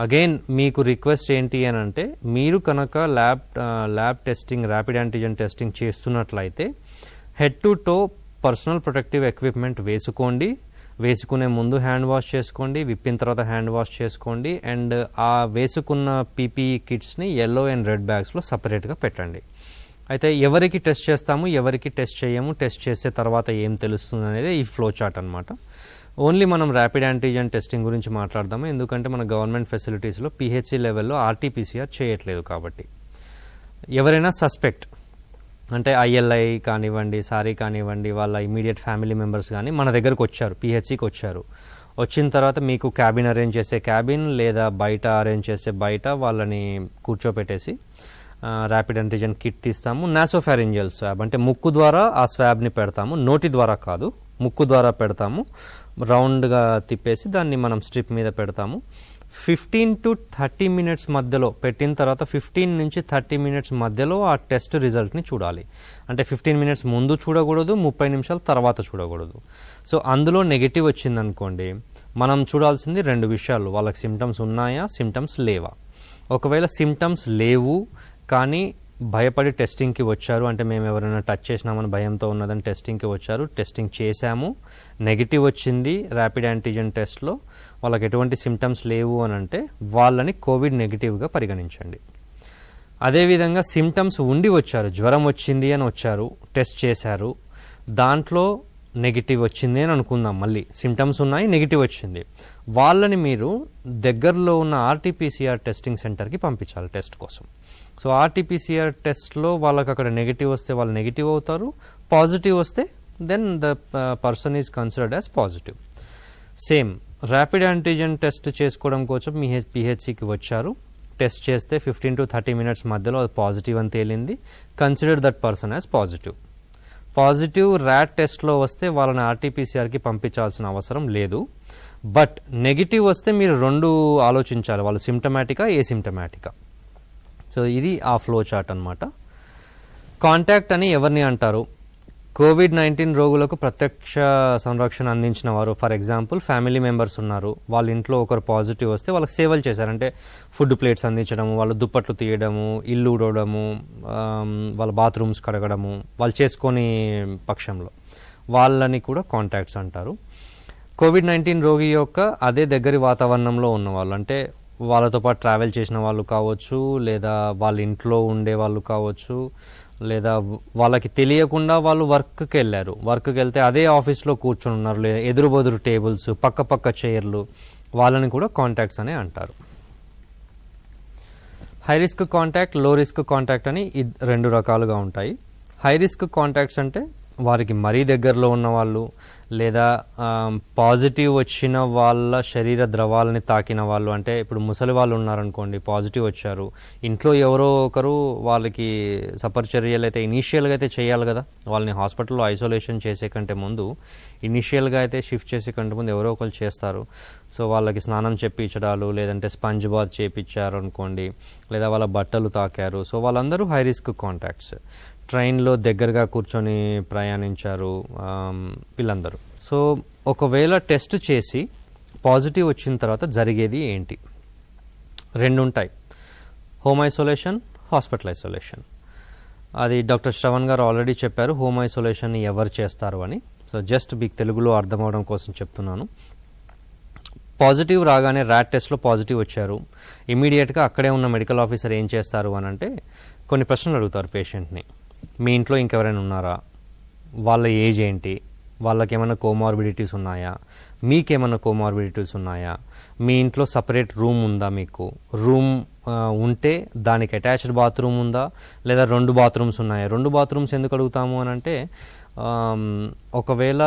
అగైన్ మీకు రిక్వెస్ట్ ఏంటి అని అంటే, మీరు కనుక lab testing rapid antigen testing చేస్తున్నట్లయితే head to toe personal protective equipment వేసుకోండి. వేసుకునే ముందు హ్యాండ్ వాష్ చేసుకోండి, విప్పిన తర్వాత హ్యాండ్ వాష్ చేసుకోండి. అండ్ ఆ వేసుకున్న PPE కిట్స్ని yellow and red బ్యాగ్స్లో సపరేట్గా పెట్టండి. అయితే ఎవరికి టెస్ట్ చేస్తాము, ఎవరికి టెస్ట్ చేయము, టెస్ట్ చేసే తర్వాత ఏం తెలుస్తుంది అనేది ఈ ఫ్లో చార్ట్ అనమాట. ఓన్లీ మనం ర్యాపిడ్ యాంటీజెన్ టెస్టింగ్ గురించి మాట్లాడదాము, ఎందుకంటే మన గవర్నమెంట్ ఫెసిలిటీస్లో PHC లెవెల్లో RT-PCR చేయట్లేదు కాబట్టి. ఎవరైనా సస్పెక్ట్ అంటే ILI కానివ్వండి, సారీ కానివ్వండి, వాళ్ళ ఇమీడియట్ ఫ్యామిలీ మెంబర్స్ కానీ మన దగ్గరకు వచ్చారు, PHCకి వచ్చారు. వచ్చిన తర్వాత మీకు క్యాబిన్ అరేంజ్ చేసే క్యాబిన్ లేదా బయట అరేంజ్ చేసే బయట వాళ్ళని కూర్చోపెట్టేసి ర్యాపిడ్ యాంటీజెన్ కిట్ తీస్తాము. నాసోఫారింజియల్ స్వాబ్ అంటే ముక్కు ద్వారా ఆ స్వాబ్ని పెడతాము, నోటి ద్వారా కాదు, ముక్కు ద్వారా పెడతాము. రౌండ్గా తిప్పేసి దాన్ని మనం స్ట్రిప్ మీద పెడతాము. 15 to 30 minutes మధ్యలో పెట్టిన తర్వాత 15 నుంచి 30 minutes మధ్యలో ఆ టెస్ట్ రిజల్ట్ని చూడాలి. అంటే 15 minutes ముందు చూడకూడదు, 30 నిమిషాల తర్వాత చూడకూడదు. సో అందులో నెగిటివ్ వచ్చిందనుకోండి, మనం చూడాల్సింది 2 విషయాలు, వాళ్ళకి సిమ్టమ్స్ ఉన్నాయా, సిమ్టమ్స్ లేవా. ఒకవేళ సిమ్టమ్స్ లేవు కానీ భయపడి టెస్టింగ్కి వచ్చారు, అంటే మేము ఎవరైనా టచ్ చేసినామని భయంతో ఉన్నదని టెస్టింగ్కి వచ్చారు, టెస్టింగ్ చేశాము, నెగిటివ్ వచ్చింది ర్యాపిడ్ యాంటీజెన్ టెస్ట్లో, వాళ్ళకి ఎటువంటి సిమ్టమ్స్ లేవు అని అంటే వాళ్ళని కోవిడ్ నెగిటివ్గా పరిగణించండి. అదేవిధంగా సిమ్టమ్స్ ఉండి వచ్చారు, జ్వరం వచ్చింది అని వచ్చారు, టెస్ట్ చేశారు, దాంట్లో నెగిటివ్ వచ్చింది అని అనుకుందాం, మళ్ళీ సిమ్టమ్స్ ఉన్నాయి, నెగిటివ్ వచ్చింది, వాళ్ళని మీరు దగ్గరలో ఉన్న RT-PCR టెస్టింగ్ సెంటర్కి పంపించాలి టెస్ట్ కోసం. సో RT-PCR టెస్ట్లో వాళ్ళకి అక్కడ నెగిటివ్ వస్తే వాళ్ళు నెగిటివ్ అవుతారు, పాజిటివ్ వస్తే then the person is considered as positive. Same rapid antigen test చేసుకోవడం కోసం మీ PHCకి వచ్చారు, టెస్ట్ చేస్తే 15 to 30 minutes మధ్యలో అది పాజిటివ్ అని తేలింది, consider that person as positive. Positive rat టెస్ట్లో వస్తే వాళ్ళని RT-PCRకి పంపించాల్సిన అవసరం లేదు. బట్ నెగిటివ్ వస్తే మీరు 2 ఆలోచించాలి, వాళ్ళు సిమ్టమాటికా ఏసిమ్టమాటికా. సో ఇది ఆ ఫ్లో చార్ట్ అనమాట. కాంటాక్ట్ అని ఎవరిని అంటారు? COVID-19 రోగులకు ప్రత్యక్ష సంరక్షణ అందించిన వారు. ఫర్ ఎగ్జాంపుల్ ఫ్యామిలీ మెంబర్స్ ఉన్నారు, వాళ్ళ ఇంట్లో ఒకరు పాజిటివ్ వస్తే వాళ్ళకి సేవలు చేశారంటే ఫుడ్ ప్లేట్స్ అందించడము, వాళ్ళ దుప్పట్లు తీయడము, ఇల్లు ఊడవడము, వాళ్ళ బాత్రూమ్స్ కడగడము, వాళ్ళు చేసుకొని పక్షంలో వాళ్ళని కూడా కాంటాక్ట్స్ అంటారు. COVID-19 రోగి యొక్క అదే దగ్గరి వాతావరణంలో ఉన్నవాళ్ళు, అంటే వాళ్ళతో పాటు ట్రావెల్ చేసిన వాళ్ళు కావచ్చు, లేదా వాళ్ళ ఇంట్లో ఉండే వాళ్ళు కావచ్చు, లేదా వాళ్ళకి తెలియకుండా వాళ్ళు వర్క్కి వెళ్ళారు, వర్క్కి వెళ్తే అదే ఆఫీస్లో కూర్చొని ఉన్నారు, లేదా ఎదురు బదురు టేబుల్స్, పక్క పక్క చైర్లు, వాళ్ళని కూడా కాంటాక్ట్స్ అనే అంటారు. హై రిస్క్ కాంటాక్ట్, లో రిస్క్ కాంటాక్ట్ అని 2 రకాలుగా ఉంటాయి. హై రిస్క్ కాంటాక్ట్స్ అంటే వారికి మరీ దగ్గరలో ఉన్న వాళ్ళు లేదా పాజిటివ్ వచ్చిన వాళ్ళ శరీర ద్రవాలని తాకిన వాళ్ళు, అంటే ఇప్పుడు ముసలి వాళ్ళు ఉన్నారనుకోండి, పాజిటివ్ వచ్చారు, ఇంట్లో ఎవరో ఒకరు వాళ్ళకి సపరిచర్యలు అయితే ఇనీషియల్గా అయితే చేయాలి కదా, వాళ్ళని హాస్పిటల్లో ఐసోలేషన్ చేసే కంటే ముందు ఇనీషియల్గా అయితే షిఫ్ట్ చేసే కంటే ముందు ఎవరో ఒకరు చేస్తారు. సో వాళ్ళకి స్నానం చేయించడాలు, లేదంటే స్పంజ్ బాత్ చేయించారు అనుకోండి, లేదా వాళ్ళ బట్టలు తాకారు, సో వాళ్ళందరూ హై రిస్క్ కాంటాక్ట్స్. ట్రైన్లో దగ్గరగా కూర్చొని ప్రయాణించారు వీళ్ళందరూ. సో ఒకవేళ టెస్ట్ చేసి పాజిటివ్ వచ్చిన తర్వాత జరిగేది ఏంటి? 2 ఉంటాయి, హోమ్ ఐసోలేషన్, హాస్పిటల్ ఐసోలేషన్. అది డాక్టర్ శ్రవణ్ గారు ఆల్రెడీ చెప్పారు హోమ్ ఐసోలేషన్ ఎవరు చేస్తారు అని. సో జస్ట్ మీకు తెలుగులో అర్థం అవడం కోసం చెప్తున్నాను. పాజిటివ్ రాగానే ర్యాట్ టెస్ట్లో పాజిటివ్ వచ్చారు, ఇమీడియట్గా అక్కడే ఉన్న మెడికల్ ఆఫీసర్ ఏం చేస్తారు అని అంటే కొన్ని ప్రశ్నలు అడుగుతారు పేషెంట్ని. మీ ఇంట్లో ఇంకెవరైనా ఉన్నారా, వాళ్ళ ఏజ్ ఏంటి, వాళ్ళకి ఏమైనా కోమార్బిడిటీస్ ఉన్నాయా, మీకేమైనా కోమార్బిడిటీస్ ఉన్నాయా, మీ ఇంట్లో సపరేట్ రూమ్ ఉందా, మీకు రూమ్ ఉంటే దానికి అటాచ్డ్ బాత్రూమ్ ఉందా, లేదా 2 బాత్రూమ్స్ ఉన్నాయా. 2 బాత్రూమ్స్ ఎందుకు అడుగుతాము అని అంటే ఒకవేళ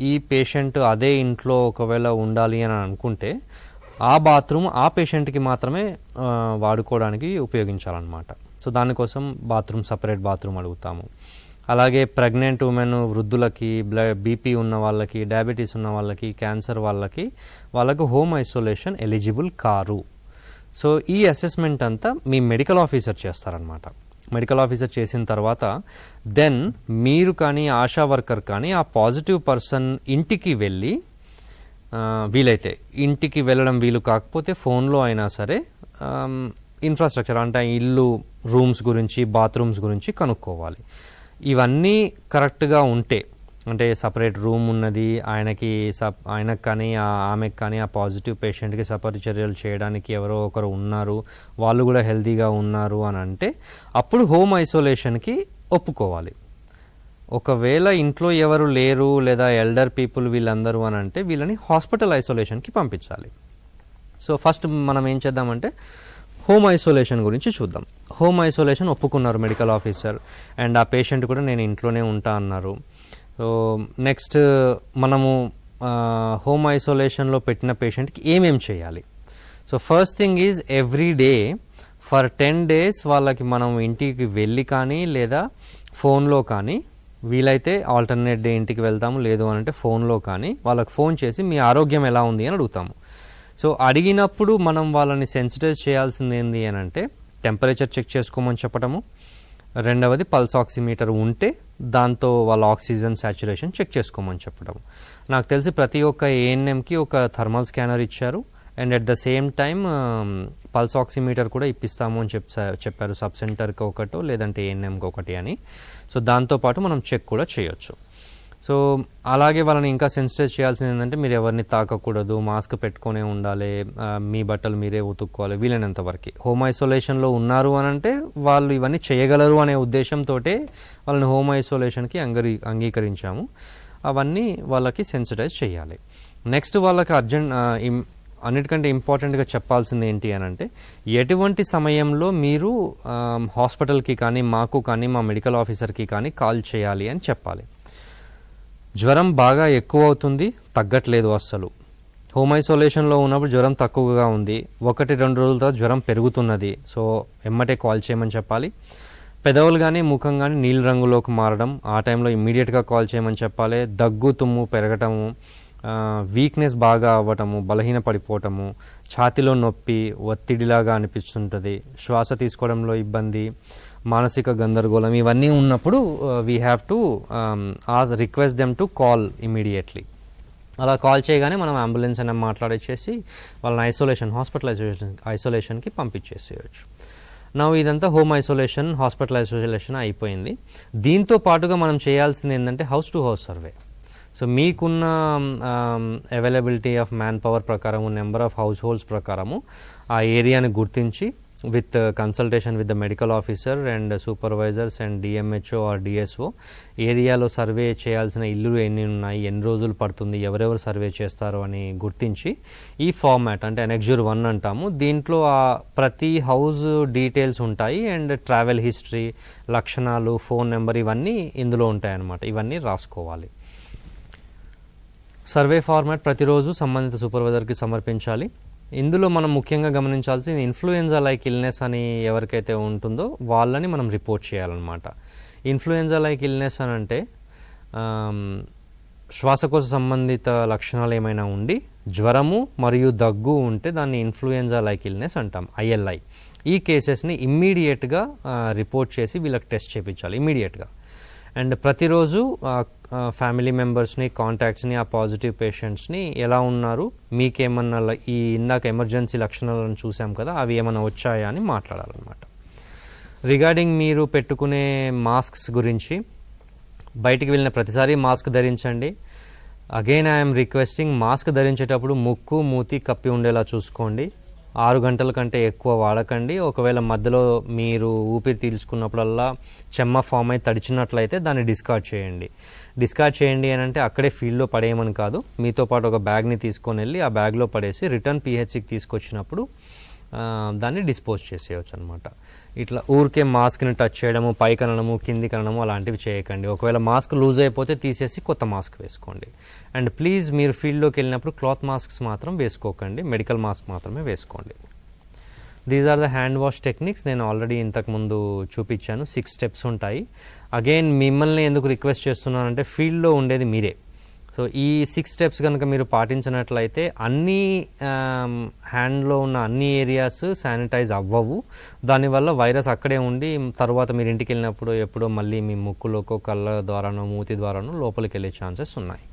ఈ పేషెంట్ అదే ఇంట్లో ఒకవేళ ఉండాలి అని అనుకుంటే ఆ బాత్రూమ్ ఆ పేషెంట్కి మాత్రమే వాడుకోవడానికి ఉపయోగించాలన్నమాట. సో దానికోసం సపరేట్ బాత్రూమ్ అడుగుతాము. అలాగే ప్రెగ్నెంట్ ఉమెన్, వృద్ధులకి, బీపీ ఉన్న వాళ్ళకి, డయాబెటీస్ ఉన్న వాళ్ళకి, క్యాన్సర్ వాళ్ళకు home isolation eligible car. So ఈ అసెస్మెంట్ అంతా మీ మెడికల్ ఆఫీసర్ చేస్తారనమాట. మెడికల్ ఆఫీసర్ చేసిన తర్వాత దెన్ మీరు కానీ ఆశా వర్కర్ కానీ ఆ పాజిటివ్ పర్సన్ ఇంటికి వెళ్ళి, వీలైతే ఇంటికి వెళ్ళడం వీలు కాకపోతే ఫోన్లో అయినా సరే ఇన్ఫ్రాస్ట్రక్చర్ అంటే ఇల్లు రూమ్స్ గురించి, బాత్రూమ్స్ గురించి కనుక్కోవాలి. ఇవన్నీ కరెక్ట్గా ఉంటే, అంటే సపరేట్ రూమ్ ఉన్నది, ఆయనకు కానీ ఆమెకు కానీ ఆ పాజిటివ్ పేషెంట్కి సపరిచర్యలు చేయడానికి ఎవరో ఒకరు ఉన్నారు, వాళ్ళు కూడా హెల్తీగా ఉన్నారు అని అంటే అప్పుడు హోమ్ ఐసోలేషన్కి ఒప్పుకోవాలి. ఒకవేళ ఇంట్లో ఎవరు లేరు లేదా ఎల్డర్ పీపుల్ వీళ్ళందరూ అని అంటే వీళ్ళని హాస్పిటల్ ఐసోలేషన్కి పంపించాలి. సో ఫస్ట్ మనం ఏం చేద్దామంటే హోమ్ ఐసోలేషన్ గురించి చూద్దాం. హోమ్ ఐసోలేషన్ ఒప్పుకున్నారు మెడికల్ ఆఫీసర్, అండ్ ఆ పేషెంట్ కూడా నేను ఇంట్లోనే ఉంటా అన్నారు. సో నెక్స్ట్ మనము హోమ్ ఐసోలేషన్లో పెట్టిన పేషెంట్కి ఏమేం చేయాలి? So first thing is every day for 10 days వాళ్ళకి మనం ఇంటికి వెళ్ళి కానీ లేదా ఫోన్లో కానీ, వీలైతే ఆల్టర్నేట్ డే ఇంటికి వెళ్తాము, లేదు అని అంటే ఫోన్లో కానీ వాళ్ళకి ఫోన్ చేసి మీ ఆరోగ్యం ఎలా ఉంది అని అడుగుతాము. సో అడిగినప్పుడు మనం వాళ్ళని సెన్సిటైజ్ చేయాల్సింది ఏంటి అని అంటే టెంపరేచర్ చెక్ చేసుకోమని చెప్పడము, రెండవది పల్స్ ఆక్సిమీటర్ ఉంటే దాంతో వాళ్ళ ఆక్సిజన్ సాచురేషన్ చెక్ చేసుకోమని చెప్పడం. నాకు తెలిసి ప్రతి ఒక్క ఏఎన్ఎంకి ఒక థర్మల్ స్కానర్ ఇచ్చారు, and at the same time pulse oximeter కూడా ఇప్పిస్తాము అని చెప్పారు, సబ్ సెంటర్కి ఒకటో లేదంటే ఏఎన్ఎంకి ఒకటి అని. సో దాంతోపాటు మనం చెక్ కూడా చేయొచ్చు. సో అలాగే వాళ్ళని ఇంకా సెన్సిటైజ్ చేయాల్సింది ఏంటంటే మీరు ఎవరిని తాకకూడదు, మాస్క్ పెట్టుకునే ఉండాలి, మీ బట్టలు మీరే ఉతుక్కోవాలి వీలైనంత వరకు. హోమ్ ఐసోలేషన్లో ఉన్నారు అని అంటే వాళ్ళు ఇవన్నీ చేయగలరు అనే ఉద్దేశంతో వాళ్ళని హోమ్ ఐసోలేషన్కి అంగీకరించాము. అవన్నీ వాళ్ళకి సెన్సిటైజ్ చేయాలి. నెక్స్ట్ వాళ్ళకి అన్నిటికంటే ఇంపార్టెంట్గా చెప్పాల్సింది ఏంటి అని అంటే ఎటువంటి సమయంలో మీరు హాస్పిటల్కి కానీ మాకు కానీ మా మెడికల్ ఆఫీసర్కి కానీ కాల్ చేయాలి అని చెప్పాలి. జ్వరం బాగా ఎక్కువ అవుతుంది, తగ్గట్లేదు అస్సలు. హోమ్ ఐసోలేషన్లో ఉన్నప్పుడు జ్వరం తక్కువగా ఉంది, 1-2 రోజుల తర్వాత జ్వరం పెరుగుతున్నది, సో ఎమ్మటే కాల్ చేయమని చెప్పాలి. పెదవులు కానీ ముఖం కానీ నీళ్ళ రంగులోకి మారడం, ఆ టైంలో ఇమ్మీడియట్గా కాల్ చేయమని చెప్పాలి. దగ్గు తుమ్ము పెరగటము, వీక్నెస్ బాగా అవ్వటము, బలహీన పడిపోవటము, ఛాతీలో నొప్పి, ఒత్తిడిలాగా అనిపిస్తుంటుంది, శ్వాస తీసుకోవడంలో ఇబ్బంది, మానసిక గందరగోళం, ఇవన్నీ ఉన్నప్పుడు we have to request them to call immediately. అలా కాల్ చేయగానే మనం అంబులెన్స్ అయినా మాట్లాడేసేసి వాళ్ళని హాస్పిటల్ ఐసోలేషన్కి పంపించేసేయచ్చు. ఇదంతా హోమ్ ఐసోలేషన్, హాస్పిటల్ ఐసోలేషన్ అయిపోయింది. దీంతో పాటుగా మనం చేయాల్సింది ఏంటంటే house to house survey. So మీకున్న అవైలబిలిటీ ఆఫ్ మ్యాన్ పవర్ ప్రకారము, నెంబర్ ఆఫ్ హౌస్ హోల్డ్స్ ప్రకారము ఆ ఏరియాని గుర్తించి with consultation with the medical officer and supervisors and DMHO or DSO ఏరియాలో సర్వే చేయాల్సిన ఇల్లులు ఎన్ని ఉన్నాయి, ఎన్ని రోజులు పడుతుంది, ఎవరెవరు సర్వే చేస్తారు అని గుర్తించి ఈ ఫార్మాట్ అంటే అనెక్జూర్ 1 అంటాము. దీంట్లో ప్రతి హౌస్ డీటెయిల్స్ ఉంటాయి అండ్ ట్రావెల్ హిస్టరీ, లక్షణాలు, ఫోన్ నెంబర్ ఇవన్నీ ఇందులో ఉంటాయన్నమాట. ఇవన్నీ రాసుకోవాలి. సర్వే ఫార్మాట్ ప్రతిరోజు సంబంధిత సూపర్వైజర్కి సమర్పించాలి. ఇందులో మనం ముఖ్యంగా గమనించాల్సింది ఇన్ఫ్లుయెంజా లైక్ ఇల్నెస్ అని ఎవరికైతే ఉంటుందో వాళ్ళని మనం రిపోర్ట్ చేయాలన్నమాట. ఇన్ఫ్లుయెంజా లైక్ ఇల్నెస్ అని అంటే శ్వాసకోశ సంబంధిత లక్షణాలు ఏమైనా ఉండి జ్వరము మరియు దగ్గు ఉంటే దాన్ని ఇన్ఫ్లుయెంజా లైక్ ఇల్నెస్ అంటాం, ILI. ఈ కేసెస్ని ఇమ్మీడియట్గా రిపోర్ట్ చేసి వీళ్ళకి టెస్ట్ చేయించాలి ఇమ్మీడియట్గా. అండ్ ప్రతిరోజు ఫ్యామిలీ మెంబర్స్ని, కాంటాక్ట్స్ని, ఆ పాజిటివ్ పేషెంట్స్ని ఎలా ఉన్నారు, మీకేమన్నా ఈ ఇందాక ఎమర్జెన్సీ లక్షణాలను చూసాం కదా అవి ఏమైనా వచ్చాయా అని మాట్లాడాలన్నమాట. రిగార్డింగ్ మీరు పెట్టుకునే మాస్క్స్ గురించి, బయటికి వెళ్ళిన ప్రతిసారి మాస్క్ ధరించండి. అగైన్ ఐఎమ్ రిక్వెస్టింగ్, మాస్క్ ధరించేటప్పుడు ముక్కు, మూతి కప్పి ఉండేలా చూసుకోండి. 6 గంటల కంటే ఎక్కువ వాడకండి. ఒకవేళ మధ్యలో మీరు ఊపిరి పీల్చుకున్నప్పుడల్లా చెమ్మ ఫామ్ అయి తడిచినట్లయితే దాన్ని డిస్కార్డ్ చేయండి. డిస్కార్డ్ చేయండి అని అంటే అక్కడే ఫీల్డ్లో పడేయమని కాదు, మీతో పాటు ఒక బ్యాగ్ని తీసుకొని వెళ్ళి ఆ బ్యాగ్లో పడేసి రిటర్న్ PHCకి తీసుకొచ్చినప్పుడు దాన్ని డిస్పోజ్ చేసేయచ్చు అనమాట. ఇట్లా ఊరికే మాస్క్ని టచ్ చేయడము, పైకి అనడము, కిందికి అనడము అలాంటివి చేయకండి. ఒకవేళ మాస్క్ లూజ్ అయిపోతే తీసేసి కొత్త మాస్క్ వేసుకోండి. అండ్ ప్లీజ్ మీరు ఫీల్డ్లోకి వెళ్ళినప్పుడు క్లాత్ మాస్క్స్ మాత్రం వేసుకోకండి, మెడికల్ మాస్క్ మాత్రమే వేసుకోండి. These are the hand wash techniques. నేను ఆల్రెడీ ఇంతకుముందు చూపించాను, 6 స్టెప్స్ ఉంటాయి. అగైన్ మిమ్మల్ని ఎందుకు రిక్వెస్ట్ చేస్తున్నానంటే ఫీల్డ్లో ఉండేది మీరే. సో ఈ 6 స్టెప్స్ కనుక మీరు పాటించినట్లయితే అన్ని హ్యాండ్లో ఉన్న అన్ని ఏరియాస్ శానిటైజ్ అవ్వవు. దానివల్ల వైరస్ అక్కడే ఉండి తర్వాత మీరు ఇంటికి వెళ్ళినప్పుడు ఎప్పుడో మళ్ళీ మీ ముక్కులోకో, కళ్ళ ద్వారానో, మూతి ద్వారానో లోపలికి వెళ్ళే ఛాన్సెస్ ఉన్నాయి.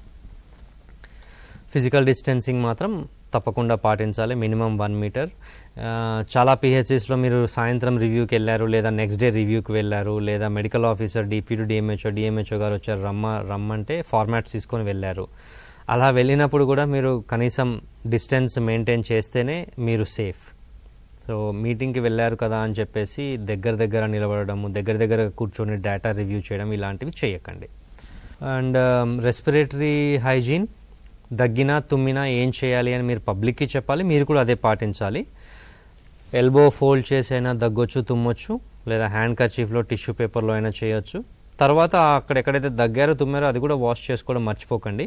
ఫిజికల్ డిస్టెన్సింగ్ మాత్రం తప్పకుండా పాటించాలి, మినిమం 1 మీటర్. చాలా PHCస్లో మీరు సాయంత్రం రివ్యూకి వెళ్ళారు, లేదా నెక్స్ట్ డే రివ్యూకి వెళ్ళారు, లేదా మెడికల్ ఆఫీసర్, DPD, DMHO గారు వచ్చారు, రమ్మంటే ఫార్మాట్స్ తీసుకొని వెళ్ళారు. అలా వెళ్ళినప్పుడు కూడా మీరు కనీసం డిస్టెన్స్ మెయింటైన్ చేస్తేనే మీరు సేఫ్. సో మీటింగ్కి వెళ్ళారు కదా అని చెప్పేసి దగ్గర నిలబడము, దగ్గర కూర్చొని డేటా రివ్యూ చేయడం ఇలాంటివి చేయకండి. అండ్ రెస్పిరేటరీ హైజీన్, దగ్గినా తుమ్మినా ఏం చేయాలి అని మీరు పబ్లిక్కి చెప్పాలి, మీరు కూడా అదే పాటించాలి. ఎల్బో ఫోల్డ్ చేసి అయినా దగ్గొచ్చు, తుమ్మొచ్చు, లేదా హ్యాండ్ కర్చీఫ్లో, టిష్యూ పేపర్లో అయినా చేయొచ్చు. తర్వాత అక్కడ ఎక్కడైతే దగ్గారో, తుమ్మారో అది కూడా వాష్ చేసుకోవడం మర్చిపోకండి.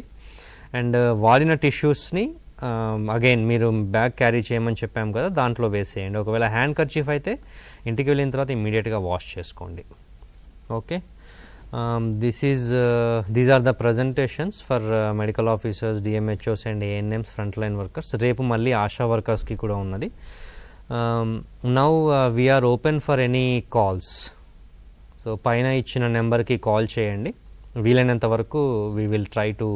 అండ్ వాడిన టిష్యూస్ని అగైన్ మీరు బ్యాగ్ క్యారీ చేయమని చెప్పాం కదా దాంట్లో వేసేయండి. ఒకవేళ హ్యాండ్ కర్చీఫ్ అయితే ఇంటికి వెళ్ళిన తర్వాత ఇమ్మీడియట్గా వాష్ చేసుకోండి. Okay, these are the presentations for medical officers, DMHOs and ANMs, frontline workers. రేపు మళ్ళీ ఆశా వర్కర్స్కి కూడా ఉన్నది. Now we are open for any calls. So పైన ఇచ్చిన నెంబర్కి కాల్ చేయండి. వీలైనంత వరకు we will try to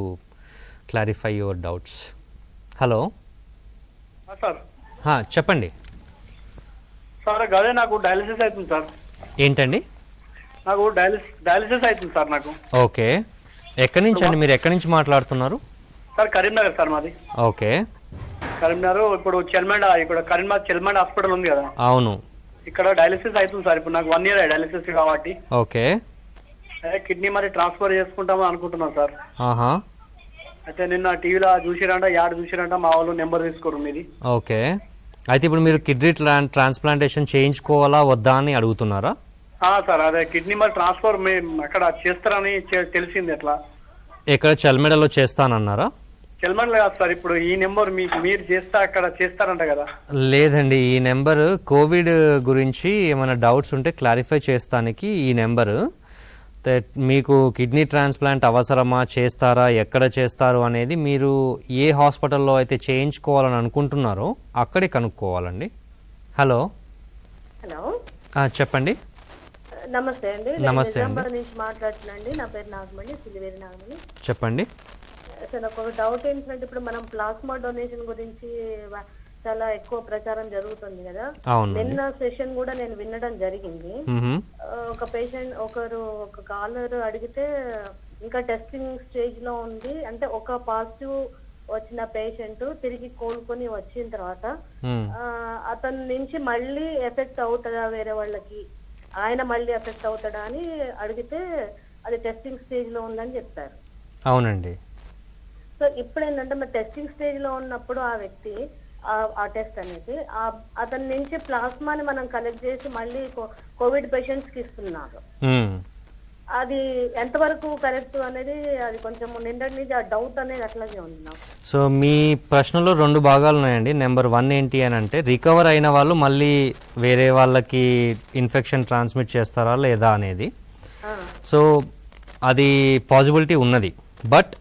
clarify your doubts. Hello sir. చెప్పండి సార్ అదే నాకు డయాలిసిస్ అవుతుంది సార్. ఏంటండి? నాకు డయాలిసిస్ అవుతుంది సార్ నాకు. ఓకే, ఎక్కడి నుంచి అండి? మీరు ఎక్కడి నుంచి మాట్లాడుతున్నారు? సార్ కరీంనగర్ సార్ మాది. ఓకే, కరీంనగర్. ఇప్పుడు ఇక్కడ కరీంనగర్ చెల్మండ్ హాస్పిటల్ ఉంది కదా. అవును, ఇక్కడ డయాలిసిస్ అవుతుంది సార్. ఇప్పుడు నాకు 1 year డయాలిసిస్ కాబట్టి. ఓకే, కిడ్నీ మరి ట్రాన్స్ఫర్ చేసుకుంటామని అనుకుంటున్నాను సార్. ఆహా, అయితే నిన్న టీవీలో చూసిరంట మా వాళ్ళు నెంబర్ తీసుకోరు మీది. ఓకే, అయితే ఇప్పుడు మీరు కిడ్నీ ట్రాన్స్ప్లాంటేషన్ చేయించుకోవాలా వద్దా అని అడుగుతున్నారా? సార్ అదే కిడ్నీ మరి ట్రాన్స్ఫర్ అక్కడ చేస్తారని తెలిసింది. ఎట్లా? ఎక్కడ చల్మెడలో చేస్తానన్నారా? చెల్మండ్లో కాదు సార్. ఇప్పుడు ఈ నెంబర్ మీరు చేస్తా అక్కడ చేస్తారంట కదా. లేదండి, ఈ నెంబర్ కోవిడ్ గురించి ఏమైనా డౌట్స్ ఉంటే క్లారిఫై చేస్తానికి ఈ నెంబరు. మీకు కిడ్నీ ట్రాన్స్ప్లాంట్ అవసరమా, చేస్తారా, ఎక్కడ చేస్తారు అనేది మీరు ఏ హాస్పిటల్లో అయితే చేయించుకోవాలని అనుకుంటున్నారో అక్కడే కనుక్కోవాలండి. హలో చెప్పండి. నమస్తే అండి. నమస్తే అండి. నిజామాబాద్ నుంచి మాట్లాడుతున్నాండి. నా పేరు నాగమణి, సిలివేరి నాగమణి. చెప్పండి. సార్ నాకు ఒక డౌట్ ఏంటంటే ఇప్పుడు మనం ప్లాస్మా డొనేషన్ గురించి చాలా ఎక్కువ ప్రచారం జరుగుతుంది కదా. నిన్న సెషన్ కూడా నేను వినడం జరిగింది. ఒక పేషెంట్ ఒక కాలర్ అడిగితే ఇంకా టెస్టింగ్ స్టేజ్ లో ఉంది, అంటే ఒక పాజిటివ్ వచ్చిన పేషెంట్ తిరిగి కోలుకొని వచ్చిన తర్వాత మ్మ్. అతని నుంచి మళ్ళీ ఎఫెక్ట్ అవుతుందా వేరే వాళ్ళకి, ఆయన మళ్ళీ ఎఫెక్ట్ అవుతాడా అని అడిగితే అది టెస్టింగ్ స్టేజ్ లో ఉందని చెప్పారు. అవునండి. సో ఇప్పుడు ఏంటంటే మరి టెస్టింగ్ స్టేజ్ లో ఉన్నప్పుడు ఆ వ్యక్తి ఆ టెస్ట్ అనేది అతని నుంచి ప్లాస్మాని మనం కలెక్ట్ చేసి మళ్ళీ కోవిడ్ పేషెంట్స్ కి ఇస్తున్నారు. మ్మ్. అది ఎంతవరకు కరెక్ట్ అనేది అది కొంచెం నిన్నటి నుంచి ఆ డౌట్ అనేది అట్లాగే ఉంది నాకు. సో మీ ప్రశ్నలో 2 భాగాలు ఉన్నాయండి. నెంబర్ 1 ఏంటి అని అంటే రికవర్ అయిన వాళ్ళు మళ్ళీ వేరే వాళ్ళకి ఇన్ఫెక్షన్ ట్రాన్స్మిట్ చేస్తారా లేదా అనేది. సో అది పాసిబిలిటీ ఉన్నది. బట్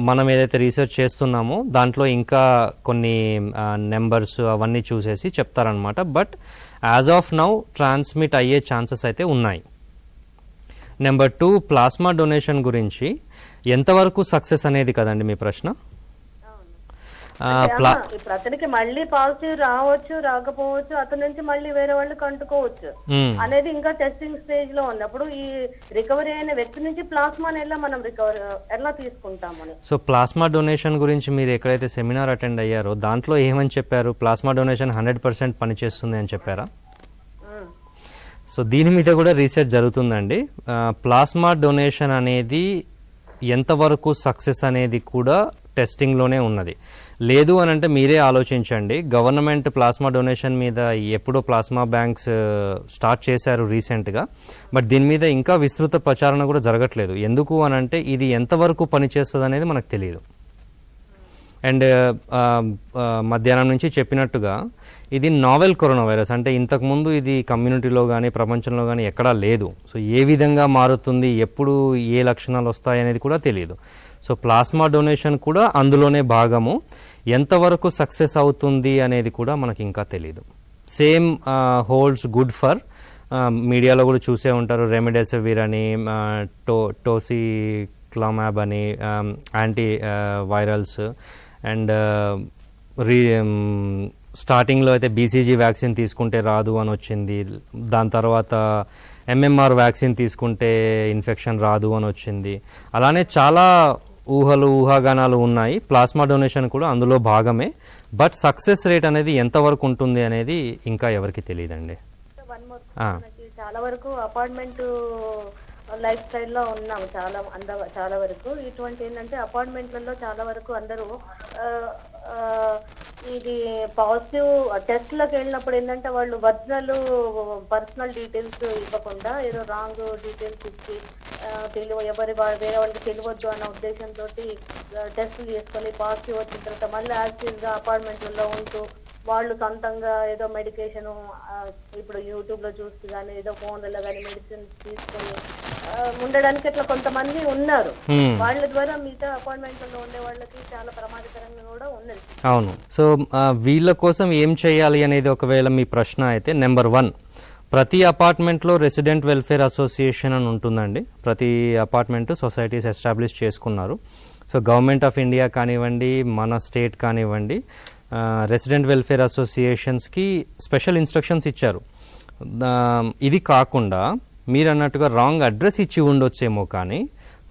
మనం ఏదైతే రీసెర్చ్ చేస్తున్నామో దాంట్లో ఇంకా కొన్ని నెంబర్స్ అవన్నీ చూసేసి చెప్తారనమాట. But as of now transmit అయ్యే ఛాన్సెస్ అయితే ఉన్నాయి. నెంబర్ 2 ప్లాస్మా డొనేషన్ గురించి ఎంతవరకు సక్సెస్ అనేది కదండి మీ ప్రశ్న. ఇప్పుడు అతనికి మళ్ళీ పాజిటివ్ రావచ్చు రాకపోవచ్చు, అతని నుంచి మళ్ళీ వేరే వాళ్ళకి అంటుకోవచ్చు అనేది ఇంకా టెస్టింగ్ స్టేజ్ లో ఉంది. అప్పుడు ఈ రికవరీ అయిన వ్యక్తి నుంచి ప్లాస్మాని మనం ఎలా తీసుకుంటామని. సో ప్లాస్మా డొనేషన్ గురించి మీరు ఎక్కడైతే సెమినార్ అటెండ్ అయ్యారో దాంట్లో ఏమని చెప్పారు? ప్లాస్మా డొనేషన్ 100% పనిచేస్తుంది అని చెప్పారా? సో దీని మీద కూడా రీసెర్చ్ జరుగుతుందండి. ప్లాస్మా డొనేషన్ అనేది ఎంతవరకు సక్సెస్ అనేది కూడా టెస్టింగ్లోనే ఉన్నది. లేదు అని అంటే మీరే ఆలోచించండి. గవర్నమెంట్ ప్లాస్మా డొనేషన్ మీద ఎప్పుడో ప్లాస్మా బ్యాంక్స్ స్టార్ట్ చేశారు రీసెంట్గా. బట్ దీని మీద ఇంకా విస్తృత ప్రచారణ కూడా జరగట్లేదు. ఎందుకు అని అంటే ఇది ఎంతవరకు పనిచేస్తుంది అనేది మనకు తెలియదు. అండ్ మధ్యాహ్నం నుంచి చెప్పినట్టుగా ఇది నావెల్ కరోనా వైరస్, అంటే ఇంతకుముందు ఇది కమ్యూనిటీలో కానీ ప్రపంచంలో కానీ ఎక్కడా లేదు. సో ఏ విధంగా మారుతుంది, ఎప్పుడు ఏ లక్షణాలు వస్తాయి అనేది కూడా తెలియదు. సో ప్లాస్మా డొనేషన్ కూడా అందులోనే భాగము. ఎంతవరకు సక్సెస్ అవుతుంది అనేది కూడా మనకి ఇంకా తెలియదు. సేమ్ హోల్డ్స్ గుడ్ ఫర్ మీడియాలో కూడా చూసే ఉంటారు రెమిడెసివిర్ అని, టోసిక్లమాబ్ అని, యాంటీ వైరల్స్. అండ్ స్టార్టింగ్లో అయితే బీసీజీ వ్యాక్సిన్ తీసుకుంటే రాదు అని వచ్చింది. దాని తర్వాత ఎంఎంఆర్ వ్యాక్సిన్ తీసుకుంటే ఇన్ఫెక్షన్ రాదు అని వచ్చింది. అలానే చాలా ఊహాగానాలు ఉన్నాయి. ప్లాస్మా డొనేషన్ కూడా అందులో భాగమే. బట్ సక్సెస్ రేట్ అనేది ఎంతవరకు ఉంటుంది అనేది ఇంకా ఎవరికి తెలియదండి. చాలా వరకు అపార్ట్మెంట్ లైఫ్ స్టైల్లో ఉన్నాం చాలా వరకు. ఇటువంటి ఏంటంటే అపార్ట్మెంట్లలో చాలా వరకు అందరూ ఇది పాజిటివ్ టెస్ట్లకు వెళ్ళినప్పుడు ఏంటంటే వాళ్ళు ఒరిజినల్ పర్సనల్ డీటెయిల్స్ ఇవ్వకుండా ఏదో రాంగ్ డీటెయిల్స్ ఇచ్చి వేరే వాళ్ళకి తెలియవద్దు అన్న ఉద్దేశంతో టెస్టులు చేసుకొని పాజిటివ్ వచ్చిన తర్వాత మళ్ళీ యాక్టివ్గా అపార్ట్మెంట్లలో ఉంటూ వాళ్ళు సొంతంగా ఏదో మెడికేషన్ ఇప్పుడు యూట్యూబ్లో చూస్తూ కానీ ఏదో ఫోన్లలో కానీ మెడిసిన్ తీసుకొని ఉండడానికి ఇట్లా కొంతమంది ఉన్నారు. వాళ్ళ ద్వారా మిగతా అపార్ట్మెంట్లలో ఉండే వాళ్ళకి చాలా ప్రమాదకరంగా కూడా ఉన్నది. అవును. సో వీళ్ళ కోసం ఏం చేయాలి అనేది ఒకవేళ మీ ప్రశ్న అయితే, నెంబర్ 1 ప్రతి అపార్ట్మెంట్లో రెసిడెంట్ వెల్ఫేర్ అసోసియేషన్ అని ఉంటుందండి. ప్రతి అపార్ట్మెంట్ సొసైటీస్ ఎస్టాబ్లిష్ చేసుకున్నారు. సో గవర్నమెంట్ ఆఫ్ ఇండియా కానివ్వండి, మన స్టేట్ కానివ్వండి, రెసిడెంట్ వెల్ఫేర్ అసోసియేషన్స్కి స్పెషల్ ఇన్స్ట్రక్షన్స్ ఇచ్చారు. ఇది కాకుండా మీరు అన్నట్టుగా రాంగ్ అడ్రస్ ఇచ్చి ఉండొచ్చేమో, కానీ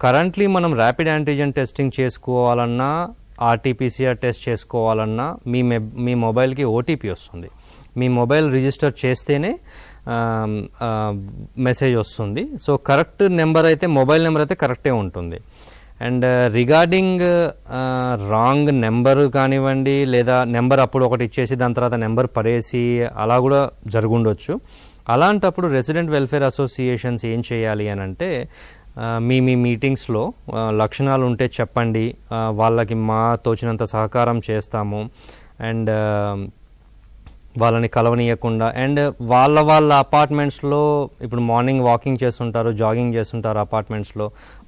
కరెంట్లీ మనం ర్యాపిడ్ యాంటీజెన్ టెస్టింగ్ చేసుకోవాలన్నా, ఆర్టీపీసీఆర్ టెస్ట్ చేసుకోవాలన్నా మీ మొబైల్కి ఓటీపీ వస్తుంది. మీ మొబైల్ రిజిస్టర్ చేస్తేనే మెసేజ్ వస్తుంది. సో కరెక్ట్ నెంబర్ అయితే, మొబైల్ నెంబర్ అయితే కరెక్టే ఉంటుంది. అండ్ రిగార్డింగ్ రాంగ్ నెంబర్ కానివ్వండి, లేదా నెంబర్ అప్పుడు ఒకటి ఇచ్చేసి దాని తర్వాత నెంబర్ పడేసి అలా కూడా జరుగుండొచ్చు. అలాంటప్పుడు రెసిడెంట్ వెల్ఫేర్ అసోసియేషన్స్ ఏం చేయాలి అని అంటే, మీ మీటింగ్స్లో లక్షణాలు ఉంటే చెప్పండి, వాళ్ళకి మా తోచినంత సహకారం చేస్తాము. అండ్ వాళ్ళని కలవనీయకుండా, అండ్ వాళ్ళ అపార్ట్మెంట్స్లో ఇప్పుడు మార్నింగ్ వాకింగ్ చేస్తుంటారు, జాగింగ్ చేస్తుంటారు, అపార్ట్మెంట్స్లో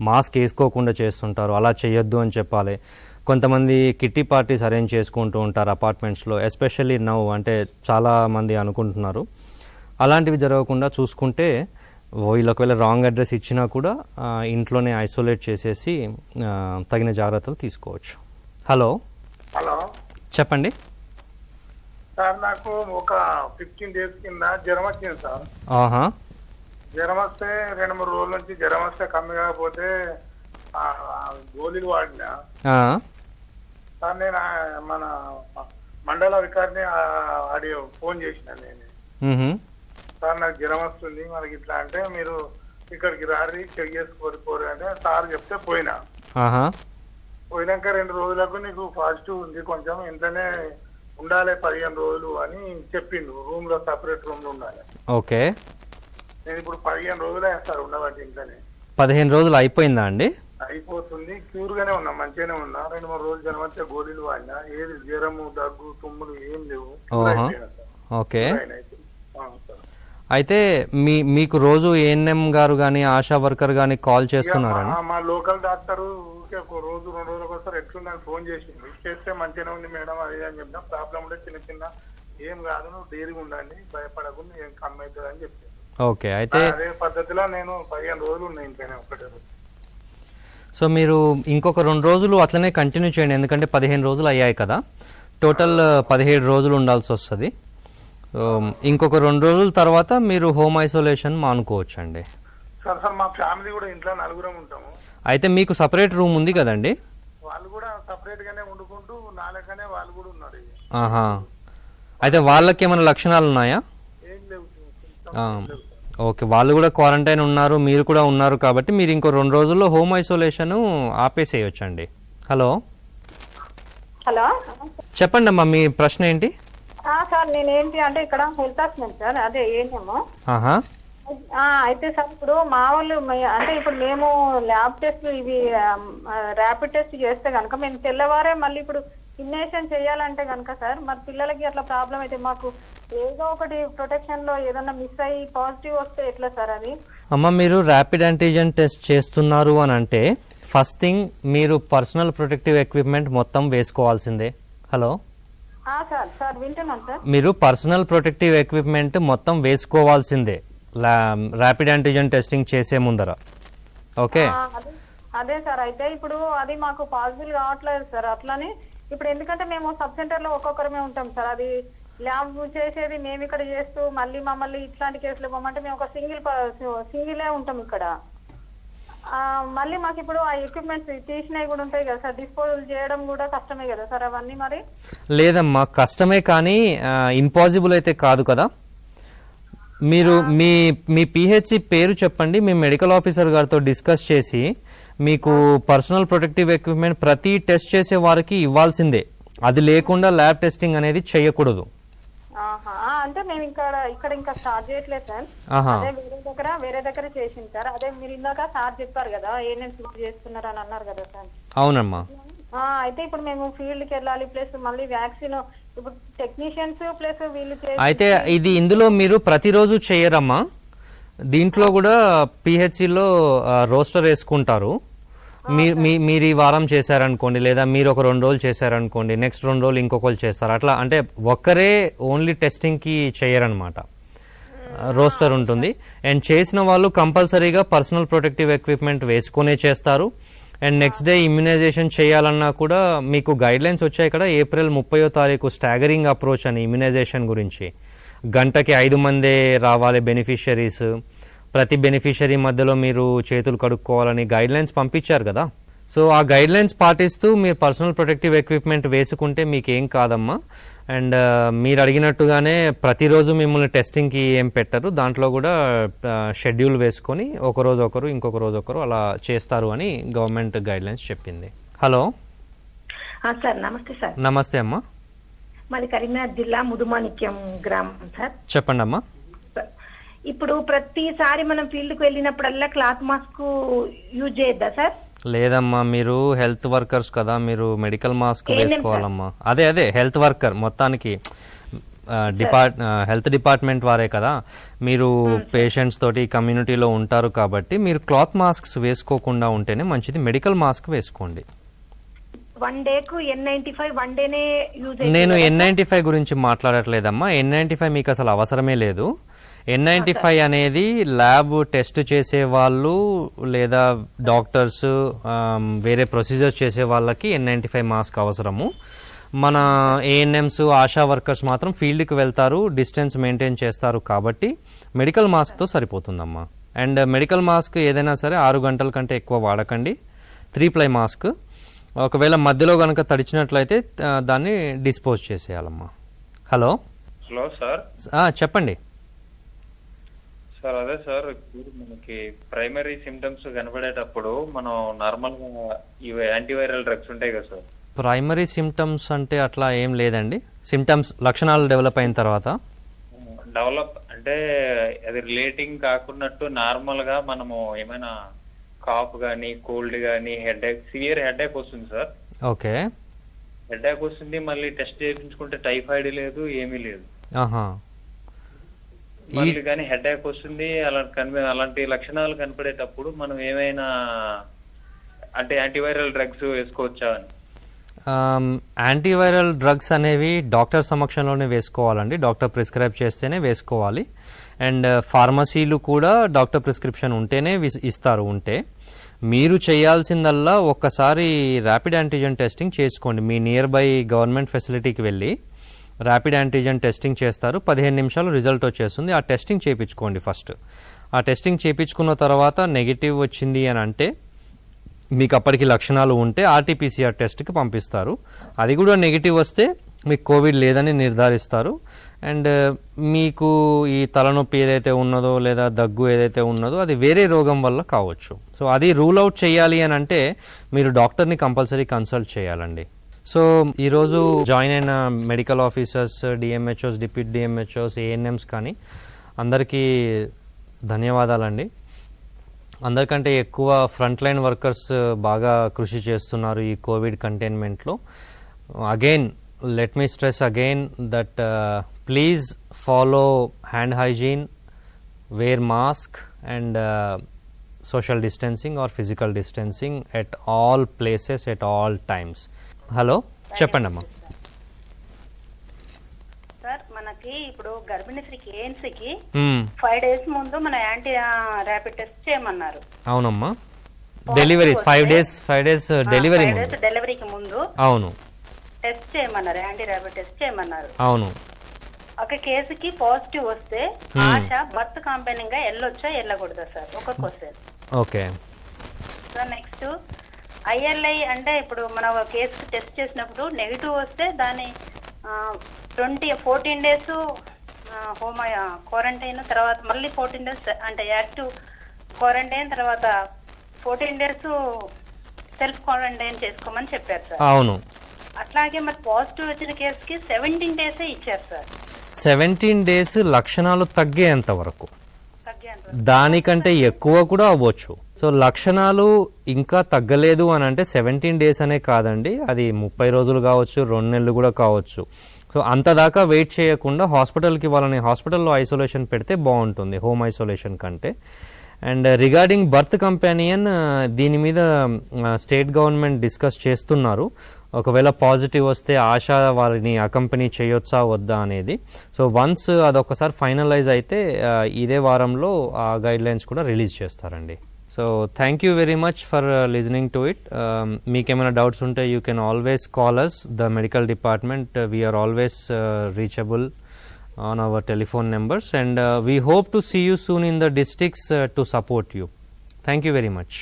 మాస్క్ వేసుకోకుండా చేస్తుంటారు, అలా చేయొద్దు అని చెప్పాలి. కొంతమంది కిట్టి పార్టీస్ అరేంజ్ చేసుకుంటూ ఉంటారు అపార్ట్మెంట్స్లో, ఎస్పెషల్లీ నౌ అంటే చాలామంది అనుకుంటున్నారు. అలాంటివి జరగకుండా చూసుకుంటే వీళ్ళు ఒకవేళ రాంగ్ అడ్రస్ ఇచ్చినా కూడా ఇంట్లోనే ఐసోలేట్ చేసేసి తగిన జాగ్రత్తలు తీసుకోవచ్చు. హలో చెప్పండి సార్. నాకు ఒక 15 days కింద జ్వరం వచ్చింది సార్. జ్వరం వస్తే 2-3 రోజుల నుంచి జ్వరం వస్తే కమ్మి కాకపోతే గోళీలు వాడినా, సార్ నేను మన మండల అధికారిని ఆడియో ఫోన్ చేసిన నేను. సార్ నాకు జ్వరం వస్తుంది మనకి ఇట్లా అంటే మీరు ఇక్కడికి రారి చెక్ చేసుకోరు అంటే సార్ చెప్తే పోయినా. పోయినాక 2 రోజులకు నీకు పాజిటివ్ ఉంది, కొంచెం ఇంట్లోనే ఉండాలి 15 రోజులు అని చెప్పిండు. రూమ్ లో సపరేట్ రూమ్ లో ఉండాలి. ఓకే, నేను ఇప్పుడు 15 రోజులే సార్ ఉండబట్టి ఇంట్లోనే. 15 రోజులు అయిపోయిందా అండి? అయిపోతుంది. క్యూర్ గానే ఉన్నా, మంచిగానే ఉన్నా. 2-3 రోజులు జనమంతా గోళీలు వాడినా, ఏది జ్వరము దగ్గు తుమ్ములు ఏం లేవు. ఓకే, అయితే మీకు రోజు ఏఎన్ఎం గారు కానీ ఆశా వర్కర్ కానీ కాల్ చేస్తున్నారండి? మా లోకల్ డాక్టర్ ఒక రోజు 2 రోజులకు ఒకసారి ఎట్లుందని ఫోన్ చేసింది. చేస్తే మంచిగానే ఉంది మేడం అది అని చెప్పిన. ప్రాబ్లం ఉంటే చిన్న చిన్న ఏం కాదు, నువ్వు డైరీగా ఉండండి, భయపడకుండా ఏం కమ్ అవుతుంది అని చెప్పి. ఓకే, అయితే అదే పద్ధతిలో నేను 15 రోజులు ఉన్నాయి ఇంట్లోనే ఒకటే రోజు. సో మీరు ఇంకొక 2 రోజులు అట్లనే కంటిన్యూ చేయండి, ఎందుకంటే 15 రోజులు అయ్యాయి కదా, టోటల్ 17 రోజులు ఉండాల్సి వస్తుంది. ఇంకొక 2 రోజుల తర్వాత మీరు హోమ్ ఐసోలేషన్ మానుకోవచ్చు అండి. సార్ మా ఫ్యామిలీ కూడా ఇంట్లో 4 ఉంటాము. అయితే మీకు సపరేట్ రూమ్ ఉంది కదండి? వాళ్ళు కూడా సపరేట్ గానే వండుకుంటూ నాలుగనే వాళ్ళు కూడా ఉన్నారు. అయితే వాళ్ళకి ఏమైనా లక్షణాలు ఉన్నాయా? ఏం లేవు. ఓకే, వాళ్ళు కూడా క్వారంటైన్ ఉన్నారు, మీరు కూడా ఉన్నారు, కాబట్టి మీరు ఇంకో 2 రోజుల్లో హోమ్ ఐసోలేషన్ ఆపేసేయచ్చు అండి. హలో చెప్పండి అమ్మా, మీ ప్రశ్న ఏంటి? సార్ నేనేంటి అంటే ఇక్కడ హెల్త్ హాస్పిటల్ సార్, అదే ఏంటేమో అయితే సార్ ఇప్పుడు మా వాళ్ళు అంటే ఇప్పుడు మేము ల్యాబ్ టెస్ట్ ఇవి ర్యాపిడ్ టెస్ట్ చేస్తే కనుక మేము తెల్లవారే మళ్ళీ ఇప్పుడు ఇన్నేషన్ చేయాలంటే కనుక సార్ మరి పిల్లలకి అట్లా ప్రాబ్లం అయితే మాకు ఏదో ఒకటి ప్రొటెక్షన్ లో ఏదన్నా మిస్ అయ్యి పాజిటివ్ వస్తే ఎట్లా సార్ అది? అమ్మ, మీరు ర్యాపిడ్ యాంటీజెన్ టెస్ట్ చేస్తున్నారు అని అంటే ఫస్ట్ థింగ్ మీరు పర్సనల్ ప్రొటెక్టివ్ ఎక్విప్మెంట్ మొత్తం వేసుకోవాల్సిందే. హలో సార్ వింటున్నాను సార్. మీరు పర్సనల్ ప్రొటెక్టివ్ ఎక్విప్మెంట్ మొత్తం వేసుకోవాల్సిందే ర్యాపిడ్ యాంటీజెన్ టెస్టింగ్ చేసే ముందర. ఓకే, అదే సార్. అయితే ఇప్పుడు అది మాకు పాసిబుల్ కావట్లేదు సార్. అట్లానే ఇప్పుడు ఎందుకంటే మేము సబ్ సెంటర్ లో ఒక్కొక్కరమే ఉంటాం సార్. అది ల్యాబ్ చేసేది మేము ఇక్కడ చేస్తూ మళ్ళీ మమ్మల్ని ఇట్లాంటి కేసులు ఇవ్వమంటే మేము ఒక సింగిలే ఉంటాం ఇక్కడ. మళ్ళీ మాకు ఇప్పుడు ఆ ఎక్విప్మెంట్స్ తీసినవి కూడా ఉంటాయి కదా సార్, డిస్పోజల్ చేయడం కూడా కష్టమే కదా సార్ అవన్నీ. మరి లేదమ్మా, కష్టమే కానీ ఇంపాసిబుల్ అయితే కాదు కదా. మీరు మీ పిహెచ్సి పేరు చెప్పండి, మీ మెడికల్ ఆఫీసర్ గారితో డిస్కస్ చేసి మీకు పర్సనల్ ప్రొటెక్టివ్ ఎక్విప్మెంట్ ప్రతి టెస్ట్ చేసే వారికి ఇవ్వాల్సిందే. అది లేకుండా ల్యాబ్ టెస్టింగ్ అనేది చేయకూడదు. అంటే మేము ఇక్కడ ఇంకా స్టార్ట్ చేయట్లేదు సార్. అదే వేరే దగ్గర చేసింది సార్. అదే మీరు ఇందాక సార్ చెప్పారు కదా ఏమేమి చేస్తున్నారు అని అన్నారు కదా సార్. అవునమ్మా. అయితే ఇప్పుడు మేము ఫీల్డ్ కి వెళ్ళాలి, ప్లస్ మళ్ళీ వ్యాక్సిన్ ఇప్పుడు టెక్నీషియన్స్ ప్లస్ వీళ్ళు. అయితే ఇందులో మీరు ప్రతిరోజు చేయరమ్మా, దీంట్లో కూడా పిహెచ్సిలో రోస్టర్ వేసుకుంటారు. మీరు ఈ వారం చేశారనుకోండి, లేదా మీరు ఒక 2 రోజులు చేశారనుకోండి, నెక్స్ట్ 2 రోజులు ఇంకొకరు చేస్తారు. అట్లా అంటే ఒక్కరే ఓన్లీ టెస్టింగ్కి చేయరనమాట, రోస్టర్ ఉంటుంది. అండ్ చేసిన వాళ్ళు కంపల్సరీగా పర్సనల్ ప్రొటెక్టివ్ ఎక్విప్మెంట్ వేసుకునే చేస్తారు. అండ్ నెక్స్ట్ డే ఇమ్యునైజేషన్ చేయాలన్నా కూడా మీకు గైడ్లైన్స్ వచ్చాయి ఇక్కడ. ఏప్రిల్ 30వ తారీఖు స్టాగరింగ్ అప్రోచ్ అని ఇమ్యునైజేషన్ గురించి. గంటకి 5 మందే రావాలి బెనిఫిషరీస్. ప్రతి బెనిఫిషరీ మధ్యలో మీరు చేతులు కడుక్కోవాలని గైడ్లైన్స్ పంపించారు కదా. సో ఆ గైడ్లైన్స్ పాటిస్తూ మీరు పర్సనల్ ప్రొటెక్టివ్ ఎక్విప్మెంట్ వేసుకుంటే మీకేం కాదమ్మా. అండ్ మీరు అడిగినట్టుగానే ప్రతిరోజు మిమ్మల్ని టెస్టింగ్కి ఏం పెట్టరు, దాంట్లో కూడా షెడ్యూల్ వేసుకొని ఒకరోజు ఒకరు ఇంకొక రోజు ఒకరు అలా చేస్తారు అని గవర్నమెంట్ గైడ్లైన్స్ చెప్పింది. హలో సార్, నమస్తే సార్. నమస్తే అమ్మా. మాది కరీంనగర్ జిల్లా ముదుమాణిక్యం గ్రామం సార్. చెప్పండి అమ్మా. ఇప్పుడు ప్రతిసారి మనం ఫీల్డ్కి వెళ్ళినప్పుడల్లా క్లాత్ మాస్క్ యూజ్ చేయొద్దా సార్? లేదమ్మా, మీరు హెల్త్ వర్కర్స్ కదా, మీరు మెడికల్ మాస్క్ వేసుకోవాలమ్మా. అదే హెల్త్ వర్కర్ మొత్తానికి హెల్త్ డిపార్ట్మెంట్ వారే కదా, మీరు పేషెంట్స్ తోటి కమ్యూనిటీలో ఉంటారు కాబట్టి మీరు క్లాత్ మాస్క్స్ వేసుకోకుండా ఉంటేనే మంచిది. మెడికల్ మాస్క్ వేసుకోండి. వన్ డేకు N95 వన్ డేనే యూజ్. నేను N95 గురించి మాట్లాడట్లేదమ్మా. N95 మీకు అసలు అవసరమే లేదు. N95 అనేది ల్యాబ్ టెస్ట్ చేసే వాళ్ళు లేదా డాక్టర్స్ వేరే ప్రొసీజర్స్ చేసే వాళ్ళకి N95 మాస్క్ అవసరము. మన ఏఎన్ఎంస్ ఆశా వర్కర్స్ మాత్రం ఫీల్డ్కి వెళ్తారు, డిస్టెన్స్ మెయింటైన్ చేస్తారు కాబట్టి మెడికల్ మాస్క్తో సరిపోతుందమ్మా. అండ్ మెడికల్ మాస్క్ ఏదైనా సరే 6 గంటల కంటే ఎక్కువ వాడకండి. 3 ప్లై మాస్క్. ఒకవేళ మధ్యలో కనుక తడిచినట్లయితే దాన్ని డిస్పోజ్ చేసేయాలమ్మా. Hello hello sir. చెప్పండి సార్ అదే సార్, ఇప్పుడు మనకి ప్రైమరీ సిమ్టమ్స్ కనబడేటప్పుడు మనం నార్మల్ గా ఇవి యాంటీవైరల్ డ్రగ్స్ ఉంటాయి కదా సార్. ప్రైమరీ సిమ్టమ్స్ అంటే అట్లా ఏం లేదండి. సిమ్టమ్స్ లక్షణాలు డెవలప్ అయిన తర్వాత డెవలప్ అంటే అది రిలేటింగ్ కాకున్నట్టు నార్మల్ గా మనము ఏమైనా కాఫ్ గానీ కోల్డ్ గానీ హెడేక్, సివియర్ హెడేక్ వస్తుంది సార్. ఓకే. హెడేక్ వస్తుంది, మళ్ళీ టెస్ట్ చేయించుకుంటే టైఫాయిడ్ లేదు, ఏమీ లేదు. మళ్ళీ కానీ హెడేక్ వస్తుంది, అలాంటి లక్షణాలు కనపడేటప్పుడు మనం ఏమైనా అంటే యాంటీవైరల్ డ్రగ్స్ వేసుకోవచ్చా అని? యాంటీవైరల్ డ్రగ్స్ అనేవి డాక్టర్ సమక్షంలోనే వేసుకోవాలండి. డాక్టర్ ప్రిస్క్రైబ్ చేస్తేనే వేసుకోవాలి. అండ్ ఫార్మసీలు కూడా డాక్టర్ ప్రిస్క్రిప్షన్ ఉంటేనే ఇస్తారు. ఉంటే మీరు చేయాల్సిందల్లా ఒక్కసారి ర్యాపిడ్ యాంటీజెన్ టెస్టింగ్ చేసుకోండి. మీ నియర్ బై గవర్నమెంట్ ఫెసిలిటీకి వెళ్ళి ర్యాపిడ్ యాంటీజెన్ టెస్టింగ్ చేస్తారు. 15 నిమిషాలు రిజల్ట్ వచ్చేస్తుంది. ఆ టెస్టింగ్ చేయించుకోండి ఫస్ట్. ఆ టెస్టింగ్ చేయించుకున్న తర్వాత నెగిటివ్ వచ్చింది అని అంటే మీకు అప్పటికి లక్షణాలు ఉంటే ఆర్టీపీసీఆర్ టెస్ట్కి పంపిస్తారు. అది కూడా నెగిటివ్ వస్తే మీకు కోవిడ్ లేదని నిర్ధారిస్తారు. అండ్ మీకు ఈ తలనొప్పి ఏదైతే ఉన్నదో లేదా దగ్గు ఏదైతే ఉన్నదో అది వేరే రోగం వల్ల కావచ్చు. సో అది రూల్ అవుట్ చేయాలి అని అంటే మీరు డాక్టర్ని కంపల్సరీ కన్సల్ట్ చేయాలండి. సో ఈరోజు జాయిన్ అయిన medical officers, DMHOs, deputy DMHOs, ANMs కానీ అందరికీ ధన్యవాదాలండి. అందరికంటే ఎక్కువ ఫ్రంట్ లైన్ వర్కర్స్ బాగా కృషి చేస్తున్నారు ఈ కోవిడ్ కంటైన్మెంట్లో. Again let me stress again that please follow hand hygiene, wear mask and social distancing or physical distancing at all places at all times. Hello చెప్పండి అమ్మా. సార్ మనకి ఇప్పుడు గర్భిణీ స్త్రీకి ఏఎన్సీకి 5 days ముందు మన యాంటీ ర్యాపిడ్ టెస్ట్ చేయమన్నారు. అవునమ్మా. డెలివరీస్ 5 days డెలివరీకి ముందు అవును టెస్ట్ చేయమన్నారు, యాంటీ ర్యాపిడ్ టెస్ట్ చేయమన్నారు. అవును. ఒక కేసుకి పాజిటివ్ వస్తే ఆశ బర్త్ కంపెనింగ్ గా వెళ్ళొచ్చా వెళ్ళకూడదా సార్? ఒక question. Okay sir next ILI అంటే ఇప్పుడు మన కేసుకి టెస్ట్ చేసినప్పుడు నెగిటివ్ వస్తే దాన్ని 14 days హోమ్ క్వారంటైన్, తర్వాత మళ్ళీ 14 days అంటే యాక్టివ్ క్వారంటైన్, తర్వాత 14 days సెల్ఫ్ క్వారంటైన్ చేసుకోమని చెప్పారు సార్. అవును. అట్లాగే మరి పాజిటివ్ వచ్చిన కేసుకి 17 days ఇచ్చారు సార్. 17 days లక్షణాలు తగ్గేంత వరకు, దానికంటే ఎక్కువ కూడా అవ్వచ్చు. సో లక్షణాలు ఇంకా తగ్గలేదు అని అంటే 17 days అనే కాదండి, అది 30 రోజులు కావచ్చు, 2 నెలలు కూడా కావచ్చు. సో అంతదాకా వెయిట్ చేయకుండా హాస్పిటల్కి వాళ్ళని హాస్పిటల్లో ఐసోలేషన్ పెడితే బాగుంటుంది హోమ్ ఐసోలేషన్ కంటే. అండ్ రిగార్డింగ్ బర్త్ కంపానియన్, దీని మీద స్టేట్ గవర్నమెంట్ డిస్కస్ చేస్తున్నారు. ఒకవేళ పాజిటివ్ వస్తే ఆశ వారిని అకంపెనీ చేయొచ్చా వద్దా అనేది. సో వన్స్ అదొకసారి ఫైనలైజ్ అయితే ఇదే వారంలో ఆ గైడ్లైన్స్ కూడా రిలీజ్ చేస్తారండి. So thank you very much for listening to it. మీకేమైనా డౌట్స్ ఉంటే you can always call us, the medical department. We are always reachable on our telephone numbers, and we hope to see you soon in the districts to support you. Thank you very much.